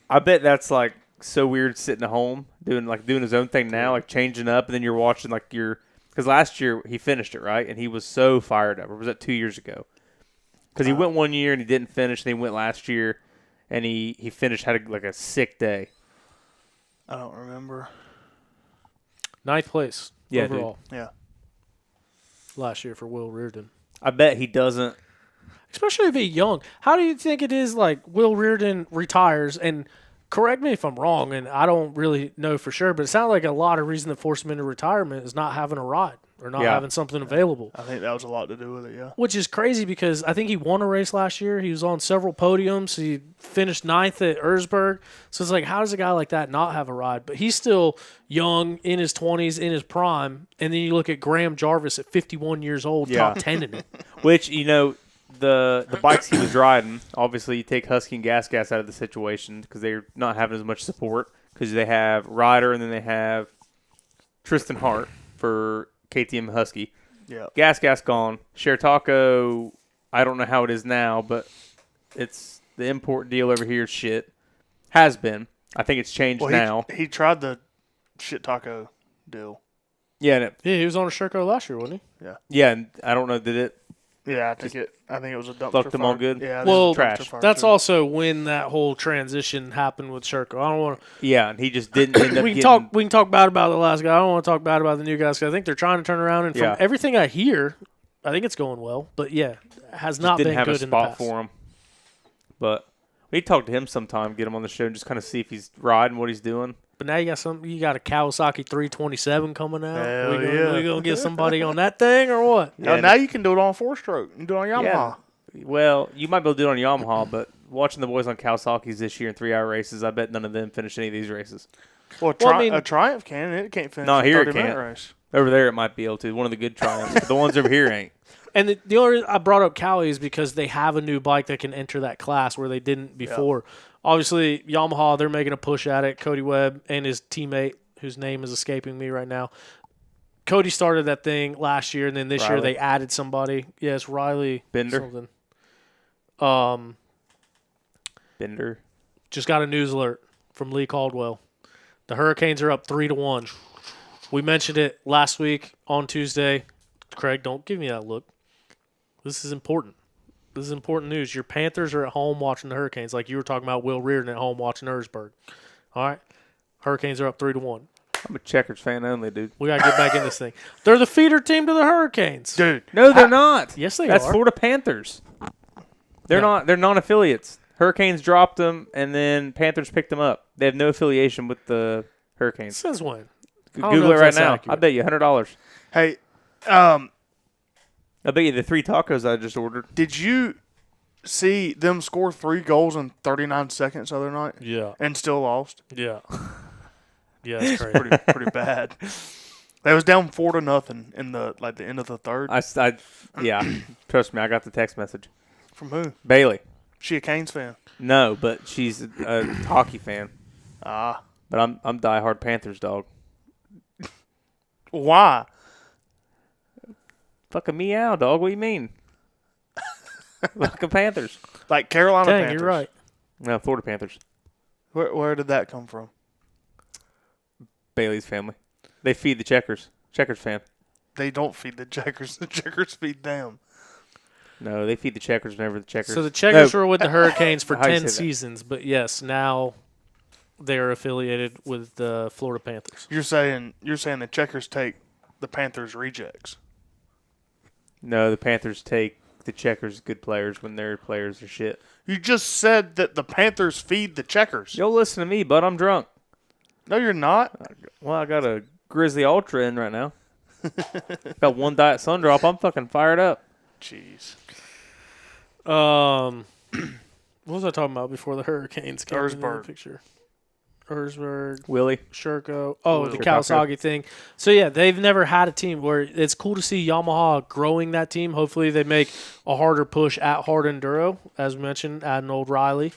I bet that's like so weird sitting at home doing his own thing now, like changing up, and then you're watching because last year he finished it right, and he was so fired up. Or was that 2 years ago? Because he went 1 year and he didn't finish, and he went last year, and he finished had a sick day. I don't remember. 9th place overall Yeah. last year for Will Reardon. I bet he doesn't. Especially if he's young. How do you think it is like Will Reardon retires, and correct me if I'm wrong, and I don't really know for sure, but it sounds like a lot of reason that forced him into retirement is not having a ride or not having something available. I think that was a lot to do with it, yeah. Which is crazy because I think he won a race last year. He was on several podiums. He finished 9th at Erzberg. So it's like, how does a guy like that not have a ride? But he's still young, in his 20s, in his prime. And then you look at Graham Jarvis at 51 years old, top 10 in it. Which, the bikes he was riding, obviously you take Husky and Gas out of the situation because they're not having as much support because they have Ryder and then they have Tristan Hart for KTM Husky. Yeah. Gas gone. Taco, I don't know how it is now, but it's the import deal over here shit. Has been. I think it's changed now. He tried the shit taco deal. Yeah, and Yeah, he was on a Sherco last year, wasn't he? yeah, and I don't know, did it? Yeah, I think it was a dumpster fucked them all fire. good? Yeah, Well, trash. that's also when that whole transition happened with Sherco. I don't want to. Yeah, and he just didn't end up We getting... can talk bad about the last guy. I don't want to talk bad about the new guys because I think they're trying to turn around. And from everything I hear, I think it's going well. But yeah, it has not been didn't good have a in the spot past. for him. But we talk to him sometime, get him on the show, and just kind of see if he's riding, what he's doing. But now you got a Kawasaki 327 coming out. Hell We gonna get somebody on that thing or what? Yeah, now you can do it on 4-stroke. You can do it on Yamaha. Yeah. Well, you might be able to do it on Yamaha, but watching the boys on Kawasaki's this year in 3-hour races, I bet none of them finish any of these races. Well, a Triumph can. It can't finish No, a here it 30-minute can't. race. Over there, it might be able to. One of the good Triumphs. But the ones over here ain't. And the only reason I brought up Cowie is because they have a new bike that can enter that class where they didn't before. Obviously, Yamaha, they're making a push at it. Cody Webb and his teammate, whose name is escaping me right now. Cody started that thing last year, and then this year they added somebody. Yes, Riley Bender. Something. Bender. Just got a news alert from Lee Caldwell. The Hurricanes are up 3-1. We mentioned it last week on Tuesday. Craig, don't give me that look. This is important. This is important news. Your Panthers are at home watching the Hurricanes, like you were talking about Will Reardon at home watching Erzberg. All right? Hurricanes are up 3-1. I'm a Checkers fan only, dude. We got to get back in this thing. They're the feeder team to the Hurricanes. Dude. No, they're not. Yes, they That's are. Florida Panthers. They're not. They're non-affiliates. Hurricanes dropped them, and then Panthers picked them up. They have no affiliation with the Hurricanes. Since when? Google it right now. I bet you $100. Hey, I bet you the 3 tacos I just ordered. did you see them score 3 goals in 39 seconds the other night Yeah. and still lost? Yeah. Yeah, it's crazy. Pretty bad. They was down 4-0 in the end of the third. Yeah. Trust me, I got the text message. From who? Bailey. She a Canes fan. No, but she's a hockey fan. Ah. But I'm diehard Panthers dog. Why? Fucking meow, dog. What do you mean? Fucking Panthers. Like Carolina Dang, Panthers. you're right. No, Florida Panthers. Where did that come from? Bailey's family. They feed the Checkers. Checkers fan. They don't feed the Checkers. The Checkers feed them. No, they feed the Checkers whenever the Checkers. So the Checkers No. were with the Hurricanes for How do you 10 say that? seasons, but yes, now they're affiliated with the Florida Panthers. You're saying the Checkers take the Panthers rejects. No, the Panthers take the Checkers good players when their players are shit. You just said that the Panthers feed the Checkers. Yo, listen to me, bud. I'm drunk. No, you're not. Well, I got a Grizzly Ultra in right now. Got one Diet Sundrop. I'm fucking fired up. Jeez. What was I talking about before the Hurricanes came into the Erzberg. picture? Erzberg, Willie. Sherko. Oh, the Sherko. Kawasaki thing. So, yeah, they've never had a team where it's cool to see Yamaha growing that team. Hopefully they make a harder push at hard enduro, as we mentioned, adding old Riley.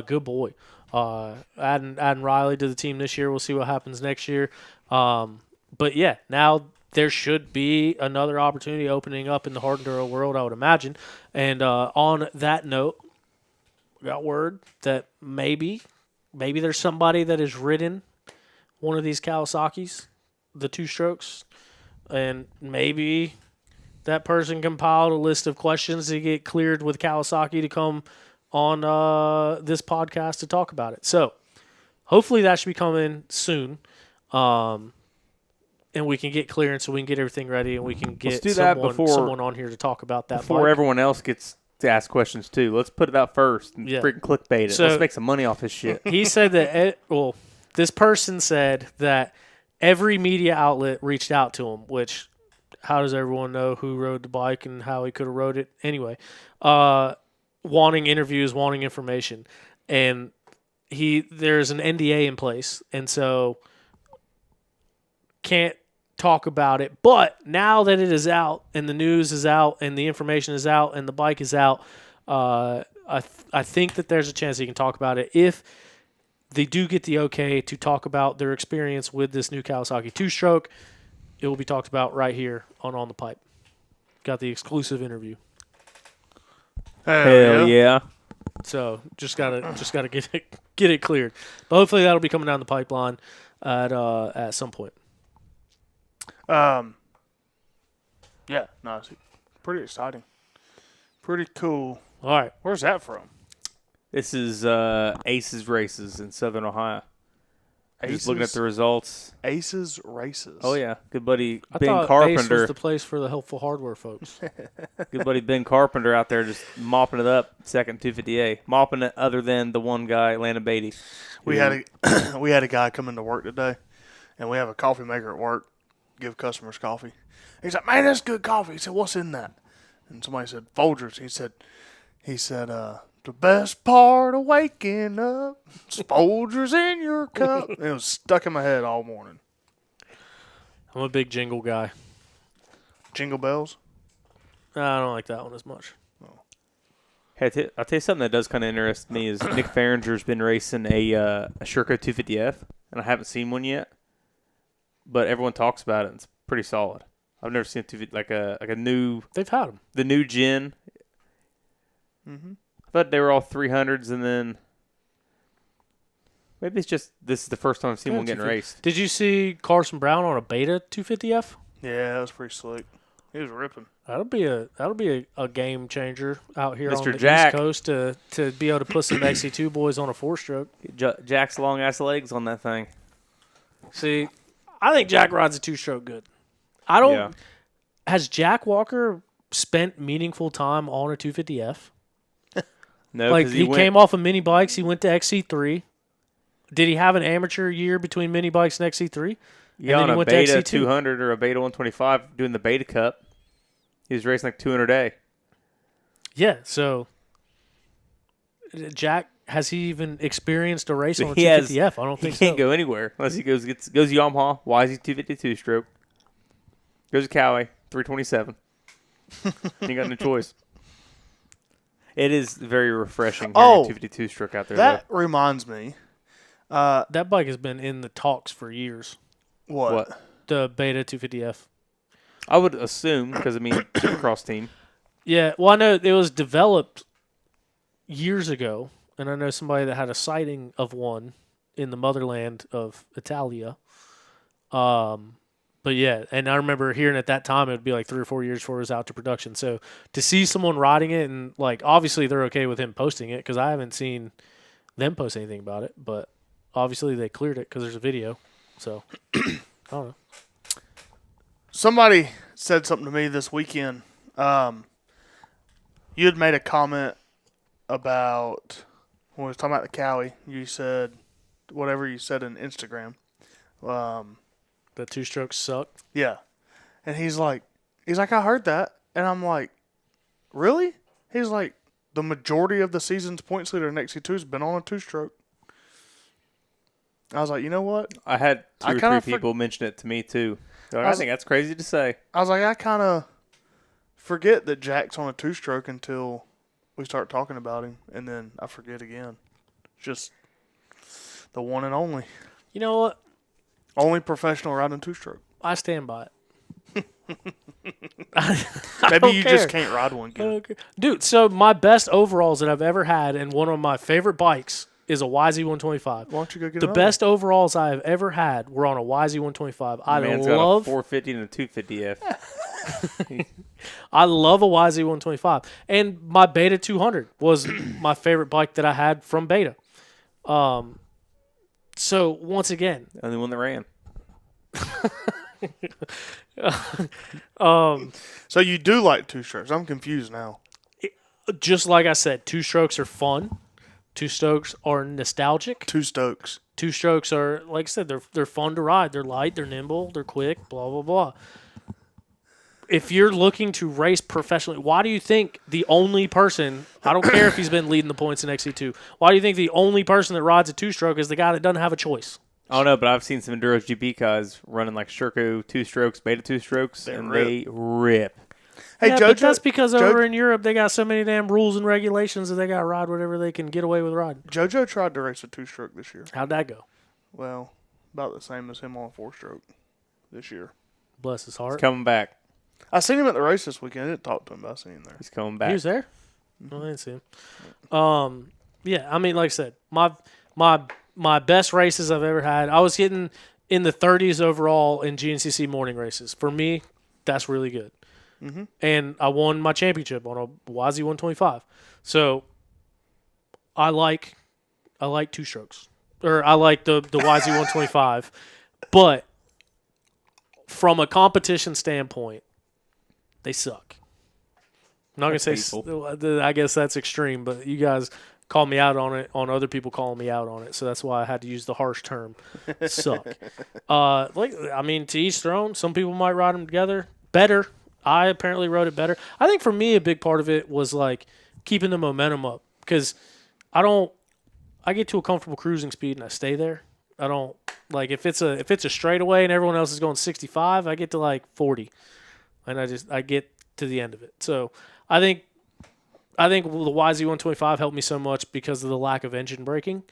Good boy. Adding Riley to the team this year. We'll see what happens next year. But, yeah, now there should be another opportunity opening up in the hard enduro world, I would imagine. And on that note, we got word that maybe there's somebody that has ridden one of these Kawasaki's, the two strokes, and maybe that person compiled a list of questions to get cleared with Kawasaki to come on this podcast to talk about it. So hopefully that should be coming soon, and we can get clearance so we can get everything ready and we can get do that before- someone on here to talk about that Before bike. everyone else gets to ask questions, too. Let's put it out first and Yeah. freaking clickbait it. So- Let's make some money off this shit. He said that, this person said that every media outlet reached out to him, which, how does everyone know who rode the bike and how he could have rode it? Anyway, wanting interviews, wanting information. And there's an NDA in place, and so can't talk about it. But now that it is out and the news is out and the information is out and the bike is out, I think that there's a chance he can talk about it if they do get the okay to talk about their experience with this new Kawasaki two-stroke. It will be talked about right here on the Pipe. Got the exclusive interview. Hell yeah. So just gotta get it cleared. But hopefully that'll be coming down the pipeline at some point. Yeah, no, it's pretty exciting. Pretty cool. All right. Where's that from? This is Aces Races in Southern Ohio. Just looking at the results. Aces Races. Oh, yeah. Good buddy I Ben thought Ace Carpenter. was the place for the helpful hardware folks. Good buddy Ben Carpenter out there just mopping it up, second 250A. Mopping it other than the one guy, Landon Beatty. We had a guy come into work today, and we have a coffee maker at work. Give customers coffee. He's like, "Man, that's good coffee." He said, "What's in that?" And somebody said, "Folgers." He said, "The best part of waking up is Folgers in your cup." And it was stuck in my head all morning. I'm a big jingle guy. Jingle bells. I don't like that one as much. Hey, I'll tell you something that does kind of interest me is Nick Farringer's been racing a Sherco 250F, and I haven't seen one yet. But everyone talks about it. And it's pretty solid. I've never seen a 250 like a new. They've had them. The new gen. Mm-hmm. I thought they were all 300s, and then maybe it's just this is the first time I've seen Yeah, one getting 250. raced. Did you see Carson Brown on a Beta 250F? Yeah, that was pretty slick. He was ripping. That'll be a game changer out here Mr. on the Jack. East Coast to be able to put some XC2 boys on a four-stroke. Jack's long ass legs on that thing. See, I think Jack rides a two-stroke good. I don't. Yeah. Has Jack Walker spent meaningful time on a 250F? No, Like 'cause he went- came off of mini bikes. He went to XC3. Did he have an amateur year between mini bikes and XC3? Yeah, and then on he a went to Beta XC2. 200 or a Beta 125 doing the Beta Cup. He was racing like 200A. Yeah. So, Jack, has he even experienced a race on a He has- 250F? I don't He think can't so. go anywhere unless he goes Yamaha, YZ 252 stroke. Goes to Coway 327. He got no choice. It is very refreshing hearing Oh, a 252 stroke out there. That reminds me. That bike has been in the talks for years. What? The Beta 250F. I would assume because Supercross team. Yeah, well, I know it was developed years ago, and I know somebody that had a sighting of one in the motherland of Italia. But yeah, and I remember hearing at that time it would be like 3 or 4 years before it was out to production. So to see someone riding it and like obviously they're okay with him posting it because I haven't seen them post anything about it, but obviously they cleared it because there's a video. So I don't know. Somebody said something to me this weekend. You had made a comment about when we was talking about the Cowie. You said whatever you said in Instagram. The two strokes suck. Yeah, and he's like, I heard that, and I'm like, really? He's like, the majority of the season's points leader in XC2 has been on a two-stroke. I was like, you know what? I had two I or kinda three people mention it to me too. They're like, I I was- think that's crazy to say. I was like, I kind of forget that Jack's on a two-stroke until we start talking about him, and then I forget again. Just the one and only. You know what? Only professional riding two-stroke. I stand by it. Maybe you just care. can't ride one good. Okay. Dude, so my best overalls that I've ever had and one of my favorite bikes is a YZ125. Why don't you go get The another best overalls I have ever had were on a YZ125. I Man's got a love 450 and a 250F. I love a YZ125. And my Beta 200 was my favorite bike that I had from Beta. So once again, Only one that ran. So you do like two-strokes. I'm confused now. just like I said, two strokes are fun. Two strokes are nostalgic. Two Stokes. Two strokes are, like I said, they're fun to ride. They're light, they're nimble, they're quick, blah, blah, blah. If you're looking to race professionally, why do you think the only person, I don't care if he's been leading the points in XC2, why do you think the only person that rides a two-stroke is the guy that doesn't have a choice? I don't know, but I've seen some Enduro GP guys running like Sherco two strokes, Beta two strokes, They and rip. they rip. Hey, yeah, Jojo. but that's because over Jo- in Europe they got so many damn rules and regulations that they got to ride whatever they can get away with riding. JoJo tried to race a two-stroke this year. How'd that go? Well, about the same as him on a four-stroke this year. Bless his He's heart. coming back. I seen him at the race this weekend. I didn't talk to him, but I seen him there. He's coming He back. was there? No, I didn't see him. Yeah, I mean, like I said, my best races I've ever had, I was hitting in the 30s overall in GNCC morning races. For me, that's really good. Mm-hmm. And I won my championship on a YZ125. So I like two strokes. Or I like the YZ125. But from a competition standpoint, they suck. I'm not going to That's say, I guess that's extreme, but you guys call me out on it, on other people calling me out on it. So that's why I had to use the harsh term, suck. I mean, to each their own. Some people might ride them together better. I apparently rode it better. I think for me, a big part of it was like keeping the momentum up because I get to a comfortable cruising speed and I stay there. I don't like if it's a straightaway and everyone else is going 65, I get to like 40 and I get to the end of it. So I think the YZ125 helped me so much because of the lack of engine braking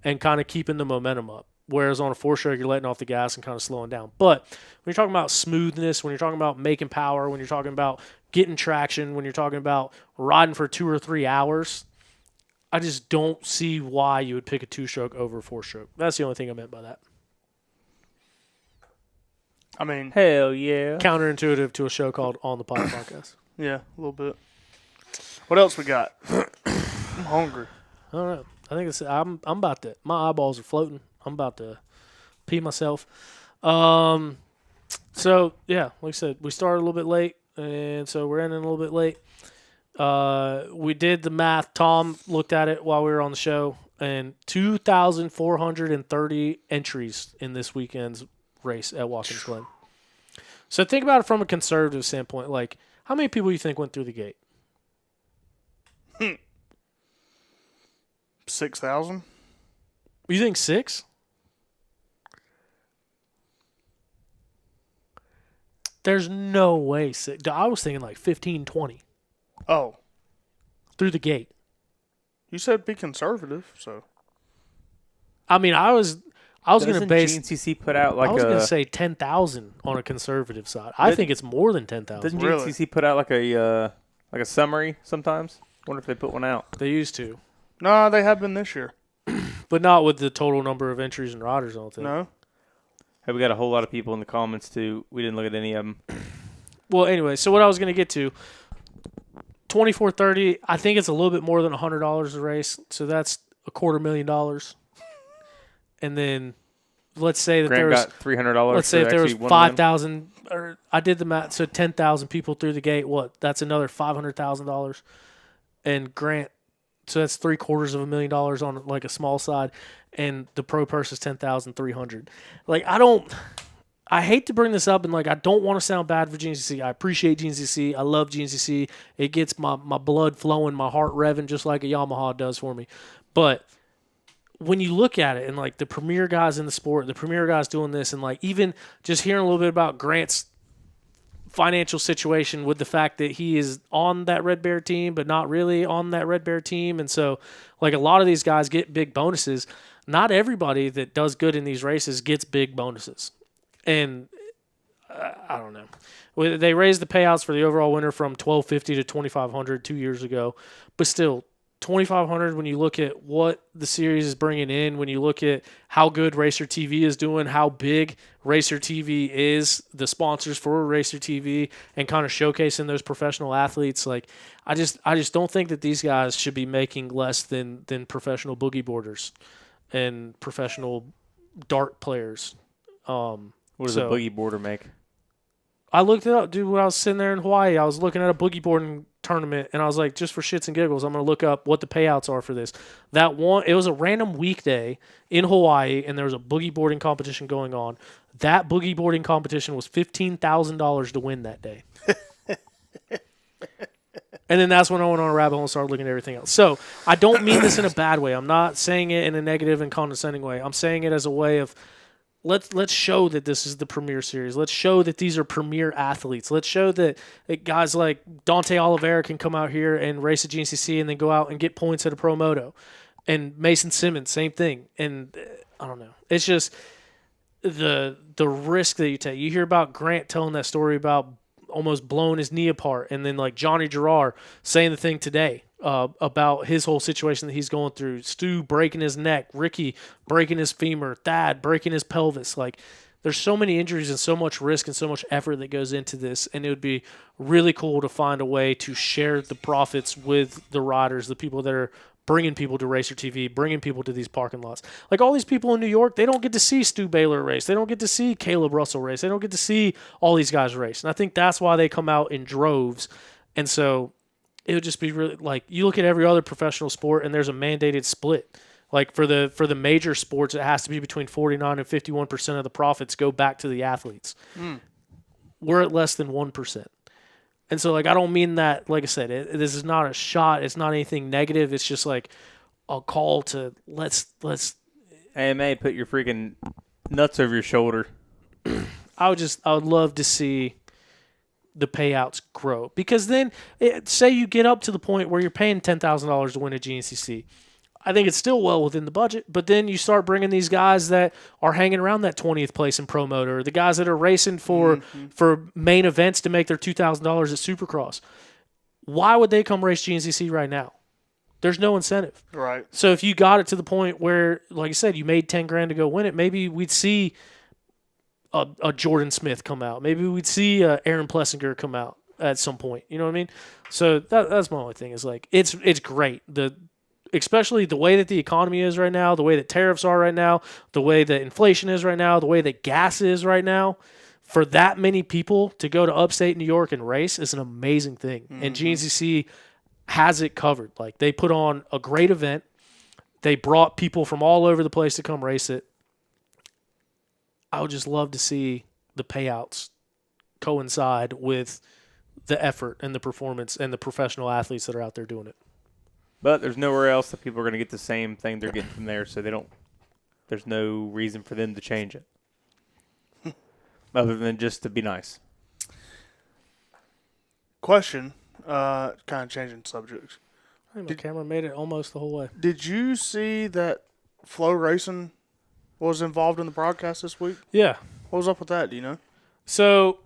and kind of keeping the momentum up. Whereas on a four-stroke, you're letting off the gas and kind of slowing down. But when you're talking about smoothness, when you're talking about making power, when you're talking about getting traction, when you're talking about riding for 2 or 3 hours, I just don't see why you would pick a two-stroke over a four-stroke. That's the only thing I meant by that. I mean, Hell yeah. Counterintuitive to a show called On the Pod Podcast. yeah, a little bit. What else we got? I'm hungry. I don't know. I think I'm about to. My eyeballs are floating. I'm about to pee myself. So yeah, like I said, we started a little bit late, and so we're ending a little bit late. We did the math. Tom looked at it while we were on the show, and 2,430 entries in this weekend's race at Watkins Glen. So think about it from a conservative standpoint. Like, how many people you think went through the gate? 6,000? You think 6? There's no way 6. I was thinking like 15, 20 Oh, through the gate. you said be conservative, so. I mean, I was going to Doesn't base. GNCC put out like I was going a to say 10,000 on a conservative side. I think it's more than 10,000. doesn't Really? GNCC put out like a summary sometimes? Wonder if they put one out. They used to, No, they have been this year. but not with the total number of entries and riders. I don't think. No? Hey, we got a whole lot of people in the comments too. We didn't look at any of them. Well, anyway, so what I was going to get to, 2430. I think it's a little bit more than $100 a race, so that's $250,000. And then let's say that there Grant was. got $300. Let's say if there was actually won one. 5,000, or I did the math, so 10,000 people through the gate. What? That's another $500,000. and Grant, so that's $750,000 on like a small side, and the pro purse is $10,300. Like I hate to bring this up, and like I don't want to sound bad for GNCC. I appreciate GNCC. I love GNCC. It gets my blood flowing, my heart revving, just like a Yamaha does for me. But when you look at it, and like the premier guys in the sport, the premier guys doing this, and like even just hearing a little bit about Grant's financial situation with the fact that he is on that Red Bear team, but not really on that Red Bear team, and so like a lot of these guys get big bonuses. Not everybody that does good in these races gets big bonuses. And I don't know. They raised the payouts for the overall winner from $1,250 to $2,500 2 years ago, but still $2,500 when you look at what the series is bringing in, when you look at how good Racer TV is doing, how big Racer TV is, the sponsors for Racer TV, and kind of showcasing those professional athletes. Like I just don't think that these guys should be making less than professional boogie boarders and professional dart players. What does a boogie boarder make? I looked it up, dude. When I was sitting there in Hawaii, I was looking at a boogie boarding tournament, and I was like, just for shits and giggles, I'm going to look up what the payouts are for this. It was a random weekday in Hawaii, and there was a boogie boarding competition going on. That boogie boarding competition was $15,000 to win that day. And then that's when I went on a rabbit hole and started looking at everything else. So I don't mean this in a bad way. I'm not saying it in a negative and condescending way. I'm saying it as a way of let's show that this is the premier series. Let's show that these are premier athletes. Let's show that guys like Dante Oliveira can come out here and race at GNCC and then go out and get points at a Pro Moto. And Mason Simmons, same thing. And I don't know. It's just the risk that you take. You hear about Grant telling that story about almost blowing his knee apart, and then like Johnny Gerard saying the thing today about his whole situation that he's going through. Stu breaking his neck, Ricky breaking his femur, Thad breaking his pelvis. Like, there's so many injuries and so much risk and so much effort that goes into this, and it would be really cool to find a way to share the profits with the riders, the people that are bringing people to Racer TV, bringing people to these parking lots. Like all these people in New York, they don't get to see Stu Baylor race. They don't get to see Caleb Russell race. They don't get to see all these guys race. And I think that's why they come out in droves. And so it would just be really like you look at every other professional sport and there's a mandated split. Like for the major sports, it has to be between 49 and 51% of the profits go back to the athletes. We're at less than 1%. And so, like, I don't mean that, like I said, this is not a shot. It's not anything negative. It's just, like, a call to let's. AMA, put your freaking nuts over your shoulder. I would love to see the payouts grow. Because then, say you get up to the point where you're paying $10,000 to win a GNCC. I think it's still well within the budget, but then you start bringing these guys that are hanging around that 20th place in Pro Motor, the guys that are racing for main events to make their $2,000 at Supercross. Why would they come race GNCC right now? There's no incentive. Right. So if you got it to the point where, like I said, you made $10,000 to go win it, maybe we'd see a Jordan Smith come out. Maybe we'd see Aaron Plessinger come out at some point. You know what I mean? So that's my only thing is like it's great. Especially the way that the economy is right now, the way that tariffs are right now, the way that inflation is right now, the way that gas is right now, for that many people to go to upstate New York and race is an amazing thing. Mm-hmm. And GNCC has it covered. Like, they put on a great event. They brought people from all over the place to come race it. I would just love to see the payouts coincide with the effort and the performance and the professional athletes that are out there doing it. But there's nowhere else that people are going to get the same thing they're getting from there, so there's no reason for them to change it. Other than just to be nice. Question, kind of changing subjects. I think my camera made it almost the whole way. Did you see that Flow Racing was involved in the broadcast this week? Yeah. What was up with that? Do you know? So,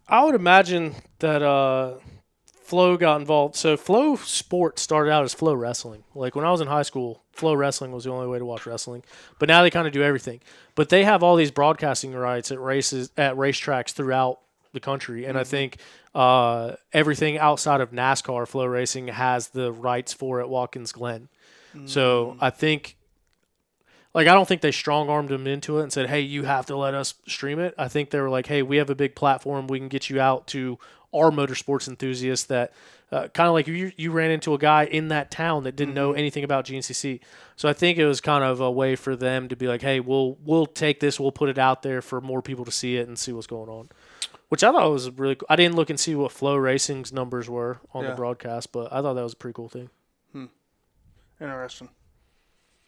I would imagine that Flow got involved. So Flow Sports started out as Flow Wrestling. Like when I was in high school, Flow Wrestling was the only way to watch wrestling. But now they kind of do everything. But they have all these broadcasting rights at racetracks throughout the country. And I think everything outside of NASCAR, Flow Racing has the rights for at Watkins Glen. So I think, like, I don't think they strong-armed them into it and said, hey, you have to let us stream it. I think they were like, hey, we have a big platform. We can get you out to are motorsports enthusiasts that kind of like you ran into a guy in that town that didn't know anything about GNCC. So I think it was kind of a way for them to be like, hey, we'll take this, we'll put it out there for more people to see it and see what's going on. Which I thought was really cool. I didn't look and see what Flow Racing's numbers were on the broadcast, but I thought that was a pretty cool thing. Interesting.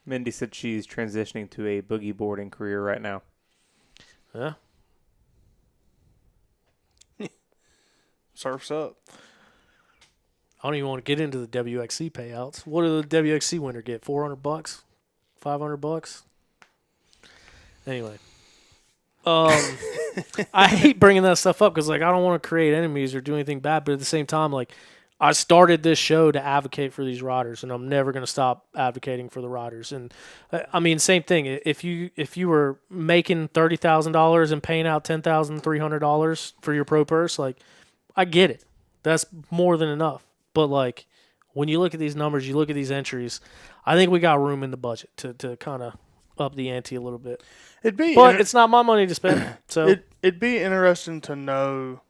Mindy said she's transitioning to a boogie boarding career right now. Yeah. Surf's up. I don't even want to get into the WXC payouts. What did the WXC winner get? $400? $500? Anyway. I hate bringing that stuff up because, like, I don't want to create enemies or do anything bad, but at the same time, like, I started this show to advocate for these riders, and I'm never going to stop advocating for the riders. And I mean, same thing. If you were making $30,000 and paying out $10,300 for your pro purse, like, I get it. That's more than enough. But like, when you look at these numbers, you look at these entries, I think we got room in the budget to kind of up the ante a little bit. But it's not my money to spend. So it'd be interesting to know,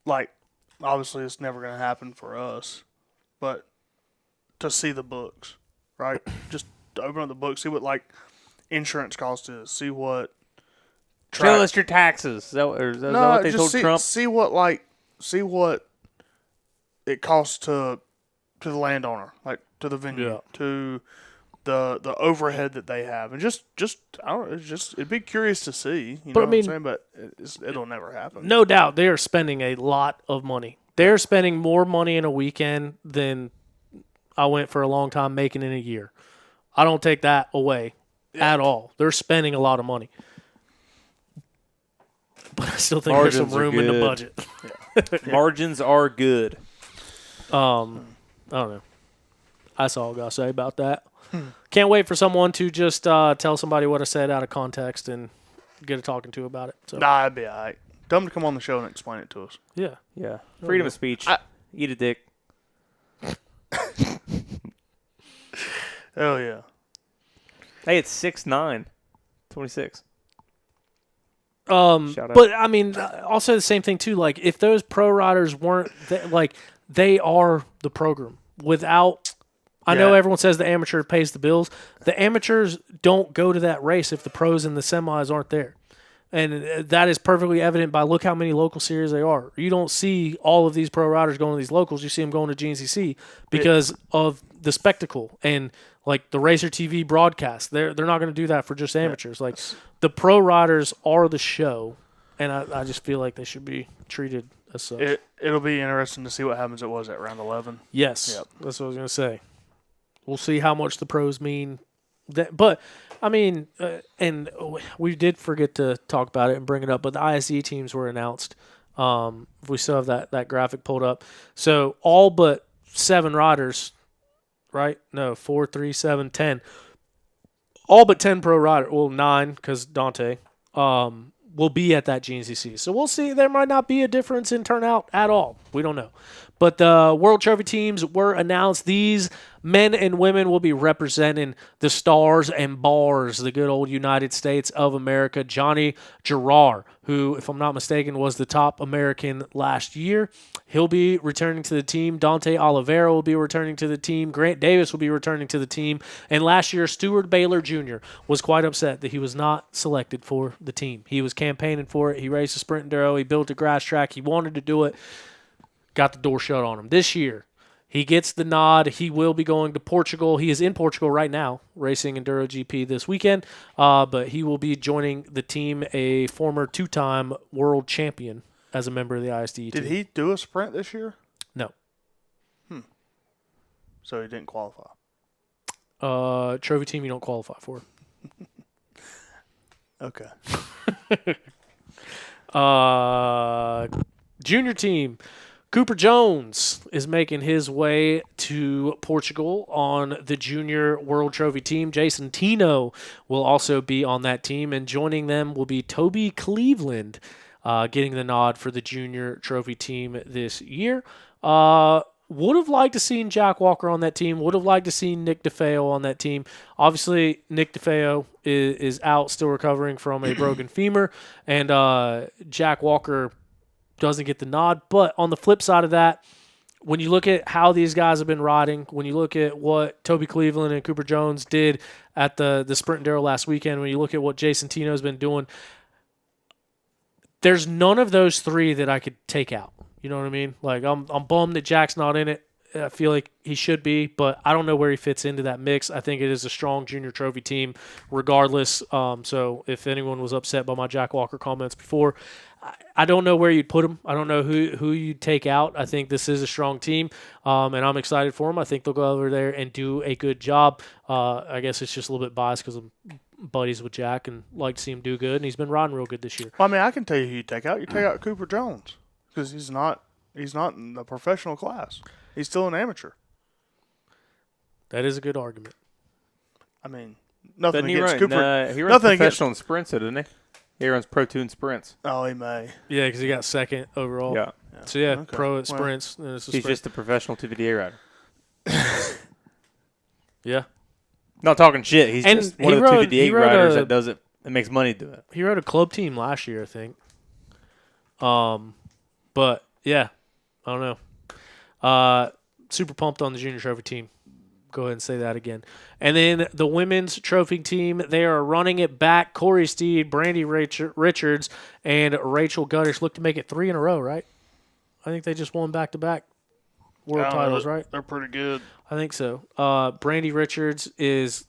like, obviously it's never going to happen for us, but to see the books, right? Just to open up the book, see what, like, insurance cost is, see what... Show us your taxes. Is that what they told Trump? See what it costs to the landowner, like to the venue, to the overhead that they have, and just I don't know, it'd be curious to see. You know what I'm saying? But it'll never happen. No doubt, they are spending a lot of money. They're spending more money in a weekend than I went for a long time making in a year. I don't take that away at all. They're spending a lot of money. But I still think there's some room in the budget. Margins are good. I don't know. That's all I got to say about that. Can't wait for someone to just tell somebody what I said out of context and get a talking to about it. So. Nah, it'd be all right. Tell them to come on the show and explain it to us. Yeah. Yeah. Freedom of speech. Eat a dick. Hell yeah. Hey, it's 6'9", 26. But I mean, also the same thing too. Like, if those pro riders weren't they are the program. Without, I know everyone says the amateur pays the bills. The amateurs don't go to that race if the pros and the semis aren't there, and that is perfectly evident by look how many local series they are. You don't see all of these pro riders going to these locals. You see them going to GNCC because of the spectacle and like the Racer TV broadcast. They're not going to do that for just amateurs. Like, the pro riders are the show, and I just feel like they should be treated as such. It'll be interesting to see what happens. It was at round 11. Yes, Yep. That's what I was going to say. We'll see how much the pros mean. But, I mean, and we did forget to talk about it and bring it up, but the ISE teams were announced. We still have that graphic pulled up. So all but 7 riders, right? No, 4, 3, 7, 10. All but 10 pro riders, well, 9 because Dante, will be at that GNCC. So we'll see. There might not be a difference in turnout at all. We don't know. But the World Trophy teams were announced. These men and women will be representing the stars and bars, the good old United States of America. Johnny Girard, who, if I'm not mistaken, was the top American last year. He'll be returning to the team. Dante Oliveira will be returning to the team. Grant Davis will be returning to the team. And last year, Stuart Baylor Jr. was quite upset that he was not selected for the team. He was campaigning for it. He raced a sprint enduro. He built a grass track. He wanted to do it. Got the door shut on him. This year, he gets the nod. He will be going to Portugal. He is in Portugal right now, racing Enduro GP this weekend, but he will be joining the team, a former 2-time world champion as a member of the ISDE team. Did he do a sprint this year? No. So he didn't qualify. Trophy team you don't qualify for. Okay. Junior team. Cooper Jones is making his way to Portugal on the Junior World Trophy team. Jason Tino will also be on that team, and joining them will be Toby Cleveland, getting the nod for the Junior Trophy team this year. Would have liked to seen Jack Walker on that team. Would have liked to see Nick DeFeo on that team. Obviously, Nick DeFeo is out, still recovering from a broken femur, and Jack Walker doesn't get the nod. But on the flip side of that, when you look at how these guys have been riding, when you look at what Toby Cleveland and Cooper Jones did at the Sprint and Darrell last weekend, when you look at what Jason Tino's been doing, there's none of those three that I could take out. You know what I mean? Like, I'm bummed that Jack's not in it. I feel like he should be, but I don't know where he fits into that mix. I think it is a strong junior trophy team regardless. So if anyone was upset by my Jack Walker comments before, I don't know where you'd put him. I don't know who you'd take out. I think this is a strong team, and I'm excited for them. I think they'll go over there and do a good job. I guess it's just a little bit biased because I'm buddies with Jack and like to see him do good, and he's been riding real good this year. Well, I mean, I can tell you who you take out. You take out Cooper Jones because he's not in the professional class. He's still an amateur. That is a good argument. I mean, nothing Doesn't he against run, Cooper. he runs nothing professional in sprints, doesn't he? He runs Pro 2 in sprints. Oh, he may. Yeah, because he got second overall. Yeah. So, yeah, Okay. pro at Well, sprints. And it's a He's sprint. just a professional 250A rider. Yeah. Not talking shit. He's And just one he of the rode- 258 he rode riders a- that does it and makes money do it. He rode a club team last year, I think. But, yeah, I don't know. Super pumped on the junior trophy team. Go ahead and say that again. And then the women's trophy team, they are running it back. Corey Steed, Brandy Richards, and Rachel Guttish look to make it 3 in a row, right? I think they just won back-to-back world titles, right? They're pretty good. I think so. Brandy Richards is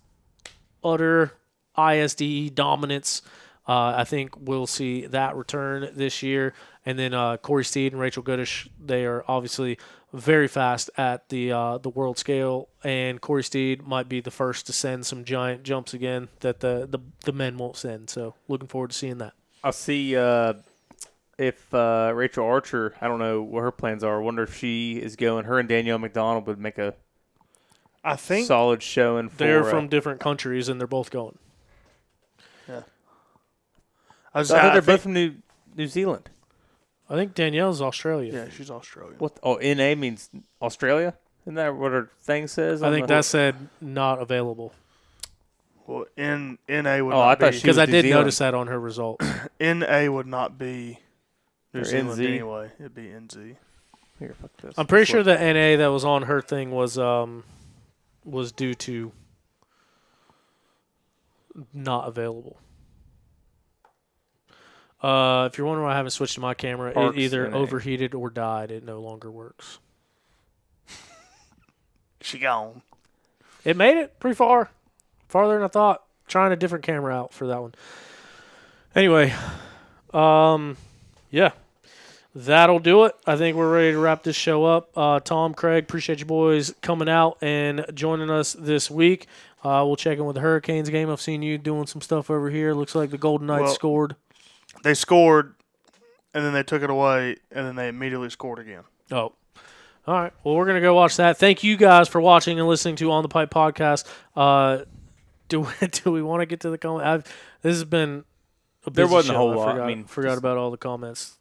utter ISDE dominance. I think we'll see that return this year. And then Corey Steed and Rachel Goodish, they are obviously very fast at the world scale. And Corey Steed might be the first to send some giant jumps again that the men won't send. So looking forward to seeing that. I'll see if Rachel Archer, I don't know what her plans are. I wonder if she is going. Her and Danielle McDonald would make a I think solid showing for They're from different countries, and they're both going. I I thought they're both from New Zealand. I think Danielle's Australian. Yeah, she's Australian. What? Oh, NA means Australia? Isn't that what her thing says? I think that said not available. Well, NA would Oh, I not thought be. she- Because I New did Zealand. notice that on her results. NA would not be New Or Zealand NZ. anyway. It'd be NZ. Here, fuck this. I'm pretty sure the NA that was on her thing was due to not available. If you're wondering why I haven't switched to my camera, Parks it either NA. overheated or died. It no longer works. She gone. It made it pretty far. Farther than I thought. Trying a different camera out for that one. Anyway, yeah. That'll do it. I think we're ready to wrap this show up. Tom, Craig, appreciate you boys coming out and joining us this week. We'll check in with the Hurricanes game. I've seen you doing some stuff over here. Looks like the Golden Knights Well, scored. They scored, and then they took it away, and then they immediately scored again. Oh. All right. Well, we're going to go watch that. Thank you guys for watching and listening to On the Pipe podcast. Do we want to get to the comment? This has been a busy There wasn't a show. whole lot. Forgot, I mean, forgot about all the comments.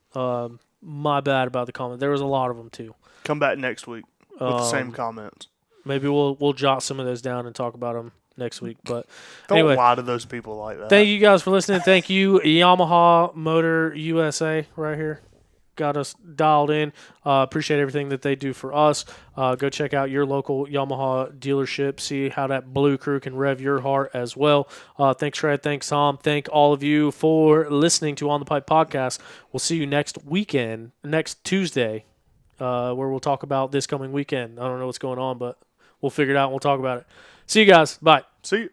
My bad about the comment. There was a lot of them too. Come back next week with the same comments. Maybe we'll jot some of those down and talk about them next week. But Don't anyway, lie to those people like that. thank you guys for listening. Thank you, Yamaha Motor USA, right here. Got us dialed in. Appreciate everything that they do for us. Go check out your local Yamaha dealership. See how that blue crew can rev your heart as well. Thanks, Fred. Thanks, Tom. Thank all of you for listening to On the Pipe podcast. We'll see you next Tuesday, where we'll talk about this coming weekend. I don't know what's going on, but we'll figure it out and we'll talk about it. See you guys. Bye. See you.